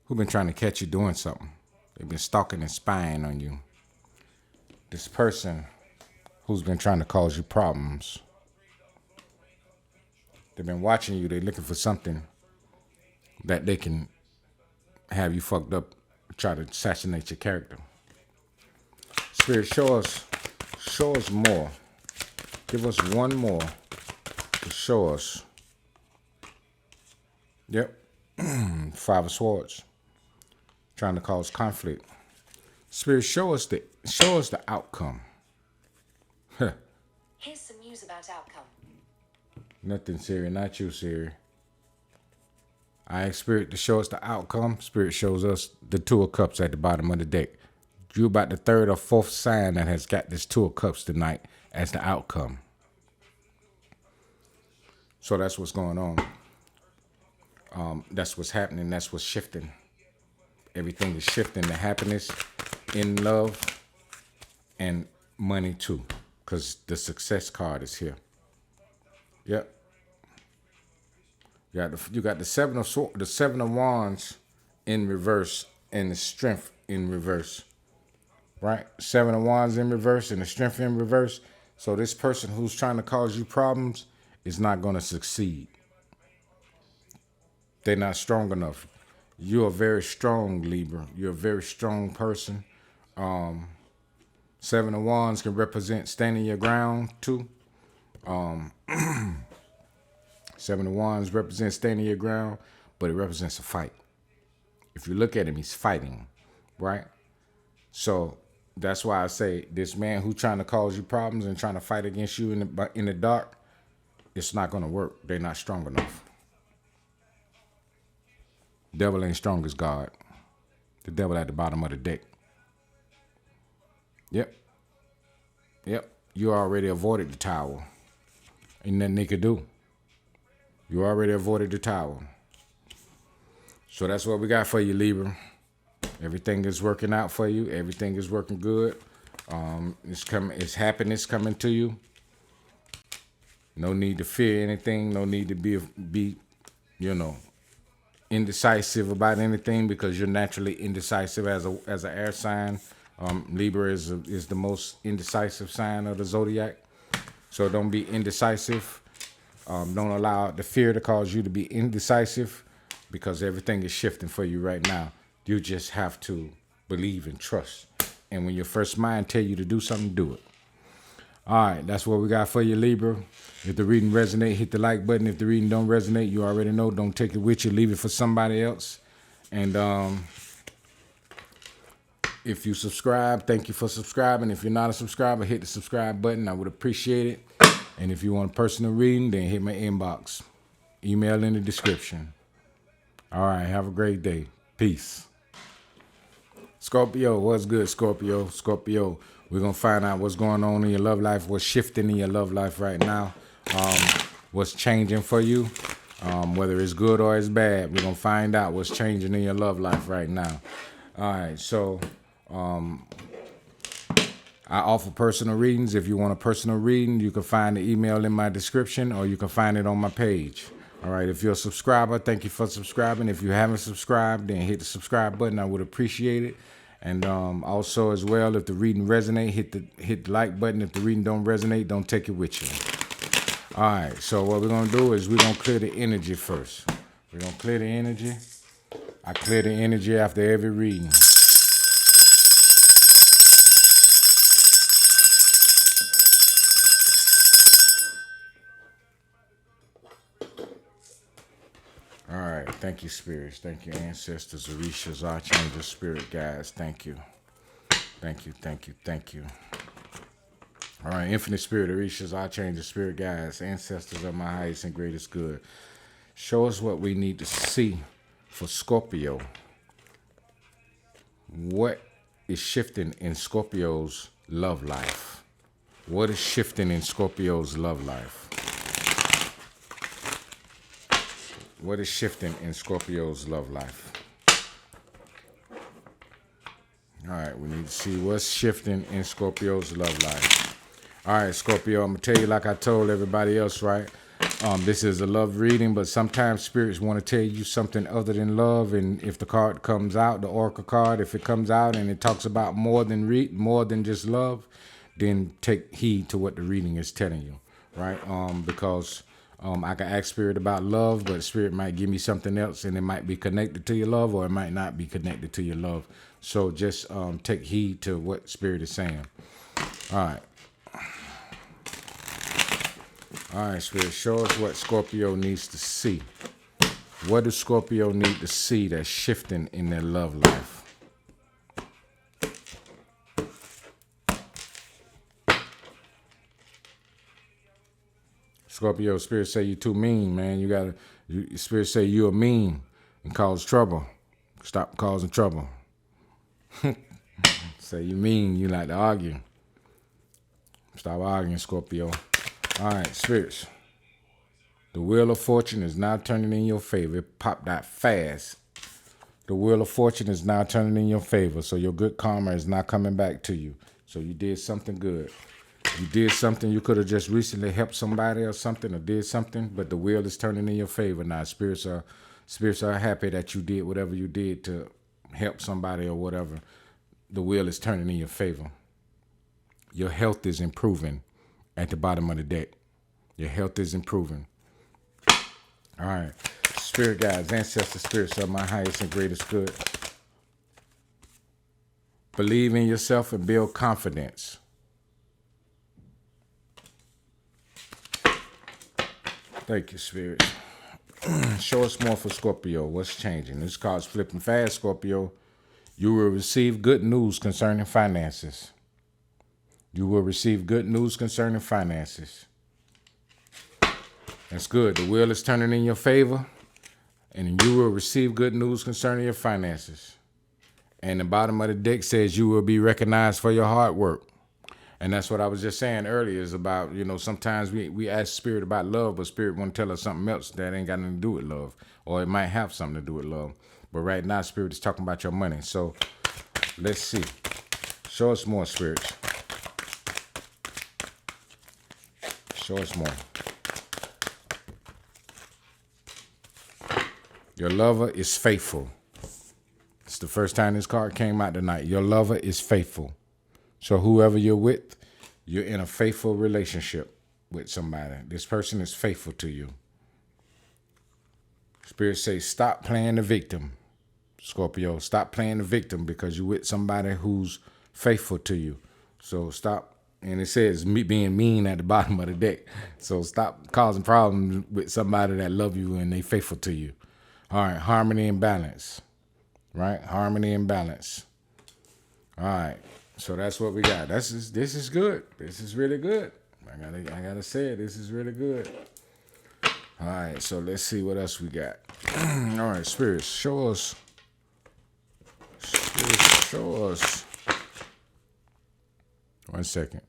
Speaker 1: who been trying to catch you doing something. They've been stalking and spying on you. This person who's been trying to cause you problems. They've been watching you. They're looking for something that they can have you fucked up, try to assassinate your character. Spirit, show us more. Give us one more to show us. Yep. 5 of Swords. Trying to cause conflict. Spirit, show us the outcome.
Speaker 2: Here's some news about outcome.
Speaker 1: Nothing, Siri. Not you, Siri. I ask Spirit to show us the outcome. Spirit shows us the 2 of Cups at the bottom of the deck. You about the 3rd or 4th sign that has got this 2 of Cups tonight as the outcome. So that's what's going on. That's what's happening. That's what's shifting. Everything is shifting to happiness, in love, and money too. Because the Success card is here. Yep. You got the 7 of Wands in reverse and the Strength in reverse. Right? 7 of Wands in reverse and the Strength in reverse. So this person who's trying to cause you problems is not going to succeed. They're not strong enough. You're a very strong Libra. You're a very strong person. 7 of Wands can represent standing your ground too. 7 of Wands represents standing your ground, but it represents a fight. If you look at him, he's fighting, right? So that's why I say this man who's trying to cause you problems and trying to fight against you in the dark, it's not going to work. They're not strong enough. Devil ain't strong as God. The devil at the bottom of the deck. Yep. You already avoided the tower. Ain't nothing they could do. You already avoided the tower. So that's what we got for you, Libra. Everything is working out for you. Everything is working good. It's happiness coming to you. No need to fear anything. No need to be indecisive about anything, because you're naturally indecisive as an air sign. Libra is the most indecisive sign of the zodiac. So don't be indecisive. Don't allow the fear to cause you to be indecisive, because everything is shifting for you right now. You just have to believe and trust. And when your first mind tell you to do something, do it. All right, that's what we got for you, Libra. If the reading resonate, hit the like button. If the reading don't resonate, you already know, don't take it with you. Leave it for somebody else. And if you subscribe, thank you for subscribing. If you're not a subscriber, hit the subscribe button. I would appreciate it. And if you want a personal reading, then hit my inbox. Email in the description. All right, have a great day. Peace. Scorpio, what's good, Scorpio? Scorpio, we're going to find out what's going on in your love life, what's shifting in your love life right now, what's changing for you, whether it's good or it's bad. We're going to find out what's changing in your love life right now. All right, so I I offer personal readings. If you want a personal reading, you can find the email in my description, or you can find it on my page. All right, if you're a subscriber, thank you for subscribing. If you haven't subscribed, then hit the subscribe button. I would appreciate it. And also as well, if the reading resonate, hit the like button. If the reading don't resonate, don't take it with you. All right, so what we're going to do is we're going to clear the energy first. We're going to clear the energy. I clear the energy after every reading. All right, thank you, spirits. Thank you, ancestors, Orishas, archangels, spirit guides. Thank you. Thank you, thank you, thank you. All right, infinite spirit, Orishas, archangels, spirit guides, ancestors of my highest and greatest good. Show us what we need to see for Scorpio. What is shifting in Scorpio's love life? What is shifting in Scorpio's love life? What is shifting in Scorpio's love life? All right, we need to see what's shifting in Scorpio's love life. All right, Scorpio, I'm going to tell you like I told everybody else, right? This is a love reading, but sometimes spirits want to tell you something other than love. And if the card comes out, the Oracle card, if it comes out and it talks about more than just love, then take heed to what the reading is telling you, right? Because I can ask spirit about love, but spirit might give me something else, and it might be connected to your love, or it might not be connected to your love. So just take heed to what spirit is saying. All right. All right, spirit, show us what Scorpio needs to see. What does Scorpio need to see that's shifting in their love life? Scorpio, spirit say you too mean, man. Spirit say you're mean and cause trouble. Stop causing trouble. Say you mean, you like to argue. Stop arguing, Scorpio. All right, spirits. The wheel of fortune is now turning in your favor. It popped out fast. The wheel of fortune is now turning in your favor. So your good karma is now coming back to you. So you did something good. You did something. You could have just recently helped somebody or something, or did something, but the wheel is turning in your favor now. Spirits are happy that you did whatever you did to help somebody or whatever. The wheel is turning in your favor. Your health is improving at the bottom of the deck. Your health is improving. All right. Spirit guides, ancestor spirits of my highest and greatest good. Believe in yourself and build confidence. Thank you, Spirit. Show us more for Scorpio. What's changing? This card's flipping fast, Scorpio. You will receive good news concerning finances. You will receive good news concerning finances. That's good. The wheel is turning in your favor, and you will receive good news concerning your finances. And the bottom of the deck says you will be recognized for your hard work. And that's what I was just saying earlier is about, sometimes we ask spirit about love, but spirit want to tell us something else that ain't got nothing to do with love, or it might have something to do with love. But right now, spirit is talking about your money. So let's see. Show us more, spirits. Show us more. Your lover is faithful. It's the first time this card came out tonight. Your lover is faithful. So whoever you're with, you're in a faithful relationship with somebody. This person is faithful to you. Spirit says, stop playing the victim, Scorpio. Stop playing the victim because you're with somebody who's faithful to you. So stop. And it says being mean at the bottom of the deck. So stop causing problems with somebody that love you and they faithful to you. All right, harmony and balance. Right? Harmony and balance. All right. So that's what we got. This is good. This is really good. I gotta say it. This is really good. All right. So let's see what else we got. All right, spirits, show us. Spirits, show us. 1 second.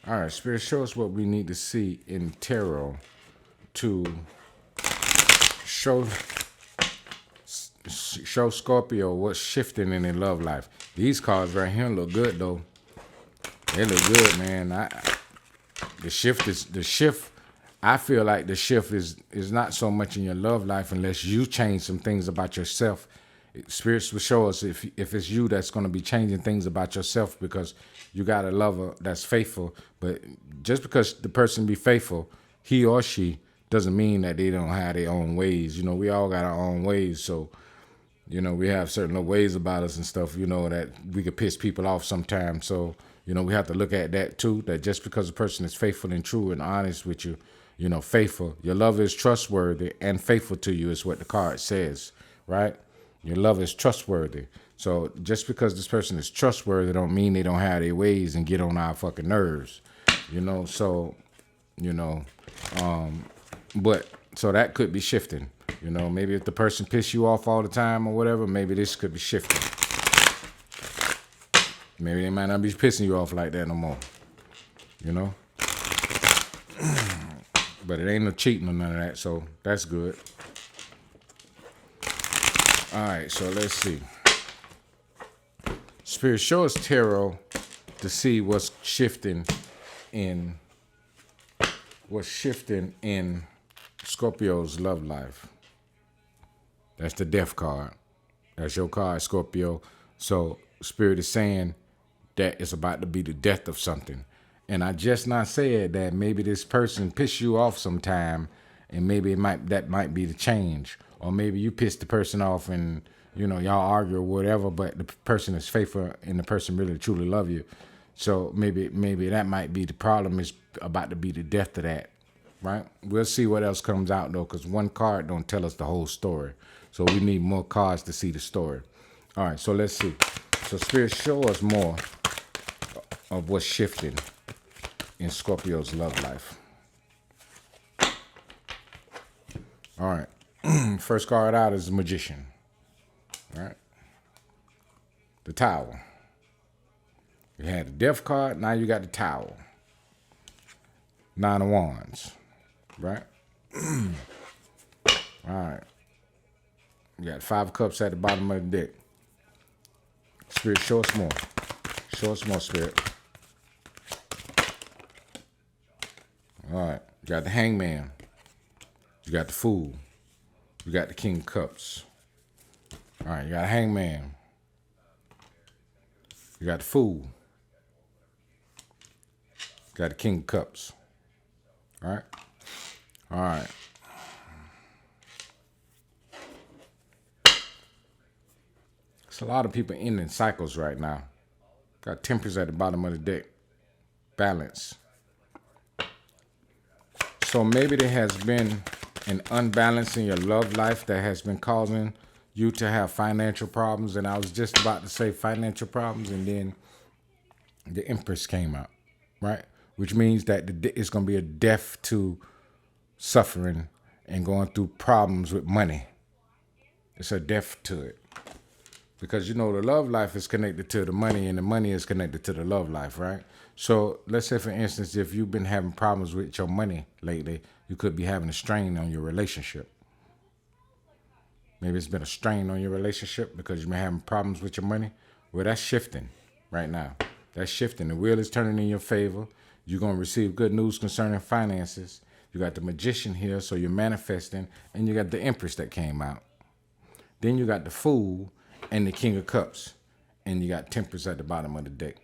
Speaker 1: All right, Spirit, show us what we need to see in tarot to show Show Scorpio what's shifting in their love life. These cards right here look good though. They look good, man. The shift. I feel like the shift is not so much in your love life unless you change some things about yourself. Spirits will show us if it's you that's going to be changing things about yourself, because you got a lover that's faithful. But just because the person be faithful, he or she, doesn't mean that they don't have their own ways. We all got our own ways. So, we have certain little ways about us and stuff, that we could piss people off sometimes. So, we have to look at that too, that just because a person is faithful and true and honest with you, faithful, your lover is trustworthy and faithful to you is what the card says, right? Your love is trustworthy. So just because this person is trustworthy don't mean they don't have their ways and get on our fucking nerves, so, but so that could be shifting, maybe if the person piss you off all the time or whatever, maybe this could be shifting. Maybe they might not be pissing you off like that no more, but it ain't no cheating or none of that, so that's good. All right, so let's see. Spirit, show us tarot to see what's shifting in Scorpio's love life. That's the death card. That's your card, Scorpio. So Spirit is saying that it's about to be the death of something. And I just not said that maybe this person pissed you off sometime, and maybe that might be the change. Or maybe you pissed the person off and, y'all argue or whatever, but the person is faithful and the person really truly love you. So maybe that might be the problem, is about to be the death of that, right? We'll see what else comes out, though, because one card don't tell us the whole story. So we need more cards to see the story. All right, so let's see. So Spirit, show us more of what's shifting in Scorpio's love life. All right. First card out is the Magician. All right. The Tower. You had the Death card. Now you got the Tower. 9 of Wands. Right? All right. You got 5 of Cups at the bottom of the deck. Spirit, show us more. Show us more, Spirit. All right. You got the Hangman. You got the Fool. You got the King of Cups. All right, you got a Hangman. You got the Fool. You got the King of Cups. All right? All right. It's a lot of people ending cycles right now. Got Temperance at the bottom of the deck. Balance. So maybe there has been an unbalance in your love life that has been causing you to have financial problems. And I was just about to say financial problems, and then the Empress came out, right? Which means that it's going to be a death to suffering and going through problems with money. It's a death to it. Because, the love life is connected to the money, and the money is connected to the love life, right? So let's say, for instance, if you've been having problems with your money lately, you could be having a strain on your relationship. Maybe it's been a strain on your relationship because you've been having problems with your money. Well, that's shifting right now. That's shifting. The wheel is turning in your favor. You're going to receive good news concerning finances. You got the Magician here, so you're manifesting. And you got the Empress that came out. Then you got the Fool and the King of Cups. And you got Temperance at the bottom of the deck.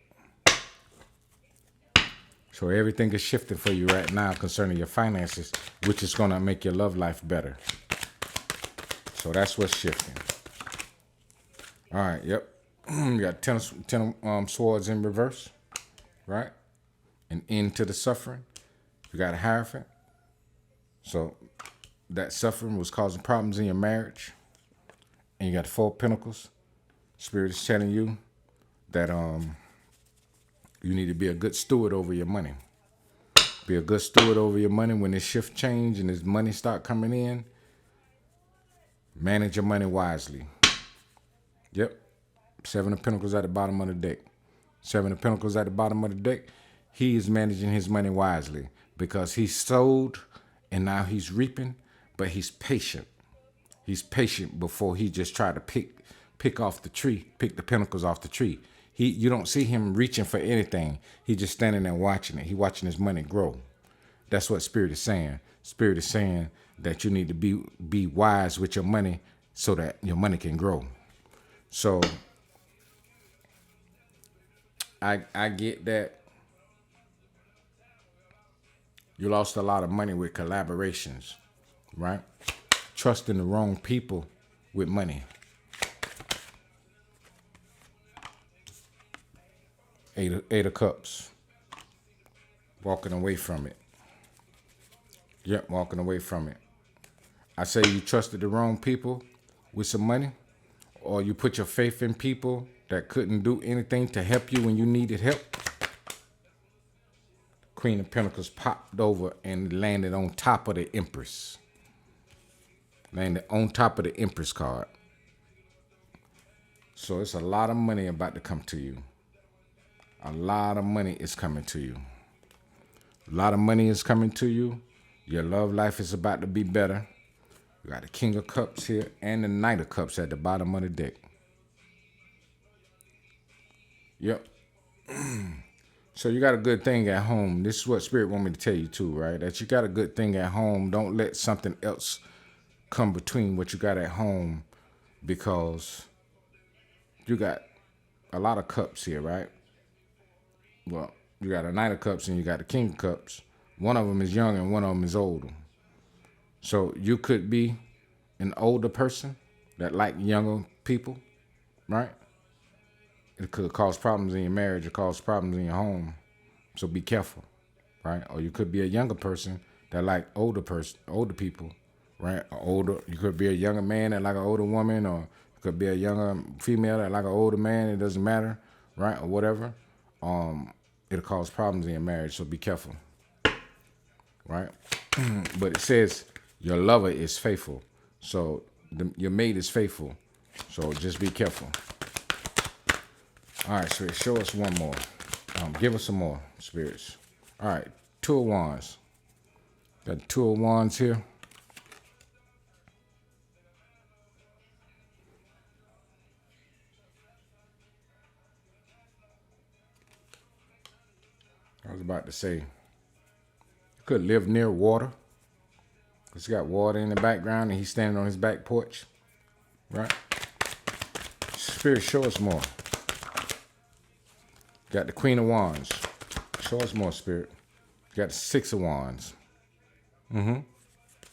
Speaker 1: So everything is shifting for you right now concerning your finances, which is going to make your love life better. So that's what's shifting. All right, yep. You got 10 swords in reverse, right? An end to the suffering. You got a Hierophant. So that suffering was causing problems in your marriage. And you got the 4 of Pentacles. Spirit is telling you that you need to be a good steward over your money. Be a good steward over your money. When this shift change and this money start coming in, manage your money wisely. Yep. 7 of Pentacles at the bottom of the deck. 7 of Pentacles at the bottom of the deck. He is managing his money wisely because he sowed and now he's reaping, but he's patient. He's patient before he just try to pick off the tree, pick the pinnacles off the tree. You don't see him reaching for anything. He just standing there watching it. He watching his money grow. That's what Spirit is saying. Spirit is saying that you need to be wise with your money so that your money can grow. So I get that you lost a lot of money with collaborations, right? Trusting the wrong people with money. Eight of Cups. Walking away from it. Yep, walking away from it. I say you trusted the wrong people with some money, or you put your faith in people that couldn't do anything to help you when you needed help. Queen of Pentacles popped over and landed on top of the Empress. Landed on top of the Empress card. So it's a lot of money about to come to you. A lot of money is coming to you. A lot of money is coming to you. Your love life is about to be better. You got the King of Cups here and the Knight of Cups at the bottom of the deck. Yep. So you got a good thing at home. This is what Spirit want me to tell you too, right? That you got a good thing at home. Don't let something else come between what you got at home, because you got a lot of cups here, right? Well, you got a Knight of Cups and you got the King of Cups. One of them is young and one of them is older. So you could be an older person that like younger people, right? It could cause problems in your marriage or cause problems in your home. So be careful, right? Or you could be a younger person that like older people, right? You could be a younger man that like an older woman, or you could be a younger female that like an older man. It doesn't matter, right? Or whatever. It'll cause problems in your marriage. So be careful, right? But it says your lover is faithful. So your mate is faithful. So just be careful. All right, Spirit, show us one more. Give us some more, Spirits. All right, Two of Wands. Got the Two of Wands here. I was about to say, you could live near water. Because you got water in the background and he's standing on his back porch, right? Spirit, show us more. Got the Queen of Wands. Show us more, Spirit. Got the Six of Wands.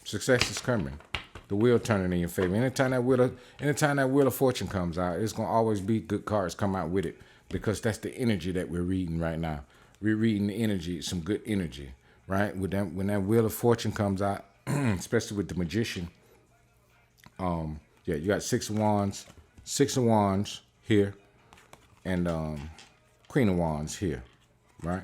Speaker 1: Success is coming. The wheel turning in your favor. Anytime that wheel of fortune comes out, it's gonna always be good cards come out with it, because that's the energy that we're reading right now. We're reading the energy, some good energy, right? When that wheel of fortune comes out, especially with the Magician. You got Six of Wands here, and Queen of Wands here, right?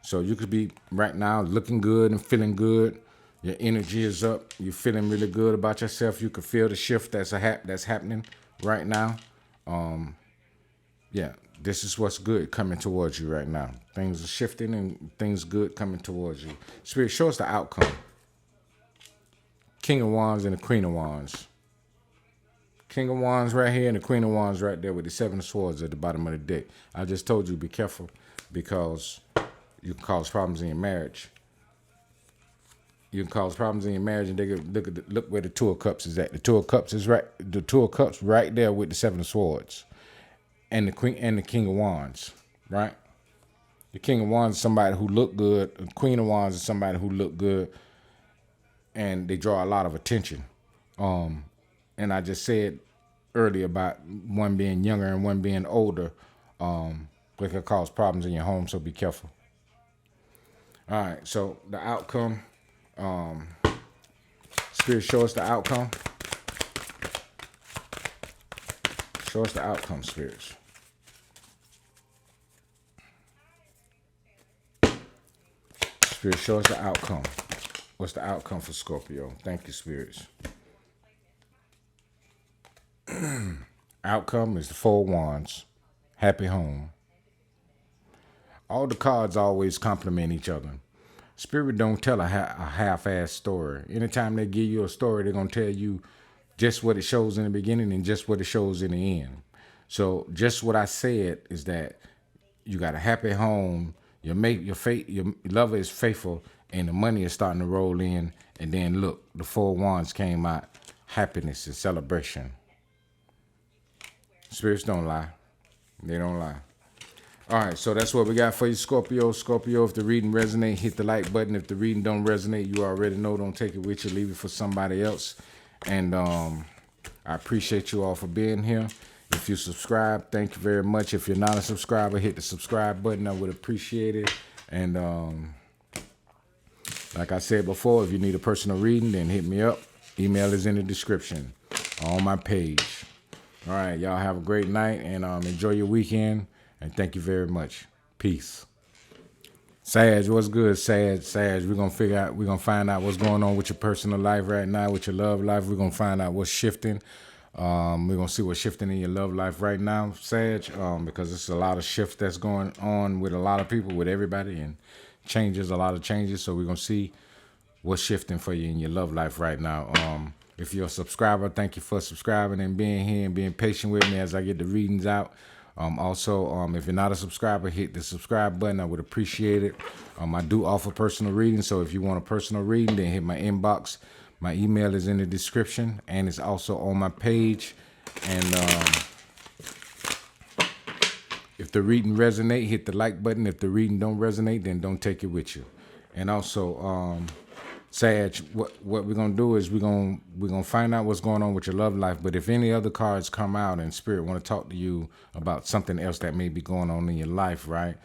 Speaker 1: So you could be right now looking good and feeling good. Your energy is up. You're feeling really good about yourself. You can feel the shift that's happening right now. This is what's good coming towards you right now. Things are shifting and things good coming towards you. Spirit, show us the outcome. King of Wands and the Queen of Wands. King of Wands right here and the Queen of Wands right there with the Seven of Swords at the bottom of the deck. I just told you be careful, because you can cause problems in your marriage. You can cause problems in your marriage, and they could look where the Two of Cups is at. The Two of Cups is right. The Two of Cups right there with the Seven of Swords, and the Queen and the King of Wands, right? The King of Wands is somebody who look good. The Queen of Wands is somebody who look good, and they draw a lot of attention. And I just said earlier about one being younger and one being older, it could cause problems in your home, so be careful. All right, so the outcome. Spirit, show us the outcome. Show us the outcome, Spirits. Spirit, show us the outcome. What's the outcome for Scorpio? Thank you, Spirits. Outcome is the Four of Wands. Happy home. All the cards always complement each other. Spirit don't tell a half-ass story. Anytime they give you a story, they're going to tell you just what it shows in the beginning and just what it shows in the end. So just what I said is that you got a happy home, your lover is faithful, and the money is starting to roll in. And then look, the 4 of Wands came out. Happiness and celebration. Spirits don't lie. They don't lie. All right, so that's what we got for you, Scorpio. Scorpio, if the reading resonate, hit the like button. If the reading don't resonate, you already know, don't take it with you. Leave it for somebody else. And I appreciate you all for being here. If you subscribe, thank you very much. If you're not a subscriber, hit the subscribe button. I would appreciate it. And like I said before, if you need a personal reading, then hit me up. Email is in the description on my page. All right, y'all have a great night and enjoy your weekend. And thank you very much. Peace. Sag, what's good, Sag? We're gonna find out what's going on with your personal life right now, with your love life. We're gonna find out what's shifting. We're gonna see what's shifting in your love life right now, Sag, because it's a lot of shift that's going on with a lot of people, with everybody, and a lot of changes. So we're gonna see what's shifting for you in your love life right now. If you're a subscriber, thank you for subscribing and being here and being patient with me as I get the readings out. Also, if you're not a subscriber, hit the subscribe button. I would appreciate it. I do offer personal readings, so if you want a personal reading, then hit my inbox. My email is in the description, and it's also on my page. And if the reading resonate, hit the like button. If the reading don't resonate, then don't take it with you. And also, Sag, what we're gonna do is we're gonna find out what's going on with your love life. But if any other cards come out and Spirit want to talk to you about something else that may be going on in your life, right?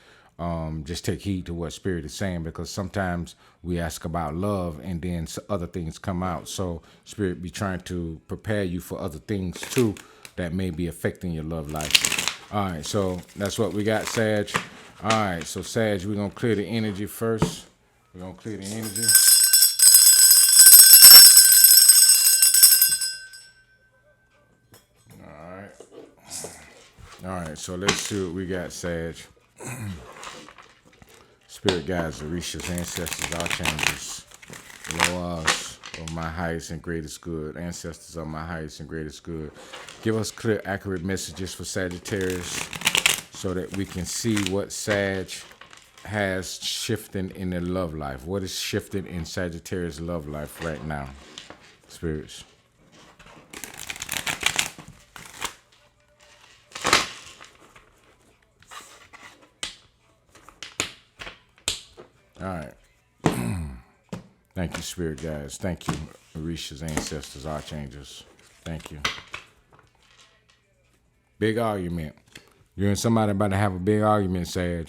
Speaker 1: Just take heed to what Spirit is saying, because sometimes we ask about love and then other things come out. So Spirit be trying to prepare you for other things too that may be affecting your love life. All right, so that's what we got, Sag. All right, so Sag, we're gonna clear the energy first. We're gonna clear the energy. All right, so let's see what we got, Sag. Spirit guides, Orishas, ancestors, archangels, Loas of my highest and greatest good, ancestors of my highest and greatest good. Give us clear, accurate messages for Sagittarius so that we can see what Sag has shifting in their love life. What is shifting in Sagittarius' love life right now, Spirits? All right. Thank you, Spirit guides. Thank you, Orishas, ancestors, archangels. Thank you. Big argument. You and somebody about to have a big argument, Sag.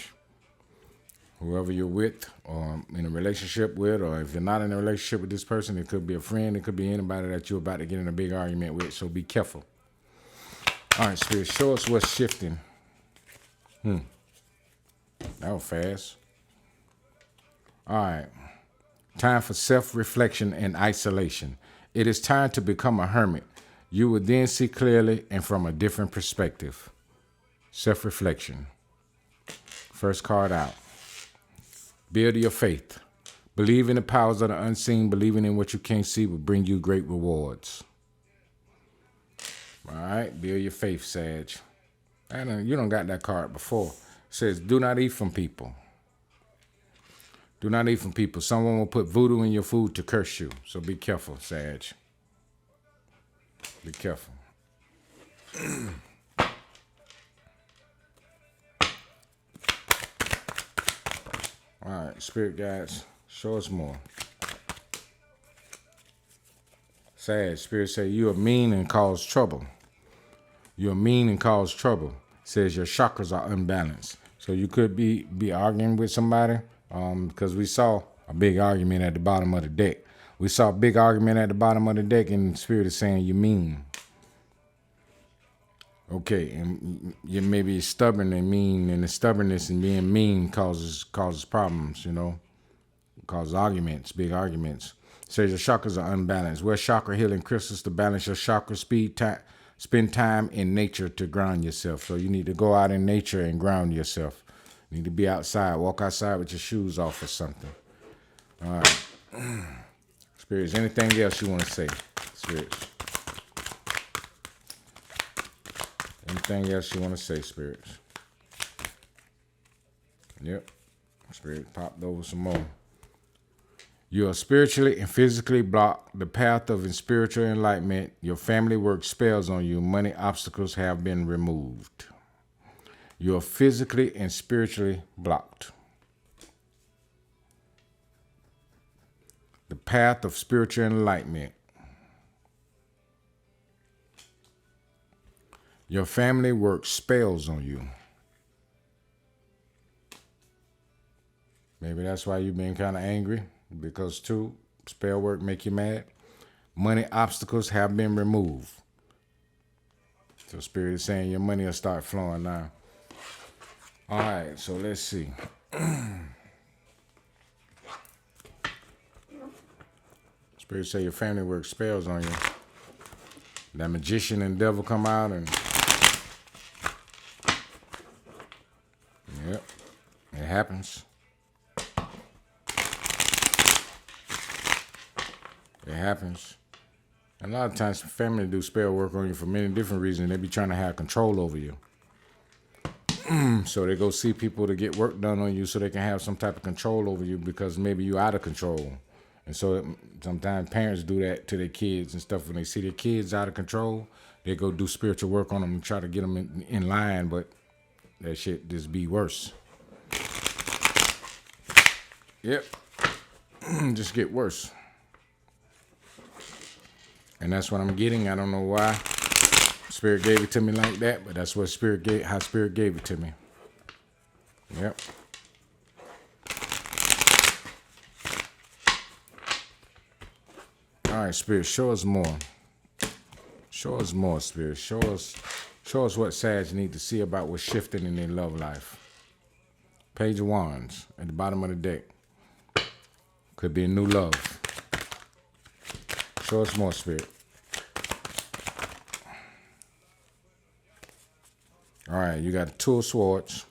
Speaker 1: Whoever you're with or in a relationship with, or if you're not in a relationship with this person, it could be a friend, it could be anybody that you're about to get in a big argument with, so be careful. All right, Spirit, show us what's shifting. That was fast. All right. Time for self-reflection and isolation. It is time to become a hermit. You will then see clearly and from a different perspective. Self-reflection. First card out. Build your faith. Believe in the powers of the unseen. Believing in what you can't see will bring you great rewards. All right. Build your faith, Sag. You don't got that card before. It says, do not eat from people. Do not eat from people. Someone will put voodoo in your food to curse you. So be careful, Sag. Be careful. All right, Spirit guides, show us more. Sag, Spirit say you are mean and cause trouble. You are mean and cause trouble. It says your chakras are unbalanced. So you could be arguing with somebody. Because we saw a big argument at the bottom of the deck. We saw a big argument at the bottom of the deck, and the Spirit is saying you mean. Okay, and you may be stubborn and mean, and the stubbornness and being mean causes problems, causes arguments, big arguments. It says your chakras are unbalanced. Wear chakra healing crystals to balance your chakra spend time in nature to ground yourself. So you need to go out in nature and ground yourself. You need to be outside. Walk outside with your shoes off or something. All right. Spirits, anything else you want to say? Spirits. Anything else you want to say, spirits? Yep. Spirit popped over some more. You are spiritually and physically blocked the path of spiritual enlightenment. Your family works spells on you. Money obstacles have been removed. You are physically and spiritually blocked. The path of spiritual enlightenment. Your family works spells on you. Maybe that's why you've been kind of angry, because too, spell work make you mad. Money obstacles have been removed. So Spirit is saying your money will start flowing now. All right, so let's see. Spirit say your family works spells on you. That magician and devil come out and yep, it happens. It happens. And a lot of times family do spell work on you for many different reasons. They be trying to have control over you. So they go see people to get work done on you so they can have some type of control over you because maybe you're out of control. And so sometimes parents do that to their kids and stuff. When they see their kids out of control, they go do spiritual work on them and try to get them in line, but that shit just be worse. Yep. Just get worse. And that's what I'm getting. I don't know why Spirit gave it to me like that, but that's what how Spirit gave it to me. Yep. All right, Spirit, show us more. Show us more, Spirit. Show us what Sag need to see about what's shifting in their love life. Page of Wands at the bottom of the deck. Could be a new love. Show us more, Spirit. All right, you got the Two of Swords.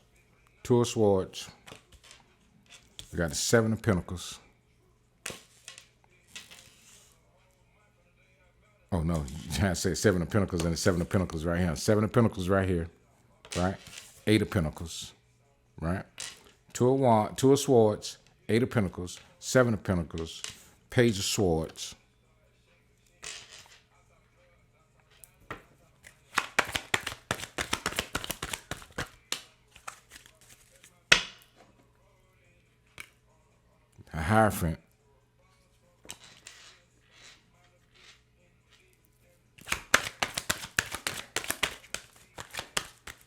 Speaker 1: Two of Swords. You got the Seven of Pentacles. Oh, no, you can't say Seven of Pentacles and the Seven of Pentacles right here. Seven of Pentacles right here, right? Eight of Pentacles, right? Two of Swords, Eight of Pentacles, Seven of Pentacles, Page of Swords. A Hierophant.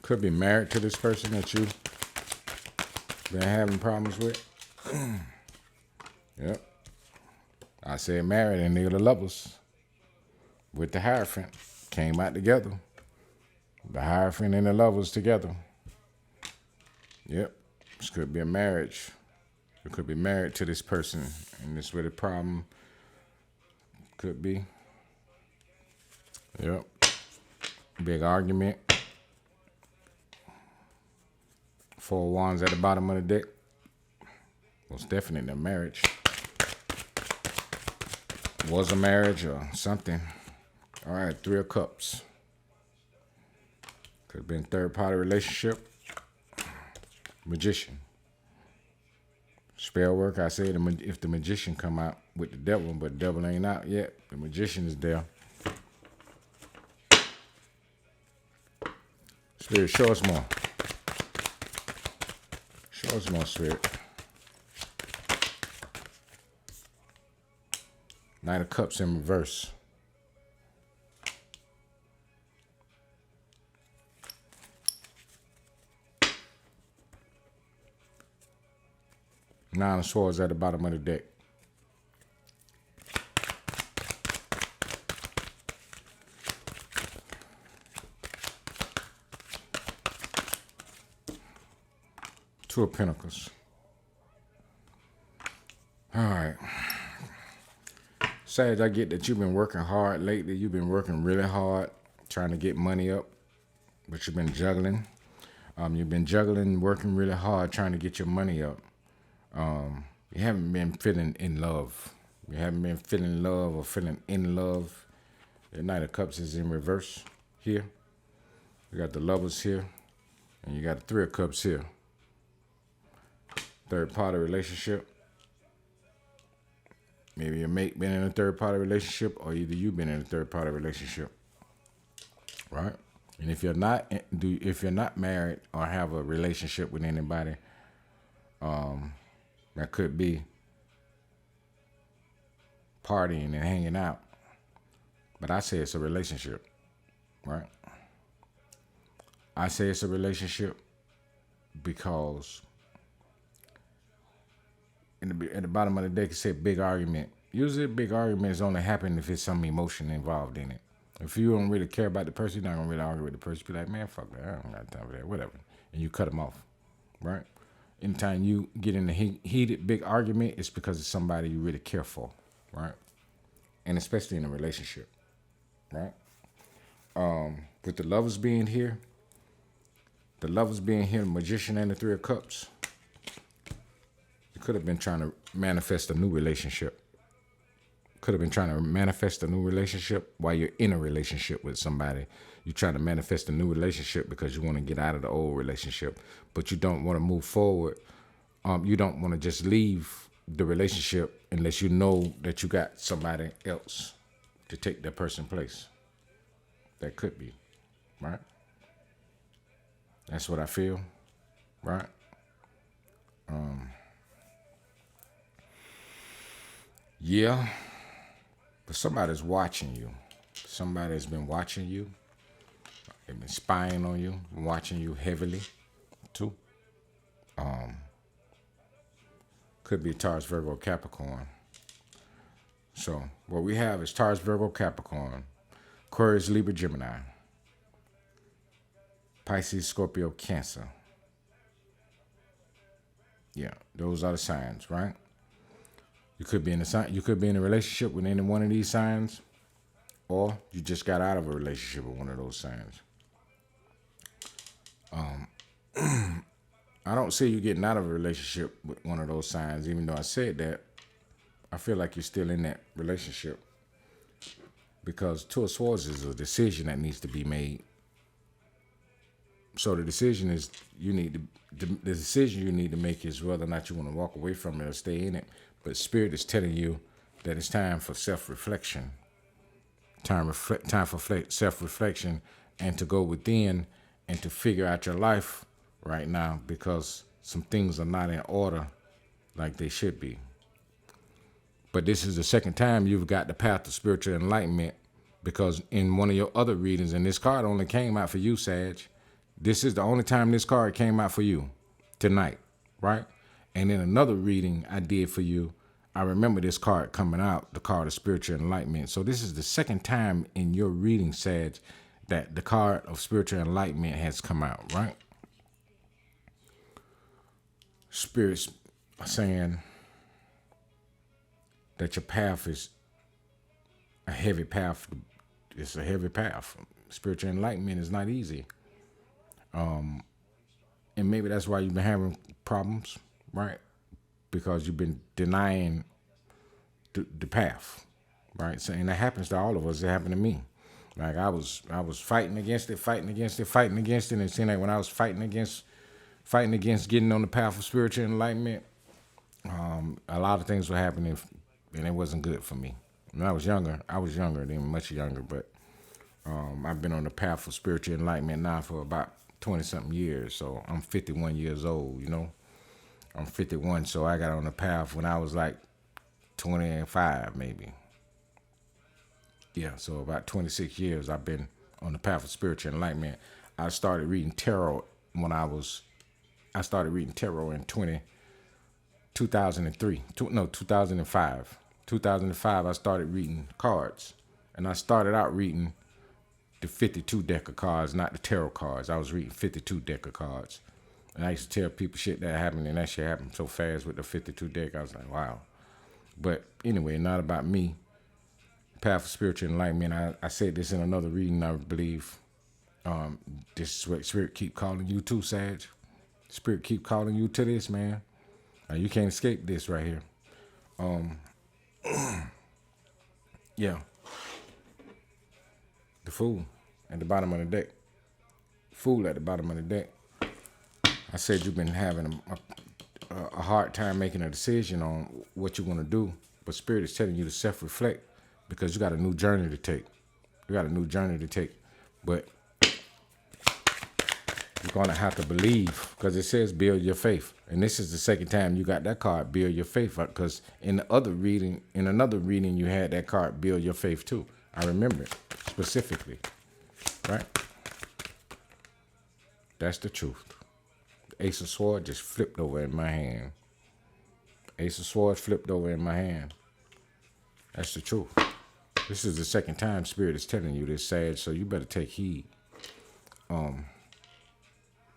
Speaker 1: Could be married to this person that you've been having problems with. Yep. I said married and they're the lovers. With the Hierophant. Came out together. The Hierophant and the lovers together. Yep. This could be a marriage. You could be married to this person. And this is where the problem could be. Yep. Big argument. Four of Wands at the bottom of the deck. Most definitely a marriage. Was a marriage or something. All right, Three of Cups. Could have been third-party relationship. Magician. Spell work, I said if the magician come out with the devil, but the devil ain't out yet. The magician is there. Spirit, show us more. Show us more, Spirit. Knight of Cups in reverse. Nine of Swords at the bottom of the deck. Two of Pentacles. All right. Sage, I get that you've been working hard lately. You've been working really hard trying to get money up, but you've been juggling. You've been juggling, working really hard trying to get your money up. You haven't been feeling in love. You haven't been feeling love or feeling in love. The Knight of Cups is in reverse here. We got the Lovers here, and you got the Three of Cups here. Third-party relationship. Maybe your mate been in a third-party relationship, or either you been in a third-party relationship, right? And if you're not married or have a relationship with anybody, that could be partying and hanging out. But I say it's a relationship, right? I say it's a relationship because at the bottom of the deck it said big argument. Usually a big argument is only happening if it's some emotion involved in it. If you don't really care about the person, you're not going to really argue with the person. Be like, man, fuck that. I don't got time for that. Whatever. And you cut them off, right? Anytime you get in a heated big argument, it's because it's somebody you really care for, right? And especially in a relationship, right? With the Lovers being here, the Magician and the Three of Cups, you could have been trying to manifest a new relationship. Could have been trying to manifest a new relationship while you're in a relationship with somebody. You try to manifest a new relationship because you want to get out of the old relationship, but you don't want to move forward. You don't want to just leave the relationship unless you know that you got somebody else to take that person's place. That could be, right? That's what I feel, right? Yeah. But somebody's watching you. Somebody's been watching you. They've been spying on you, watching you heavily, too. Could be Taurus, Virgo, Capricorn. So what we have is Taurus, Virgo, Capricorn, Aquarius, Libra, Gemini, Pisces, Scorpio, Cancer. Yeah, those are the signs, right? You could be in a relationship with any one of these signs, or you just got out of a relationship with one of those signs. I don't see you getting out of a relationship with one of those signs, even though I said that. I feel like you're still in that relationship because Two of Swords is a decision that needs to be made. So the decision is the decision you need to make is whether or not you want to walk away from it or stay in it. But Spirit is telling you that it's time for self-reflection, time for self-reflection, and to go within and to figure out your life right now because some things are not in order like they should be. But this is the second time you've got the path to spiritual enlightenment because in one of your other readings, and this card only came out for you, Sag. This is the only time this card came out for you tonight, right? And in another reading I did for you, I remember this card coming out, the card of spiritual enlightenment. So this is the second time in your reading, Sag, that the card of spiritual enlightenment has come out, right? Spirit's saying that your path is a heavy path. It's a heavy path. Spiritual enlightenment is not easy. And maybe that's why you've been having problems, right? Because you've been denying the path, right? So, and that happens to all of us. It happened to me. Like I was fighting against it, and it seemed like when I was fighting against getting on the path of spiritual enlightenment, a lot of things were happening, and it wasn't good for me. When I was younger, much younger, but I've been on the path of spiritual enlightenment now for about 20-something years. So I'm 51 years old, you know. I'm 51, so I got on the path when I was like 25, maybe. Yeah, so about 26 years I've been on the path of spiritual enlightenment. I started reading tarot in 2005. 2005, I started reading cards. And I started out reading the 52 deck of cards, not the tarot cards. I was reading 52 deck of cards. And I used to tell people shit that happened, and that shit happened so fast with the 52 deck. I was like, wow. But anyway, not about me. Path of spiritual enlightenment. I said this in another reading, I believe. This is what Spirit keep calling you to, Sag. Spirit keep calling you to this, man. You can't escape this right here. Yeah. The Fool at the bottom of the deck. Fool at the bottom of the deck. I said you've been having a hard time making a decision on what you want to do, but Spirit is telling you to self-reflect because you got a new journey to take. You got a new journey to take, but you're going to have to believe because it says build your faith. And this is the second time you got that card, build your faith, because in another reading, you had that card, build your faith too. I remember it specifically, right? That's the truth. The Ace of Swords just flipped over in my hand. Ace of Swords flipped over in my hand. That's the truth. This is the second time Spirit is telling you this, Sag, so you better take heed.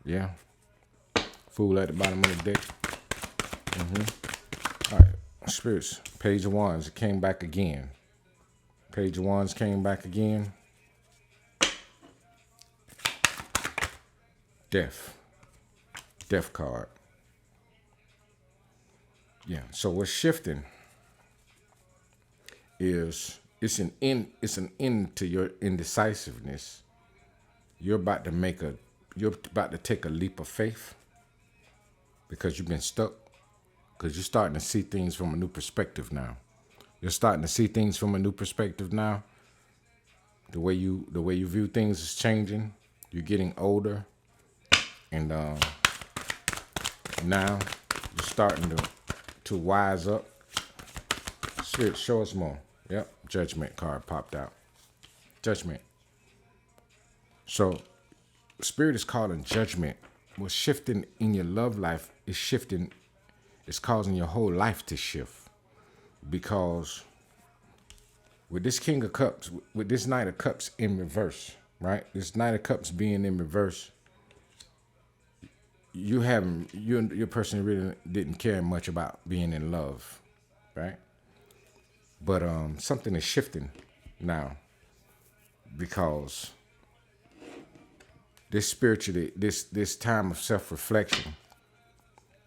Speaker 1: Yeah. Fool at the bottom of the deck. All right. Spirits. Page of Wands. It came back again. Page of Wands came back again. Death. Death card. Yeah. So what's shifting is it's an end to your indecisiveness. You're about to take a leap of faith because you've been stuck. Because you're starting to see things from a new perspective now. You're starting to see things from a new perspective now. The way you view things is changing. You're getting older, and now you're starting to wise up. Spirit, show us more. Yep, Judgment card popped out. Judgment. So, Spirit is calling judgment. What's shifting in your love life is shifting. It's causing your whole life to shift. Because with this King of Cups, with this Knight of Cups in reverse, right? This Knight of Cups being in reverse, your person really didn't care much about being in love, right? But something is shifting now because this time of self-reflection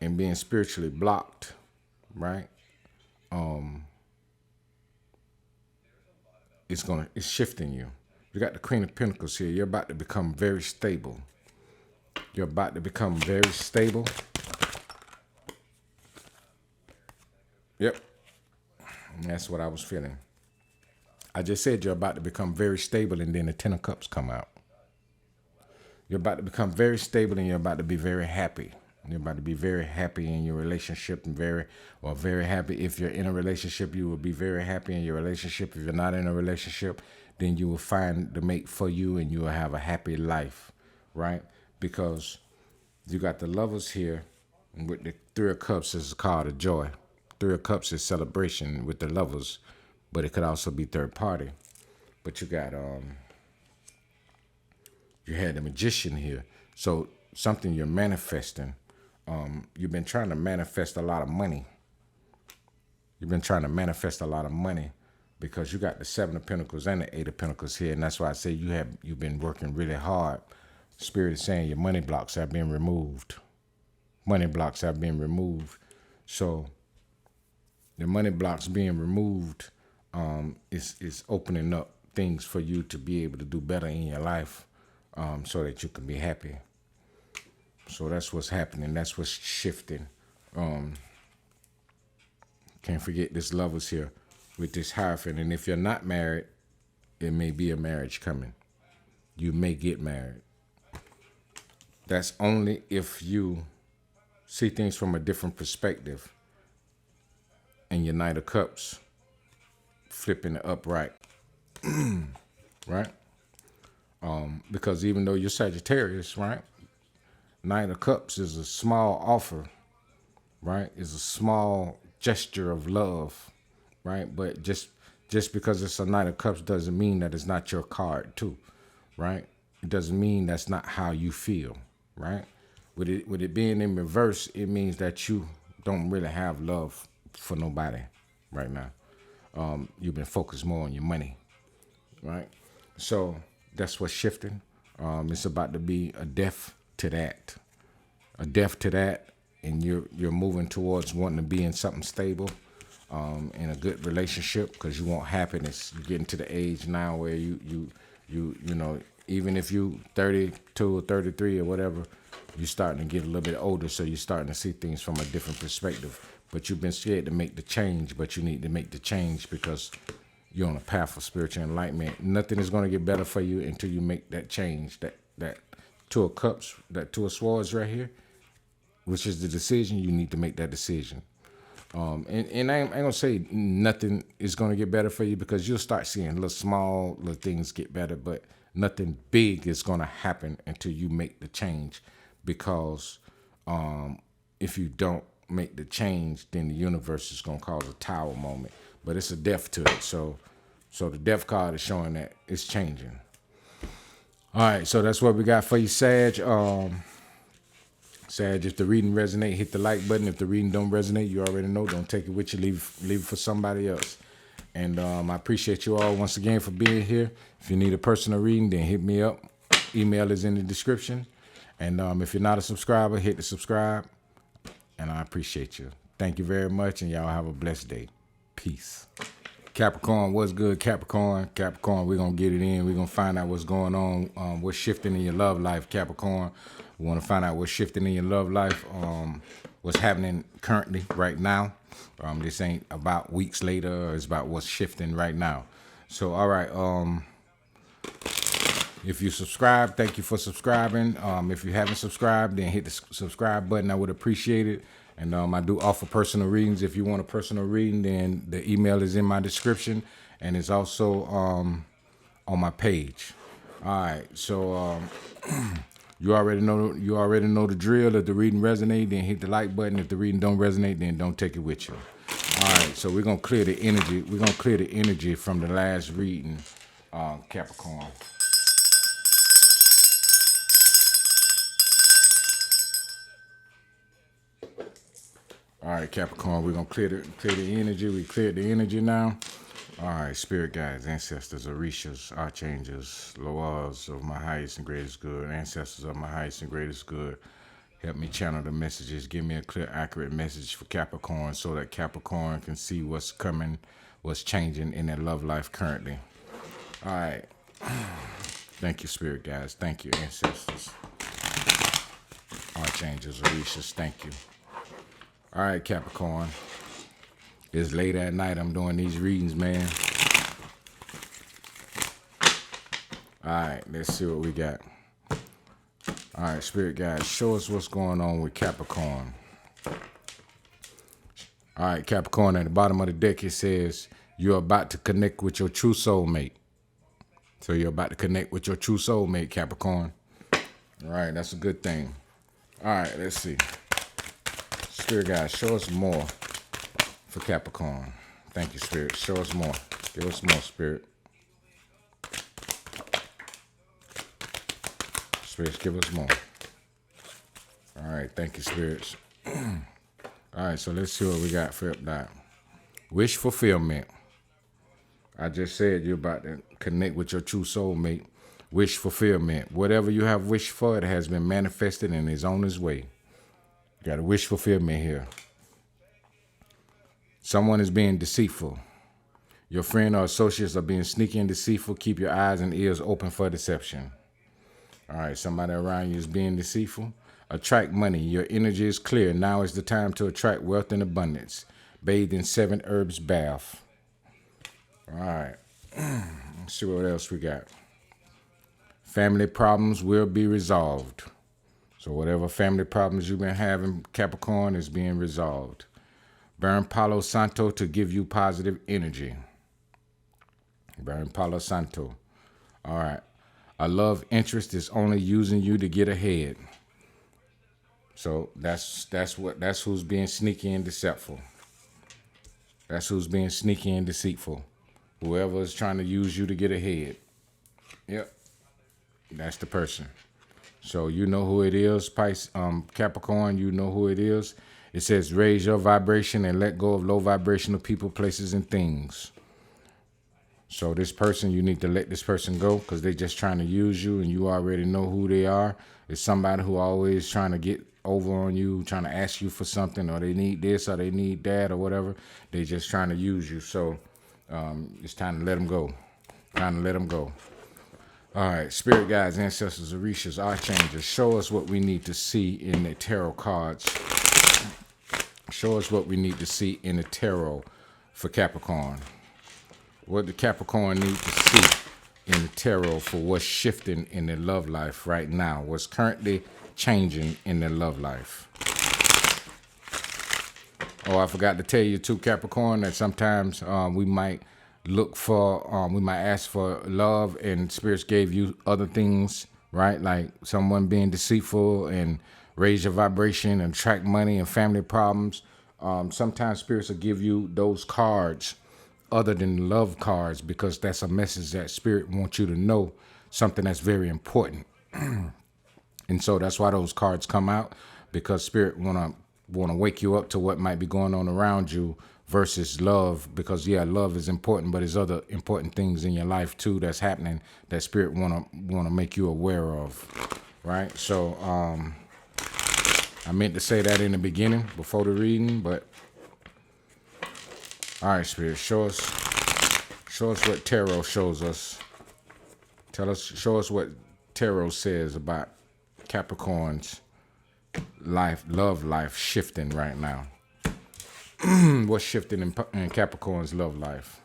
Speaker 1: and being spiritually blocked, right? It's shifting you. You got the Queen of Pentacles here. You're about to become very stable. You're about to become very stable. Yep. And that's what I was feeling. I just said you're about to become very stable, and then the Ten of Cups come out. You're about to become very stable, and you're about to be very happy. You're about to be very happy in your relationship, and very happy. If you're in a relationship, you will be very happy in your relationship. If you're not in a relationship, then you will find the mate for you, and you will have a happy life, right? Because you got the Lovers here, and with the Three of Cups is a card of joy. Three of Cups is celebration with the Lovers, but it could also be third party. But you got you had the Magician here, so something you're manifesting. You've been trying to manifest a lot of money. You've been trying to manifest a lot of money because you got the Seven of Pentacles and the Eight of Pentacles here, and that's why I say you've been working really hard. Spirit is saying your money blocks have been removed. Money blocks have been removed. So the money blocks being removed is opening up things for you to be able to do better in your life, so that you can be happy. So that's what's happening. That's what's shifting. Can't forget this Lovers here with this Hierophant. And if you're not married, it may be a marriage coming. You may get married. That's only if you see things from a different perspective and your Knight of Cups flipping the upright. Right? Because even though you're Sagittarius, right? Knight of Cups is a small offer, right? Is a small gesture of love, right? But just because it's a Knight of Cups doesn't mean that it's not your card too, right? It doesn't mean that's not how you feel, right? With it being in reverse, it means that you don't really have love for nobody right now. You've been focused more on your money, right? So that's what's shifting. It's about to be a death to that. A death to that, and you're moving towards wanting to be in something stable, in a good relationship, because you want happiness. You're getting to the age now where you know even if you 32 or 33 or whatever, you're starting to get a little bit older, so you're starting to see things from a different perspective. But you've been scared to make the change, but you need to make the change because you're on a path of spiritual enlightenment. Nothing is going to get better for you until you make that change. That Two of Cups, that Two of Swords right here, which is the decision. You need to make that decision. And I ain't gonna say nothing is gonna get better for you, because you'll start seeing little things get better, but nothing big is gonna happen until you make the change. Because if you don't make the change, then the universe is gonna cause a tower moment. But it's a death to it. So the death card is showing that it's changing. All right, so that's what we got for you, Sag. Sag, if the reading resonate, hit the like button. If the reading don't resonate, you already know, don't take it with you. Leave it for somebody else. And I appreciate you all once again for being here. If you need a personal reading, then hit me up. Email is in the description. And if you're not a subscriber, hit the subscribe. And I appreciate you. Thank you very much, and y'all have a blessed day. Peace. Capricorn, what's good, Capricorn? Capricorn, we're going to get it in. We're going to find out what's going on, what's shifting in your love life, Capricorn. We want to find out what's shifting in your love life, what's happening currently, right now. This ain't about weeks later. It's about what's shifting right now. So, all right. If you subscribe, thank you for subscribing. If you haven't subscribed, then hit the subscribe button. I would appreciate it. And I do offer personal readings. If you want a personal reading, then the email is in my description, and it's also on my page. All right, so you already know the drill. If the reading resonate, then hit the like button. If the reading don't resonate, then don't take it with you. All right, so we're gonna clear the energy. We're gonna clear the energy from the last reading, Capricorn. All right, Capricorn, we're going to clear the energy. We cleared the energy now. All right, spirit guides, ancestors, Orishas, archangels, Loas of my highest and greatest good, ancestors of my highest and greatest good. Help me channel the messages. Give me a clear, accurate message for Capricorn so that Capricorn can see what's coming, what's changing in their love life currently. All right. Thank you, spirit guides. Thank you, ancestors, archangels, Orishas. Thank you. All right, Capricorn. It's late at night. I'm doing these readings, man. All right, let's see what we got. All right, spirit guides, show us what's going on with Capricorn. All right, Capricorn, at the bottom of the deck, it says, you're about to connect with your true soulmate. So you're about to connect with your true soulmate, Capricorn. All right, that's a good thing. All right, let's see. Spirit guys, show us more for Capricorn. Thank you, Spirit. Show us more. Give us more, Spirit. Spirits, give us more. All right, thank you, Spirits. All right, so let's see what we got for that. Wish fulfillment. I just said you're about to connect with your true soulmate. Wish fulfillment. Whatever you have wished for, it has been manifested and is on its way. You got a wish fulfillment here. Someone is being deceitful. Your friend or associates are being sneaky and deceitful. Keep your eyes and ears open for deception. All right, somebody around you is being deceitful. Attract money. Your energy is clear. Now is the time to attract wealth and abundance. Bathe in 7 herbs bath. All right. Let's see what else we got. Family problems will be resolved. So whatever family problems you've been having, Capricorn, is being resolved. Burn Palo Santo to give you positive energy. Burn Palo Santo. All right. A love interest is only using you to get ahead. So that's who's being sneaky and deceitful. That's who's being sneaky and deceitful. Whoever is trying to use you to get ahead. Yep. That's the person. So you know who it is, Capricorn, you know who it is. It says, raise your vibration and let go of low vibrational people, places, and things. So this person, you need to let this person go because they're just trying to use you and you already know who they are. It's somebody who always trying to get over on you, trying to ask you for something, or they need this or they need that or whatever. They're just trying to use you. So it's time to let them go. Time to let them go. All right, spirit guides, ancestors, orishas, archangels, show us what we need to see in the tarot cards. Show us what we need to see in the tarot for Capricorn. What the Capricorn need to see in the tarot for what's shifting in their love life right now, what's currently changing in their love life. Oh, I forgot to tell you too, Capricorn, that sometimes we might look for, we might ask for love and spirits gave you other things, right? Like someone being deceitful and raise your vibration and attract money and family problems. Sometimes spirits will give you those cards other than love cards because that's a message that spirit wants you to know, something that's very important. And so that's why those cards come out, because spirit want to wake you up to what might be going on around you versus love, because yeah, love is important, but there's other important things in your life too that's happening that spirit want to make you aware of, right? So I meant to say that in the beginning before the reading, but all right, spirit, show us what tarot shows us. Show us what tarot says about Capricorn's love life shifting right now. What's shifting in Capricorn's love life?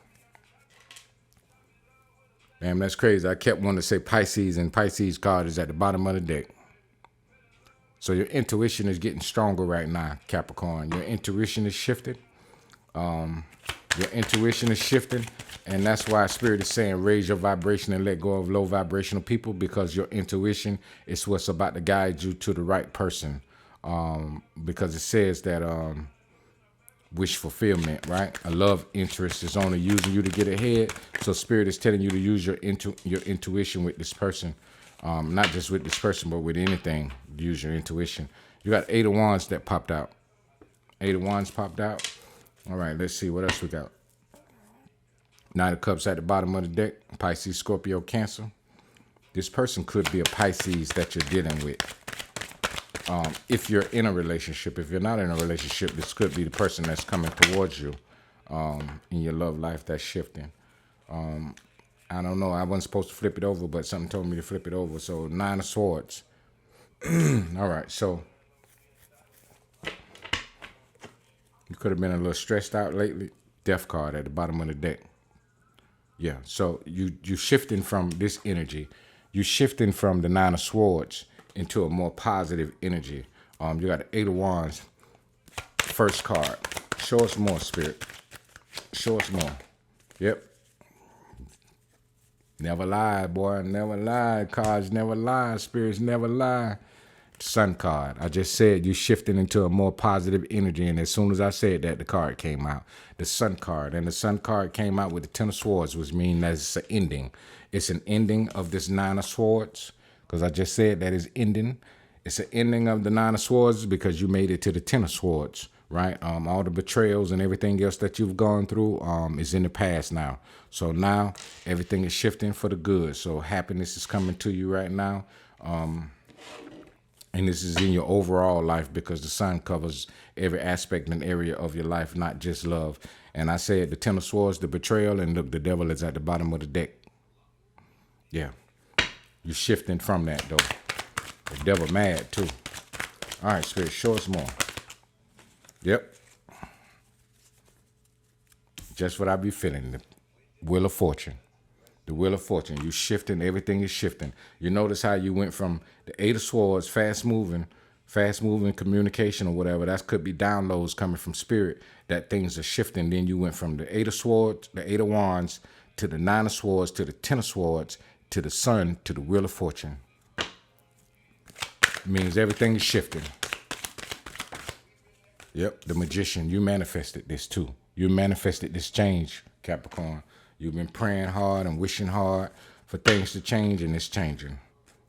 Speaker 1: Damn, that's crazy. I kept wanting to say Pisces, and Pisces card is at the bottom of the deck. So your intuition is getting stronger right now, Capricorn. Your intuition is shifting. Your intuition is shifting. And that's why Spirit is saying raise your vibration and let go of low vibrational people, because your intuition is what's about to guide you to the right person. Because it says that wish fulfillment, right? A love interest is only using you to get ahead. So Spirit is telling you to use your intuition with this person. Not just with this person, but with anything. Use your intuition. You got 8 of Wands that popped out. 8 of Wands popped out. All right, let's see what else we got. 9 of Cups at the bottom of the deck. Pisces, Scorpio, Cancer. This person could be a Pisces that you're dealing with. If you're in a relationship. If you're not in a relationship, this could be the person that's coming towards you in your love life that's shifting. I don't know. I wasn't supposed to flip it over, but something told me to flip it over. So 9 of Swords. All right, so you could have been a little stressed out lately. Death card at the bottom of the deck. Yeah, so you shifting from this energy. You shifting from the 9 of Swords into a more positive energy. You got the 8 of Wands. First card. Show us more, Spirit. Show us more. Yep. Never lie, boy. Never lie. Cards never lie. Spirits never lie. Sun card. I just said you shifting into a more positive energy, and as soon as I said that, the card came out. The Sun card. And the Sun card came out with the 10 of Swords, which means that it's an ending. It's an ending of this 9 of Swords, because I just said that is ending. It's an ending of the 9 of Swords because you made it to the 10 of Swords, right? All the betrayals and everything else that you've gone through is in the past now. So now everything is shifting for the good. So happiness is coming to you right now. And this is in your overall life because the Sun covers every aspect and area of your life, not just love. And I said the 10 of Swords, the betrayal, and look, the devil is at the bottom of the deck. Yeah. You're shifting from that, though. The devil mad, too. All right, Spirit, show us more. Yep. Just what I be feeling. The Wheel of Fortune. The Wheel of Fortune. You shifting. Everything is shifting. You notice how you went from the 8 of Swords, fast moving communication or whatever. That could be downloads coming from Spirit that things are shifting. Then you went from the 8 of Swords, the 8 of Wands, to the 9 of Swords, to the 10 of Swords, to the Sun, to the Wheel of Fortune. It means everything is shifting. Yep, the Magician. You manifested this too. You manifested this change, Capricorn. You've been praying hard and wishing hard for things to change, and it's changing.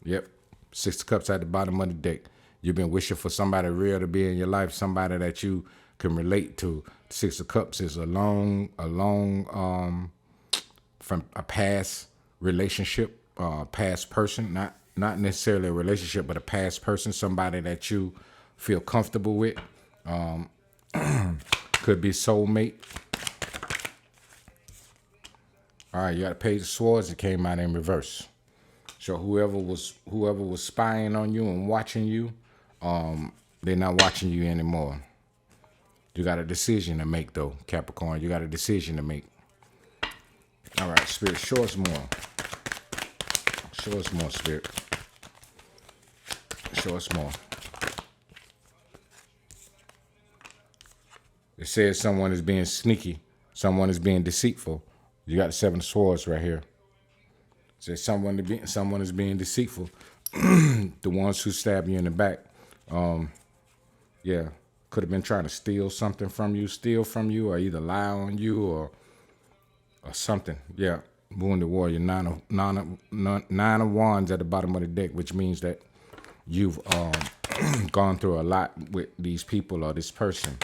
Speaker 1: Yep, 6 of Cups at the bottom of the deck. You've been wishing for somebody real to be in your life, somebody that you can relate to. 6 of Cups is a long from a past relationship, past person, not necessarily a relationship, but a past person, somebody that you feel comfortable with. Could be soulmate. All right, you got a Page of Swords that came out in reverse. So whoever was spying on you and watching you, they're not watching you anymore. You got a decision to make, though, Capricorn. You got a decision to make. All right, Spirit, show us more. Show us more, Spirit. Show us more. It says someone is being sneaky. Someone is being deceitful. You got the Seven of Swords right here. It says someone is being deceitful. The ones who stab you in the back. Yeah. Could have been trying to steal something from you, or either lie on you or something. Yeah. Wounded Warrior, nine of Wands at the bottom of the deck, which means that you've gone through a lot with these people or this person.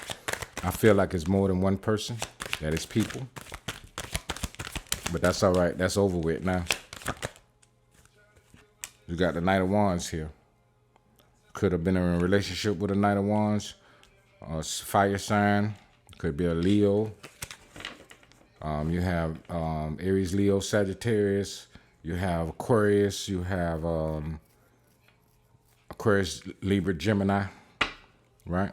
Speaker 1: I feel like it's more than one person. That is people. But that's all right. That's over with now. You got the Knight of Wands here. Could have been in a relationship with a Knight of Wands. Fire sign. Could be a Leo. You have Aries, Leo, Sagittarius. You have Aquarius. You have Aquarius, Libra, Gemini. Right?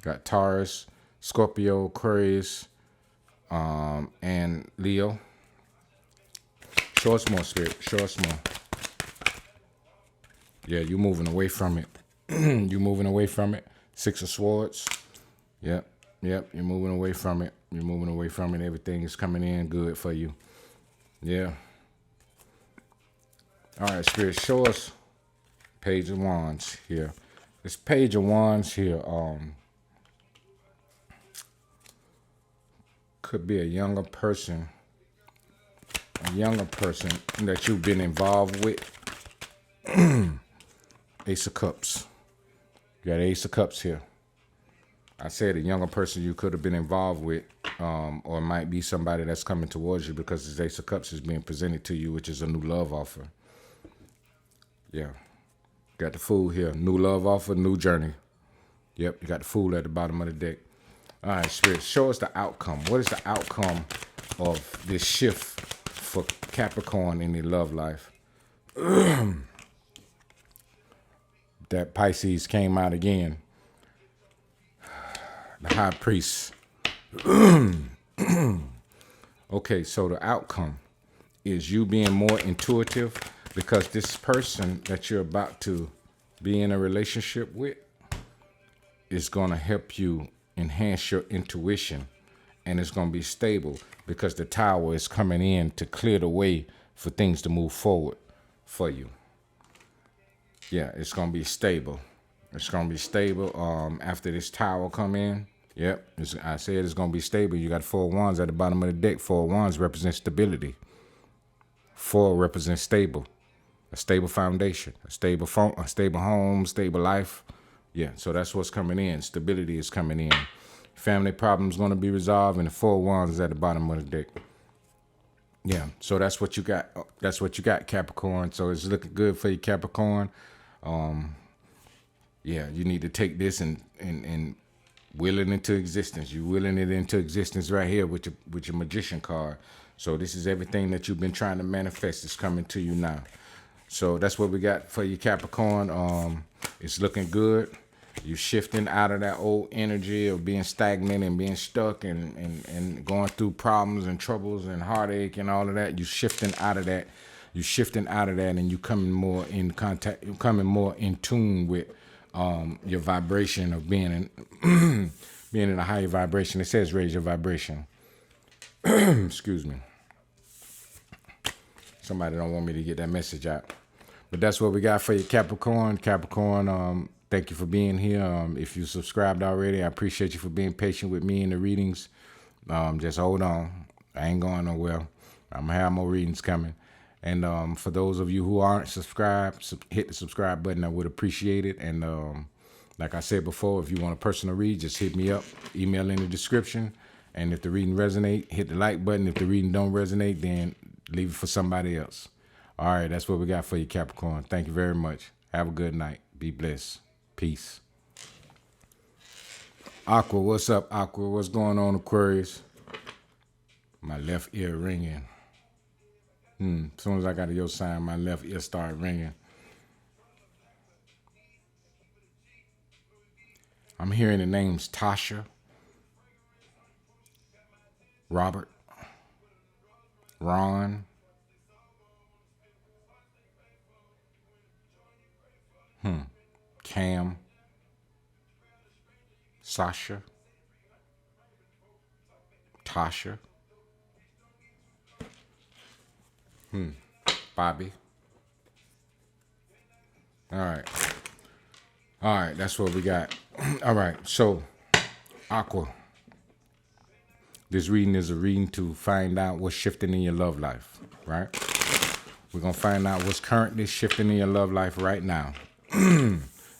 Speaker 1: Got Taurus, Scorpio, Aquarius, and Leo. Show us more, Spirit. Show us more. Yeah, you're moving away from it. You're moving away from it. Six of Swords. Yep. You're moving away from it. You're moving away from it. Everything is coming in good for you. Yeah. All right, Spirit, show us Page of Wands here. This Page of Wands here could be a younger person that you've been involved with. Ace of Cups. You got Ace of Cups here. I said a younger person you could have been involved with, or it might be somebody that's coming towards you because this Ace of Cups is being presented to you, which is a new love offer. Yeah. Got the Fool here. New love offer, new journey. Yep, you got the Fool at the bottom of the deck. All right, Spirit, show us the outcome. What is the outcome of this shift for Capricorn in their love life? That Pisces came out again. The High Priest. Okay, so the outcome is you being more intuitive because this person that you're about to be in a relationship with is going to help you enhance your intuition, and it's going to be stable because the Tower is coming in to clear the way for things to move forward for you. Yeah, it's going to be stable. It's going to be stable after this Tower come in. Yep, I said it's going to be stable. You got 4 Wands at the bottom of the deck. 4 Wands represents stability. 4 represents stable. A stable foundation, a stable home, stable life. Yeah, so that's what's coming in. Stability is coming in. Family problems going to be resolved, and the 4 Wands is at the bottom of the deck. Yeah, so that's what you got. That's what you got, Capricorn. So it's looking good for you, Capricorn. Yeah, you need to take this and will it into existence. You're willing it into existence right here with your Magician card. So this is everything that you've been trying to manifest is coming to you now. So that's what we got for you, Capricorn. It's looking good. You're shifting out of that old energy of being stagnant and being stuck and going through problems and troubles and heartache and all of that. You're shifting out of that. And you're coming more in contact. You're coming more in tune with your vibration of being in a higher vibration. It says raise your vibration. Excuse me. Somebody don't want me to get that message out. But that's what we got for you, Capricorn. Capricorn, thank you for being here. If you subscribed already, I appreciate you for being patient with me in the readings. Just hold on. I ain't going nowhere. I'm going to have more readings coming. And for those of you who aren't subscribed, hit the subscribe button. I would appreciate it. And like I said before, if you want a personal read, just hit me up. Email in the description. And if the reading resonate, hit the like button. If the reading don't resonate, then leave it for somebody else. All right, that's what we got for you, Capricorn. Thank you very much. Have a good night. Be blessed. Peace. Aqua, what's up, Aqua? What's going on, Aquarius? My left ear ringing. As soon as I got to your sign, my left ear started ringing. I'm hearing the names Tasha, Robert, Ron, Cam, Sasha, Tasha, Bobby. All right. All right, that's what we got. All right, so Aqua. This reading is a reading to find out what's shifting in your love life, right? We're going to find out what's currently shifting in your love life right now.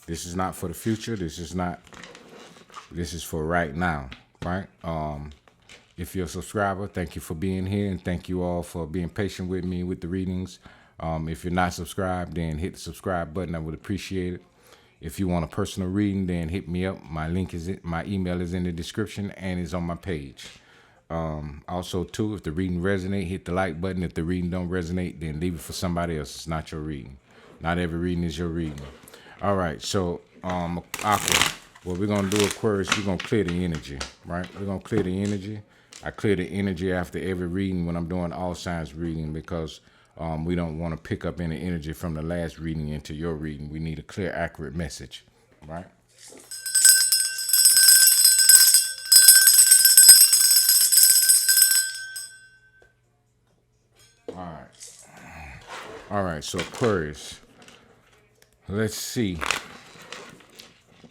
Speaker 1: This is not for the future. This is for right now, right? If you're a subscriber, thank you for being here, and thank you all for being patient with me with the readings. If you're not subscribed, then hit the subscribe button. I would appreciate it. If you want a personal reading, then hit me up. My email is in the description and is on my page. Also, too, if the reading resonate, hit the like button. If the reading don't resonate, then leave it for somebody else. It's not your reading. Not every reading is your reading. All right, so Aqua, what we're gonna do, Aquarius, we're gonna clear the energy, right? We're gonna clear the energy. I clear the energy after every reading when I'm doing all signs reading, because we don't want to pick up any energy from the last reading into your reading. We need a clear, accurate message, right? All right, so Aquarius, let's see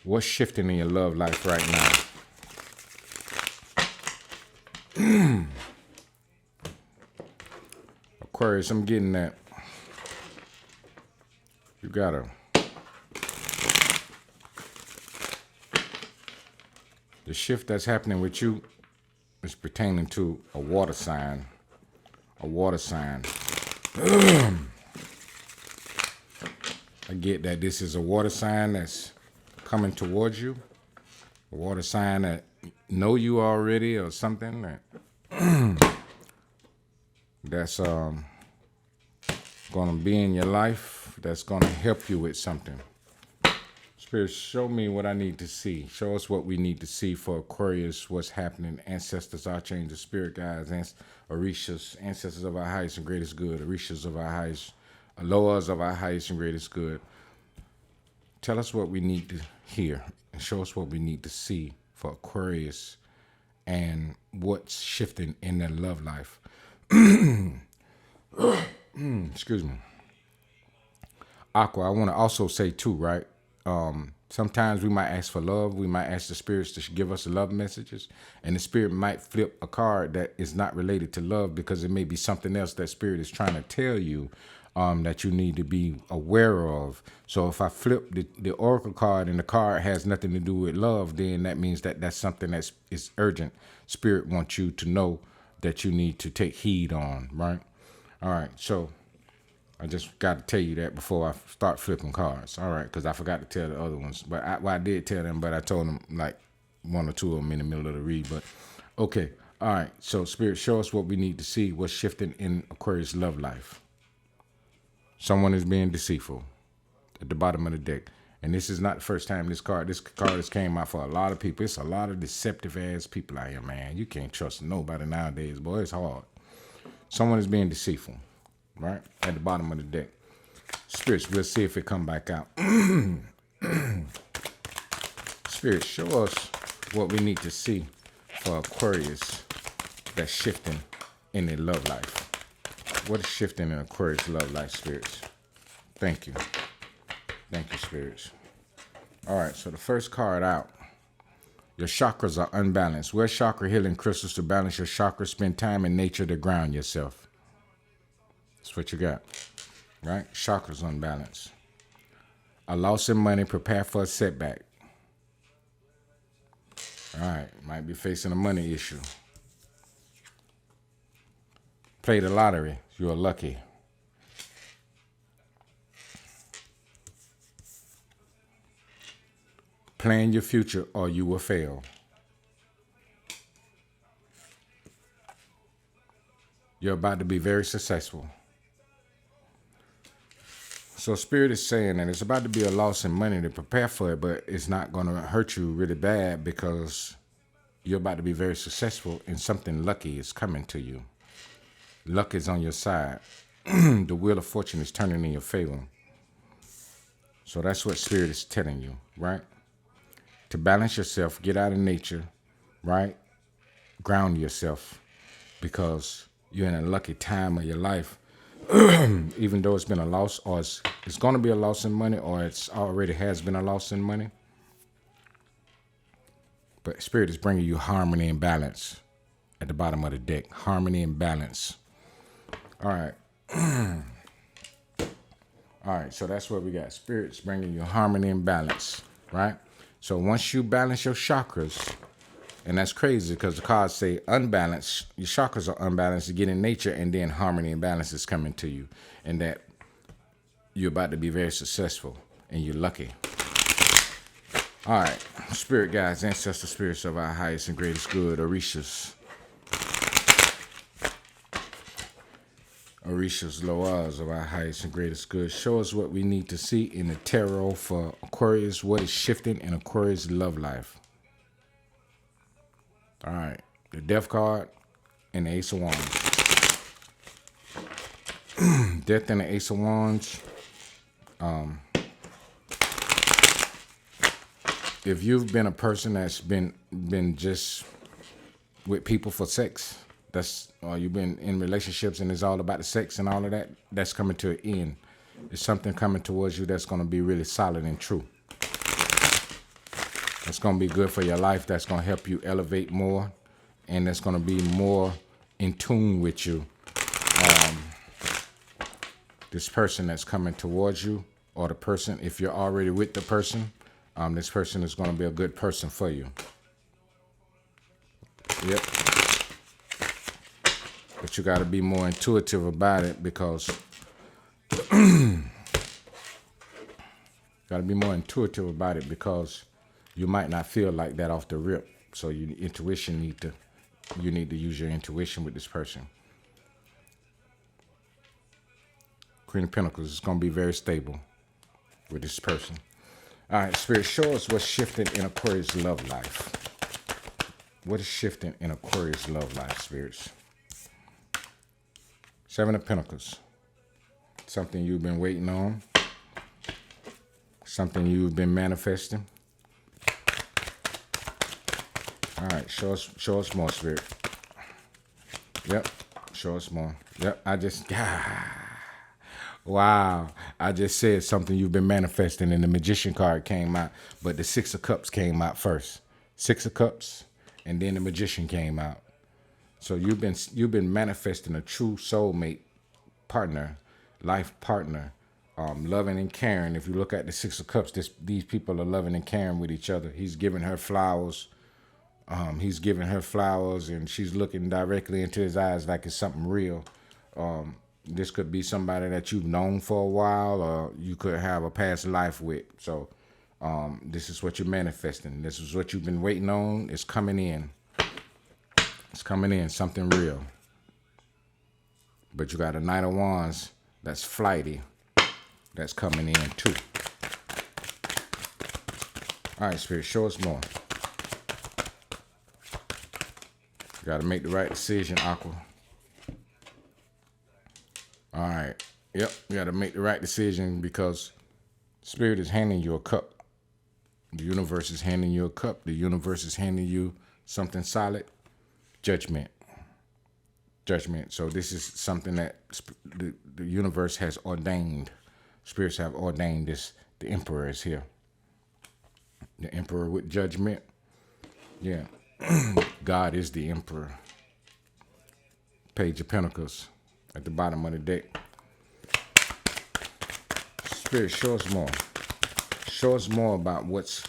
Speaker 1: what's shifting in your love life right now. Aquarius, I'm getting that you gotta the shift that's happening with you is pertaining to a water sign. A water sign. I get that this is a water sign that's coming towards you. A water sign that know you already, or something that's gonna be in your life, that's gonna help you with something. Spirit, show me what I need to see. Show us what we need to see for Aquarius, what's happening. Ancestors, archangels, spirit guides, Orishas, ancestors of our highest and greatest good. Orishas of our highest, Aloas of our highest and greatest good. Tell us what we need to hear, and show us what we need to see for Aquarius and what's shifting in their love life. Excuse me. Aqua, I want to also say too, right? Sometimes we might ask for love. We might ask the spirits to give us love messages, and the spirit might flip a card that is not related to love, because it may be something else that spirit is trying to tell you that you need to be aware of. So if I flip the oracle card and the card has nothing to do with love, then that means that that's something that is urgent. Spirit wants you to know that you need to take heed on, right? All right, so I just got to tell you that before I start flipping cards. All right, because I forgot to tell the other ones. But I did tell them, but I told them like one or two of them in the middle of the read. But okay, all right. So Spirit, show us what we need to see, what's shifting in Aquarius' love life. Someone is being deceitful at the bottom of the deck. And this is not the first time this card has came out for a lot of people. It's a lot of deceptive ass people out here, man. You can't trust nobody nowadays, boy. It's hard. Someone is being deceitful. Right at the bottom of the deck. Spirits, we'll see if it come back out. Spirits, show us what we need to see for Aquarius that's shifting in their love life. What is shifting in Aquarius' love life, spirits? Thank you. Thank you, spirits. All right, so the first card out. Your chakras are unbalanced. Wear chakra healing crystals to balance your chakras. Spend time in nature to ground yourself. That's what you got, right? Chakras unbalanced. A loss in money, prepare for a setback. All right, might be facing a money issue. Play the lottery, you're lucky. Plan your future or you will fail. You're about to be very successful. So Spirit is saying that it's about to be a loss in money to prepare for it, but it's not going to hurt you really bad because you're about to be very successful and something lucky is coming to you. Luck is on your side. The wheel of fortune is turning in your favor. So that's what Spirit is telling you, right? To balance yourself, get out of nature, right? Ground yourself because you're in a lucky time of your life. Even though it's been a loss, or it's going to be a loss in money, or it's already has been a loss in money. But Spirit is bringing you harmony and balance at the bottom of the deck. Harmony and balance. All right. All right, so that's what we got. Spirit's bringing you harmony and balance, right? So once you balance your chakras, and that's crazy because the cards say unbalanced, your chakras are unbalanced, you get in nature, and then harmony and balance is coming to you. And that you're about to be very successful, and you're lucky. All right, spirit guides, ancestor spirits of our highest and greatest good, Orishas, Loas of our highest and greatest good. Show us what we need to see in the tarot for Aquarius. What is shifting in Aquarius' love life? All right, the Death card and the Ace of Wands. Death and the Ace of Wands. If you've been a person that's been just with people for sex, or you've been in relationships and it's all about the sex and all of that, that's coming to an end. There's something coming towards you that's going to be really solid and true. It's going to be good for your life. That's going to help you elevate more, and that's going to be more in tune with you. This person that's coming towards you, or the person, if you're already with the person, this person is going to be a good person for you. Yep. But you got to be more intuitive about it because you might not feel like that off the rip. So you need to use your intuition with this person. Queen of Pentacles is going to be very stable with this person. All right, Spirit, show us what's shifting in Aquarius' love life. What is shifting in Aquarius' love life, spirits? Seven of Pentacles. Something you've been waiting on. Something you've been manifesting. All right, show us more, Spirit. Yep, show us more. Yep, wow, I just said something you've been manifesting, and the Magician card came out, but the Six of Cups came out first. Six of Cups, and then the Magician came out. So you've been manifesting a true soulmate partner, life partner, loving and caring. If you look at the Six of Cups, these people are loving and caring with each other. He's giving her flowers. And she's looking directly into his eyes like it's something real. This could be somebody that you've known for a while, or you could have a past life with. So this is what you're manifesting. This is what you've been waiting on. It's coming in. It's coming in, something real. But you got a Knight of Wands that's flighty. That's coming in too. All right, Spirit, show us more. You got to make the right decision, Aqua. All right. Yep, you got to make the right decision because Spirit is handing you a cup. The universe is handing you a cup. The universe is handing you something solid. Judgment. So this is something that the universe has ordained. Spirits have ordained this. The Emperor is here. The Emperor with judgment. Yeah. God is the Emperor. Page of Pentacles at the bottom of the deck. Spirit, show us more. Show us more about what's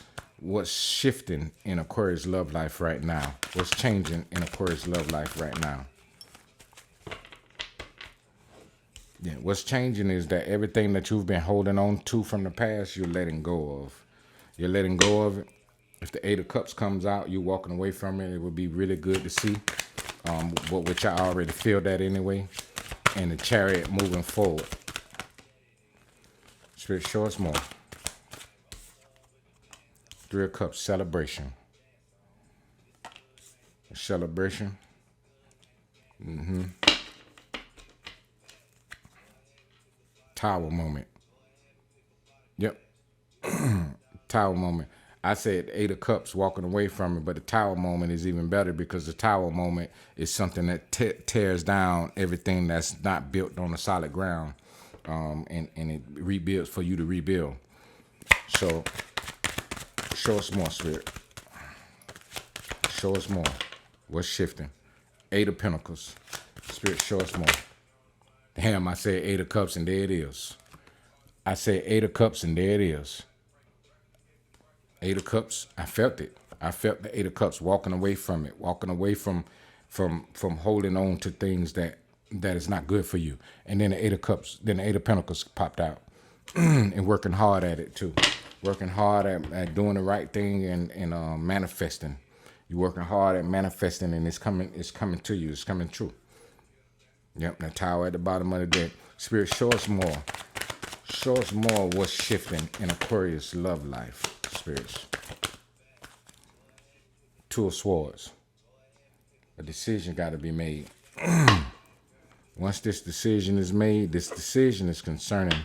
Speaker 1: shifting in Aquarius' love life right now. What's changing in Aquarius' love life right now. Yeah, what's changing is that everything that you've been holding on to from the past, you're letting go of. You're letting go of it. If the Eight of Cups comes out, you're walking away from it. It would be really good to see. Which I already feel that anyway. And the Chariot moving forward. Spirit, show us more. Three of Cups, celebration. Celebration. Tower moment. Yep. Tower moment. I said Eight of Cups, walking away from it, but the Tower moment is even better because the Tower moment is something that tears down everything that's not built on a solid ground, and it rebuilds for you to rebuild. So, show us more, Spirit. Show us more. What's shifting? Eight of Pentacles. Spirit, show us more. Damn, I said Eight of Cups and there it is. I said Eight of Cups and there it is. Eight of Cups, I felt it. I felt the Eight of Cups, walking away from it, walking away from holding on to things that is not good for you. And then the Eight of Cups, then the Eight of Pentacles popped out. And working hard at it too. Working hard at doing the right thing and manifesting. You're working hard at manifesting and it's coming to you. It's coming true. Yep, the Tower at the bottom of the deck. Spirit, show us more. Show us more of what's shifting in Aquarius love life. Spirits. Two of Swords. A decision got to be made. Once this decision is made, this decision is concerning.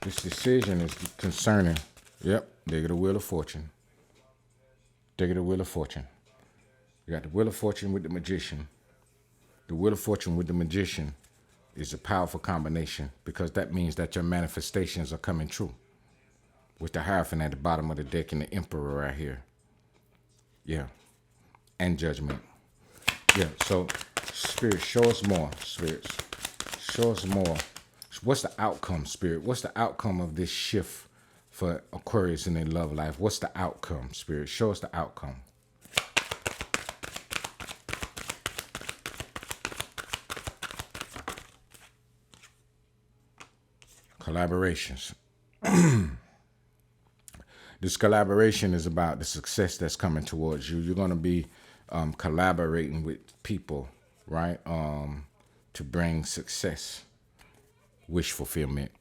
Speaker 1: This decision is concerning. Yep, there go the Wheel of Fortune. There go the Wheel of Fortune. You got the Wheel of Fortune with the Magician. The Wheel of Fortune with the Magician is a powerful combination because that means that your manifestations are coming true. With the Hierophant at the bottom of the deck and the Emperor right here. Yeah. And Judgment. Yeah, so Spirit, show us more, Spirits. Show us more. What's the outcome, Spirit? What's the outcome of this shift for Aquarius in their love life? What's the outcome, Spirit? Show us the outcome. Collaborations. This collaboration is about the success that's coming towards you. You're going to be collaborating with people, right? To bring success, wish fulfillment.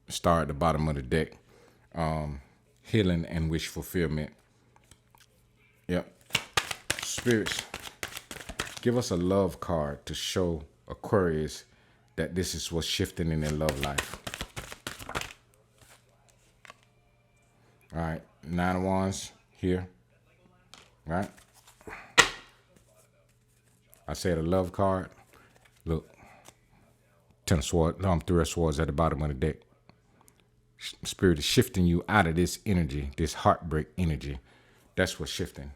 Speaker 1: Star at the bottom of the deck. Healing and wish fulfillment. Yep. Spirits, give us a love card to show Aquarius that this is what's shifting in their love life. All right, Nine of Wands here, right? I said a love card. Look, Ten of Swords, Three of Swords at the bottom of the deck. Spirit is shifting you out of this energy, this heartbreak energy. That's what's shifting.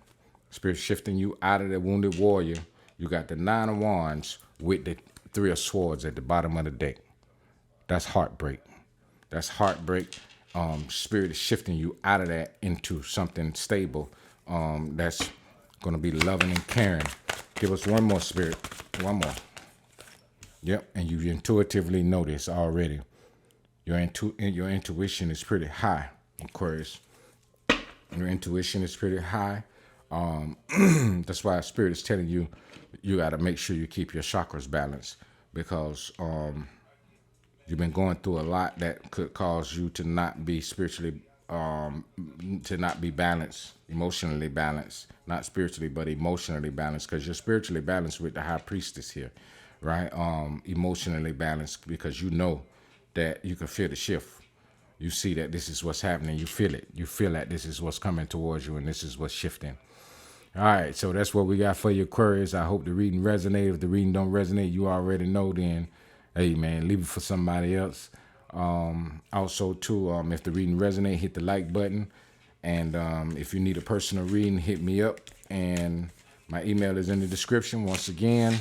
Speaker 1: Spirit shifting you out of the wounded warrior. You got the Nine of Wands with the Three of Swords at the bottom of the deck. That's heartbreak. That's heartbreak. Spirit is shifting you out of that into something stable. That's going to be loving and caring. Give us one more, Spirit. One more. Yep. And you intuitively know this already. Your intuition is pretty high, Aquarius. Your intuition is pretty high. That's why Spirit is telling you, you got to make sure you keep your chakras balanced because you've been going through a lot that could cause you to not be spiritually, to not be balanced, emotionally balanced, not spiritually, but emotionally balanced because you're spiritually balanced with the High Priestess here, right? Emotionally balanced because you know that you can feel the shift. You see that this is what's happening. You feel it. You feel that this is what's coming towards you and this is what's shifting. All right, so that's what we got for you, Aquarius. I hope the reading resonated. If the reading don't resonate, you already know then, hey, man, leave it for somebody else. Also, too, if the reading resonate, hit the like button. And if you need a personal reading, hit me up. And my email is in the description. Once again,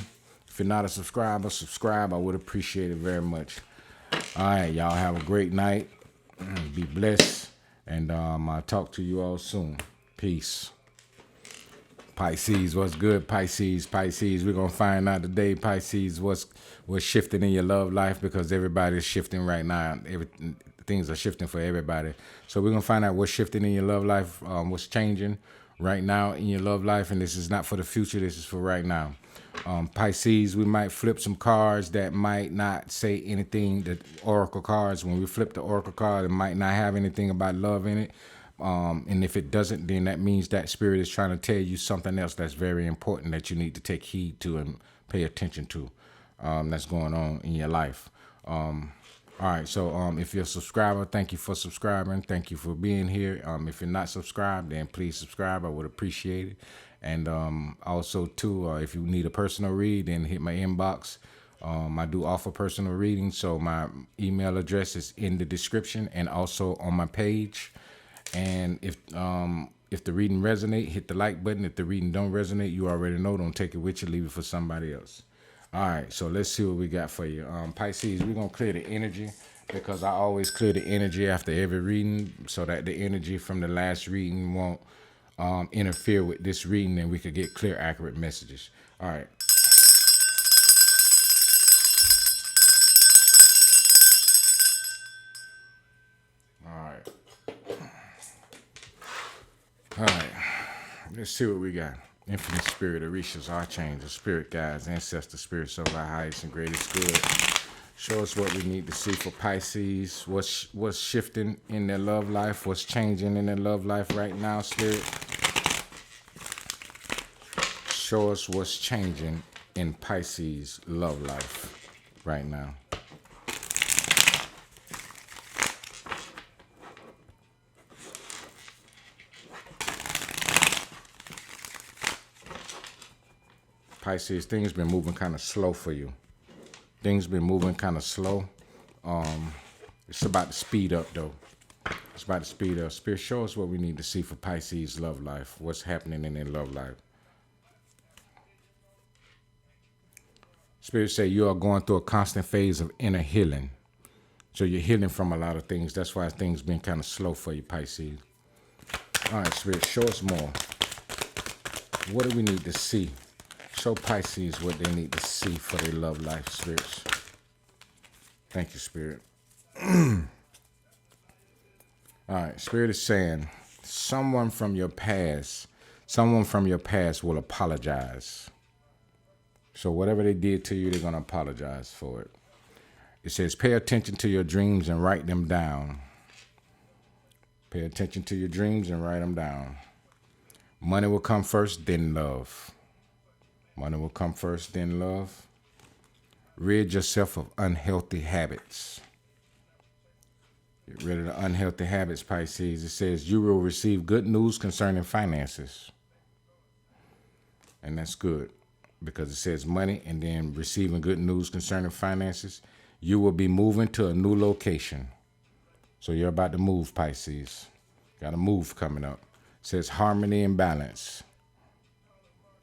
Speaker 1: if you're not a subscriber, subscribe. I would appreciate it very much. All right, y'all have a great night. Be blessed. And I'll talk to you all soon. Peace. Pisces, what's good, Pisces? Pisces, we're going to find out today, Pisces, what's shifting in your love life because everybody's shifting right now. Things are shifting for everybody. So we're going to find out what's shifting in your love life, what's changing, right now in your love life, and this is not for the future, this is for right now. Pisces, we might flip some cards that might not say anything. The oracle cards, when we flip the oracle card, it might not have anything about love in it. And if it doesn't, then that means that spirit is trying to tell you something else that's very important that you need to take heed to and pay attention to, that's going on in your life. All right, so if you're a subscriber, thank you for subscribing. Thank you for being here. If you're not subscribed, then please subscribe. I would appreciate it. And also, too, if you need a personal read, then hit my inbox. I do offer personal readings, so my email address is in the description and also on my page. And if the reading resonate, hit the like button. If the reading don't resonate, you already know. Don't take it with you. Leave it for somebody else. All right, so let's see what we got for you. Pisces, we're going to clear the energy because I always clear the energy after every reading so that the energy from the last reading won't interfere with this reading and we could get clear, accurate messages. All right. All right. Let's see what we got. Infinite Spirit, Orishas, Archangels, Spirit Guides, Ancestor Spirits of our highest and greatest good. Show us what we need to see for Pisces. What's shifting in their love life? What's changing in their love life right now, Spirit? Show us what's changing in Pisces' love life right now. Pisces, things been moving kind of slow for you. Things been moving kind of slow. It's about to speed up, though. It's about to speed up. Spirit, show us what we need to see for Pisces' love life. What's happening in their love life. Spirit say you are going through a constant phase of inner healing. So you're healing from a lot of things. That's why things been kind of slow for you, Pisces. All right, Spirit, show us more. What do we need to see? Show Pisces what they need to see for their love life, spirits. Thank you, Spirit. All right, Spirit is saying someone from your past will apologize. So whatever they did to you, they're going to apologize for it. It says pay attention to your dreams and write them down. Pay attention to your dreams and write them down. Money will come first, then love. Money will come first, then love. Rid yourself of unhealthy habits. Get rid of the unhealthy habits, Pisces. It says you will receive good news concerning finances. And that's good because it says money and then receiving good news concerning finances. You will be moving to a new location. So you're about to move, Pisces. Got a move coming up. It says harmony and balance.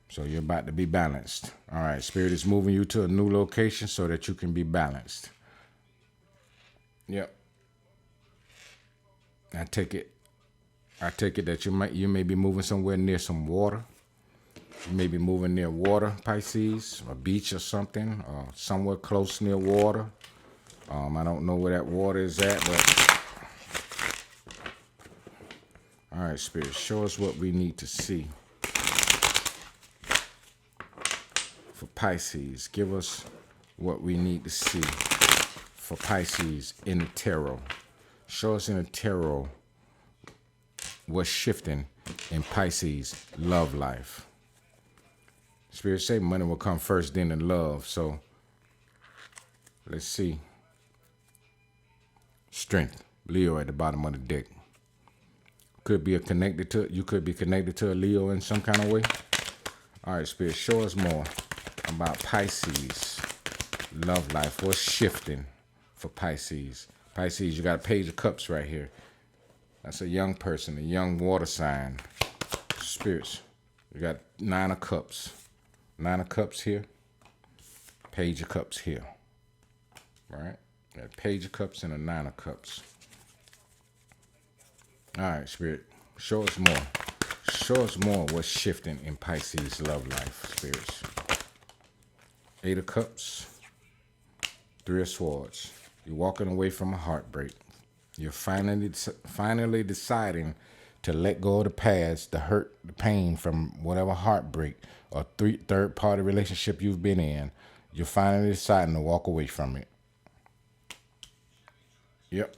Speaker 1: So you're about to be balanced. All right, Spirit is moving you to a new location so that you can be balanced. Yep. I take it that you may be moving somewhere near some water. You may be moving near water, Pisces, a beach or something, or somewhere close near water. I don't know where that water is at, but all right, Spirit, show us what we need to see. For Pisces, give us what we need to see for Pisces in the tarot. Show us in the tarot what's shifting in Pisces' love life. Spirit say money will come first, then the love. So let's see. Strength, Leo at the bottom of the deck. You could be connected to a Leo in some kind of way. All right, Spirit, show us more about Pisces' love life. What's shifting for Pisces? Pisces, you got a Page of Cups right here. That's a young person, a young water sign. Spirits, you got Nine of Cups. Nine of Cups here. Page of Cups here. All right? Got a Page of Cups and a Nine of Cups. All right, Spirit, show us more. Show us more what's shifting in Pisces' love life, spirits. Eight of Cups, Three of Swords. You're walking away from a heartbreak. You're finally deciding to let go of the past, the hurt, the pain from whatever heartbreak or third-party relationship you've been in. You're finally deciding to walk away from it. Yep.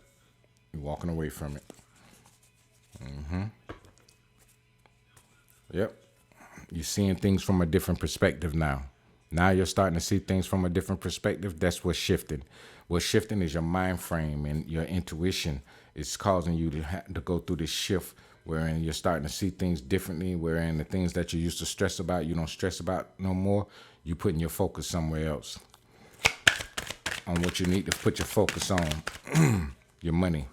Speaker 1: You're walking away from it. Yep. You're seeing things from a different perspective now. Now you're starting to see things from a different perspective. That's what's shifting. What's shifting is your mind frame and your intuition. It's causing you to go through this shift wherein you're starting to see things differently, wherein the things that you used to stress about, you don't stress about no more. You're putting your focus somewhere else on what you need to put your focus on, your money.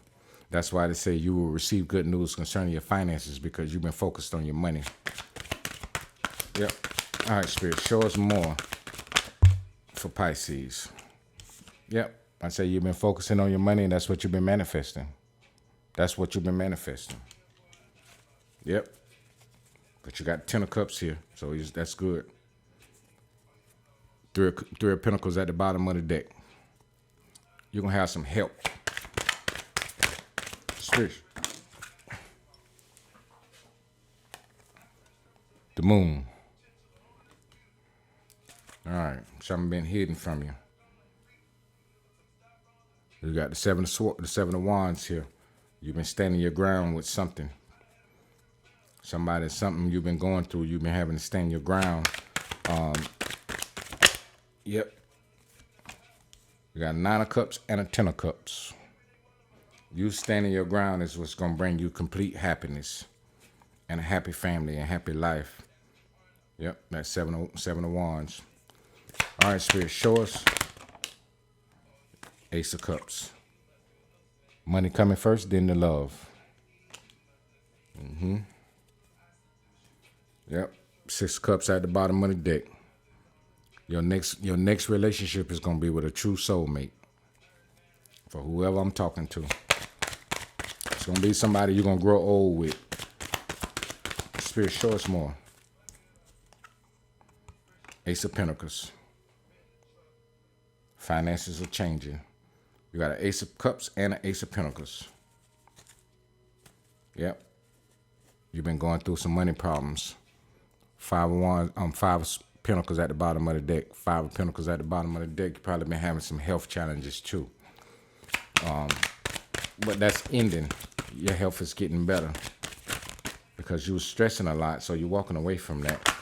Speaker 1: That's why they say you will receive good news concerning your finances because you've been focused on your money. Yep. All right, Spirit, show us more for Pisces. Yep. I say you've been focusing on your money and that's what you've been manifesting. That's what you've been manifesting. Yep. But you got 10 of Cups here, so that's good. Three of Pentacles at the bottom of the deck. You're going to have some help. Spirit. The Moon. All right, something been hidden from you. You got the Seven of Wands here. You've been standing your ground with something. Something you've been going through. You've been having to stand your ground. Yep. You got a 9 of Cups and a 10 of Cups. You standing your ground is what's going to bring you complete happiness and a happy family and happy life. Yep, that's seven of Wands. All right, Spirit, show us Ace of Cups. Money coming first, then the love. Yep, 6 of Cups at the bottom of the deck. Your next relationship is going to be with a true soulmate. For whoever I'm talking to. It's going to be somebody you're going to grow old with. Spirit, show us more. Ace of Pentacles. Finances are changing. You got an Ace of Cups and an Ace of Pentacles. Yep. You've been going through some money problems. 5 of Pentacles at the bottom of the deck. 5 of Pentacles at the bottom of the deck. You've probably been having some health challenges too. But that's ending. Your health is getting better because you were stressing a lot, so you're walking away from that.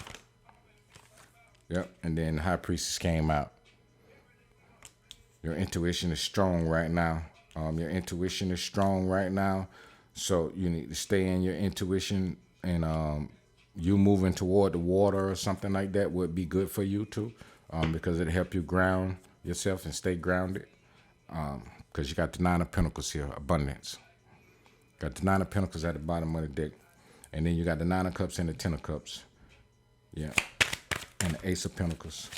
Speaker 1: Yep. And then the High Priestess came out. Your intuition is strong right now. Your intuition is strong right now. So you need to stay in your intuition, and you moving toward the water or something like that would be good for you too, because it'll help you ground yourself and stay grounded. Because you got the 9 of Pentacles here, abundance. Got the 9 of Pentacles at the bottom of the deck. And then you got the 9 of Cups and the 10 of Cups. Yeah. And the Ace of Pentacles.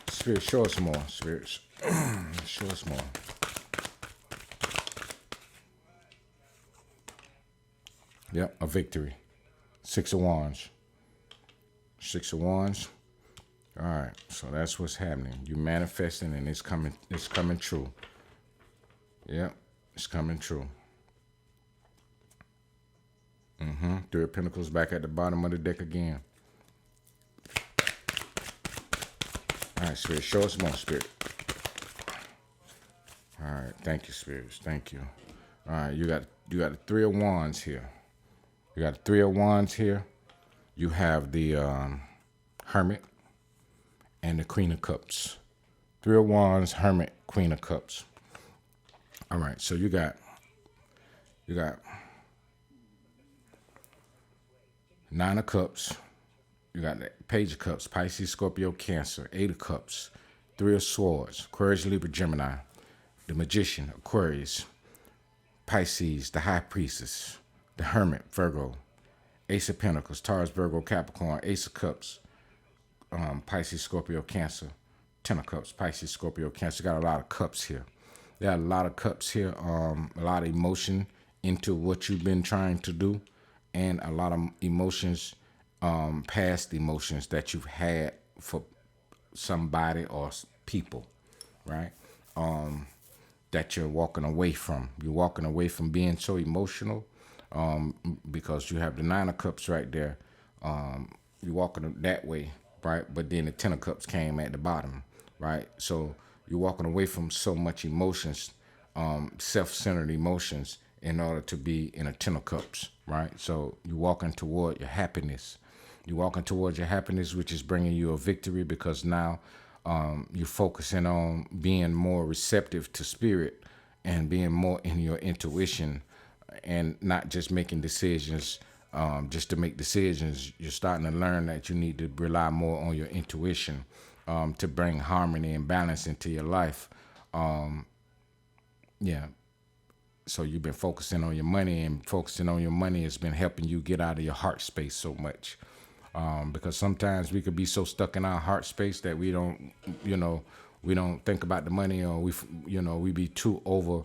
Speaker 1: Spirit, show us more. Spirits, show us more. Yep, a victory. 6 of Wands. 6 of Wands. All right, so that's what's happening. You're manifesting and it's coming true. Yep, it's coming true. 3 of Pentacles back at the bottom of the deck again. All right, Spirit, show us more, Spirit. All right, thank you, Spirits, thank you. All right, you got the 3 of Wands here. You got the 3 of Wands here. You have the Hermit and the Queen of Cups. 3 of Wands, Hermit, Queen of Cups. All right, so you got 9 of Cups. You got the Page of Cups, Pisces, Scorpio, Cancer. 8 of Cups, 3 of Swords, Aquarius, Libra, Gemini. The Magician, Aquarius. Pisces, the High Priestess. The Hermit, Virgo. Ace of Pentacles, Taurus, Virgo, Capricorn. Ace of Cups, Pisces, Scorpio, Cancer. 10 of Cups, Pisces, Scorpio, Cancer. Got a lot of cups here. There are a lot of cups here. A lot of emotion into what you've been trying to do. And a lot of emotions, past emotions that you've had for somebody or people, right? That you're walking away from. You're walking away from being so emotional. because you have the Nine of Cups right there. You're walking that way, right? But then the Ten of Cups came at the bottom, right? So you're walking away from so much emotions, self-centered emotions, in order to be in a Ten of Cups, right? So you're walking toward your happiness. You're walking towards your happiness, which is bringing you a victory, because now you're focusing on being more receptive to spirit and being more in your intuition, and not just making decisions just to make decisions. You're starting to learn that you need to rely more on your intuition to bring harmony and balance into your life. Yeah. So you've been focusing on your money, and focusing on your money has been helping you get out of your heart space so much. Because sometimes we could be so stuck in our heart space that we don't, we don't think about the money, or we be too over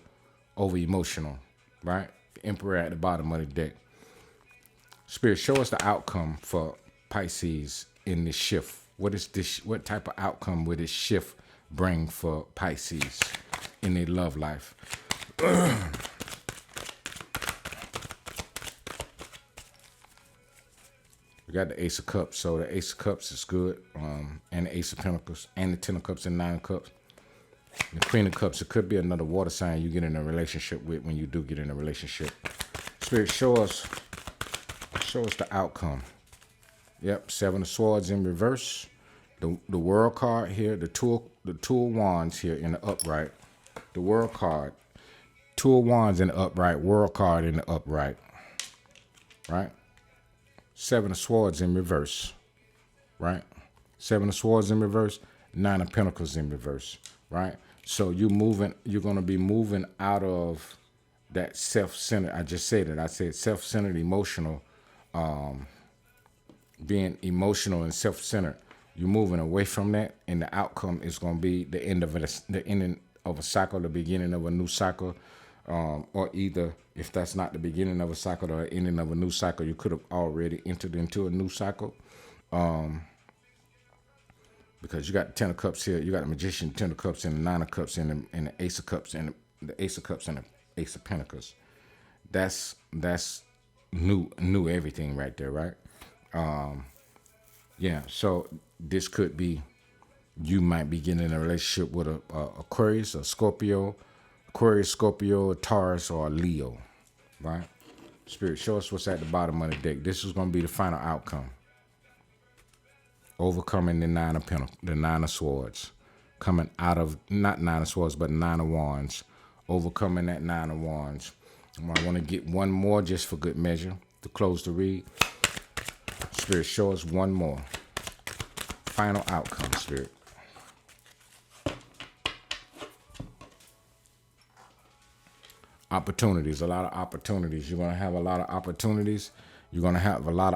Speaker 1: emotional, right? Emperor at the bottom of the deck. Spirit, show us the outcome for Pisces in this shift. What is this? What type of outcome will this shift bring for Pisces in their love life? We got the Ace of Cups, so the Ace of Cups is good, and the Ace of Pentacles, and the Ten of Cups and Nine of Cups. The Queen of Cups, it could be another water sign you get in a relationship with when you do get in a relationship. Spirit, show us the outcome. Yep, Seven of Swords in reverse. The World card here, the Two of Wands here in the upright. The World card. Two of Wands in the upright, World card in the upright. Right? Seven of Swords in reverse. Right? Seven of Swords in reverse, Nine of Pentacles in reverse. Right? So you're going to be moving out of that self-centered, I just said it. I said self-centered, emotional, being emotional and self-centered. You're moving away from that, and the outcome is going to be the ending of a cycle, the beginning of a new cycle, or either, if that's not the beginning of a cycle or the ending of a new cycle, you could have already entered into a new cycle. Because you got the Ten of Cups here, you got the Magician, Ten of Cups, and the Nine of Cups, and the Ace of Cups, and the Ace of Cups, and the Ace of Pentacles. That's new everything right there, right? Yeah. So this could be, you might be getting in a relationship with a Aquarius, a Scorpio, a Taurus, or a Leo, right? Spirit, show us what's at the bottom of the deck. This is going to be the final outcome. Overcoming the Nine of Pentacles, the Nine of Swords, coming out of, not Nine of Swords, but Nine of Wands, overcoming that Nine of Wands. I want to get one more just for good measure to close the read. Spirit, show us one more. Final outcome, Spirit. Opportunities, a lot of opportunities. You're going to have a lot of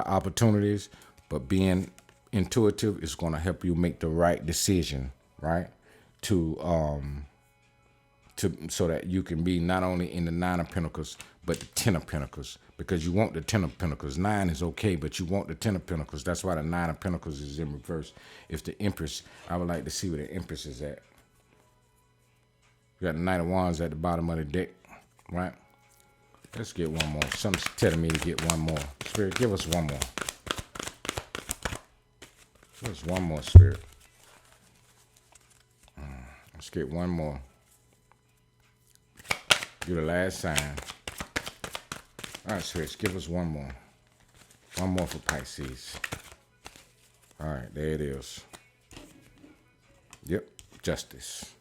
Speaker 1: opportunities. But being intuitive is going to help you make the right decision, right? So that you can be not only in the Nine of Pentacles, but the Ten of Pentacles, because you want the Ten of Pentacles. Nine is okay, but you want the Ten of Pentacles. That's why the Nine of Pentacles is in reverse. If the Empress, I would like to see where the Empress is at. You got the Knight of Wands at the bottom of the deck, right? Let's get one more. Something's telling me to get one more. Spirit, give us one more. Give us one more, Spirit. Let's get one more. You're the last sign. All right, Spirit, give us one more. One more for Pisces. All right, there it is. Yep, Justice.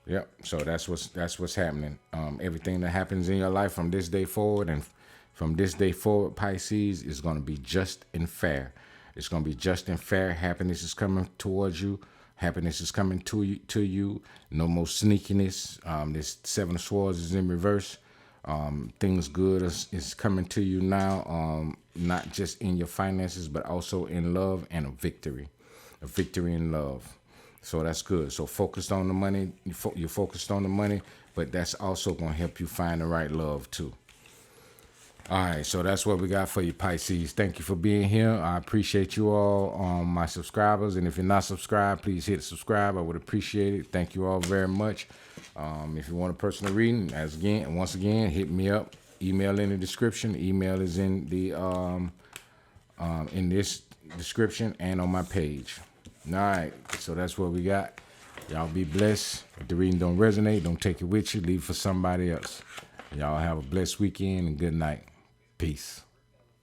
Speaker 1: Yep, so that's what's happening. Everything that happens in your life from this day forward, and from this day forward, Pisces, is going to be just and fair. It's going to be just and fair. Happiness is coming towards you. Happiness is coming to you. No more sneakiness. This Seven of Swords is in reverse. Things good is coming to you now. Not just in your finances, but also in love, and a victory in love. So that's good. So focused on the money. You're focused on the money, but that's also going to help you find the right love too. All right, so that's what we got for you, Pisces. Thank you for being here. I appreciate you all, my subscribers. And if you're not subscribed, please hit subscribe. I would appreciate it. Thank you all very much. If you want a personal reading, once again, hit me up. email in the description. Email is in the in this description and on my page. All right, so that's what we got. Y'all be blessed. If the reading don't resonate, don't take it with you. Leave it for somebody else. Y'all have a blessed weekend and good night. Peace.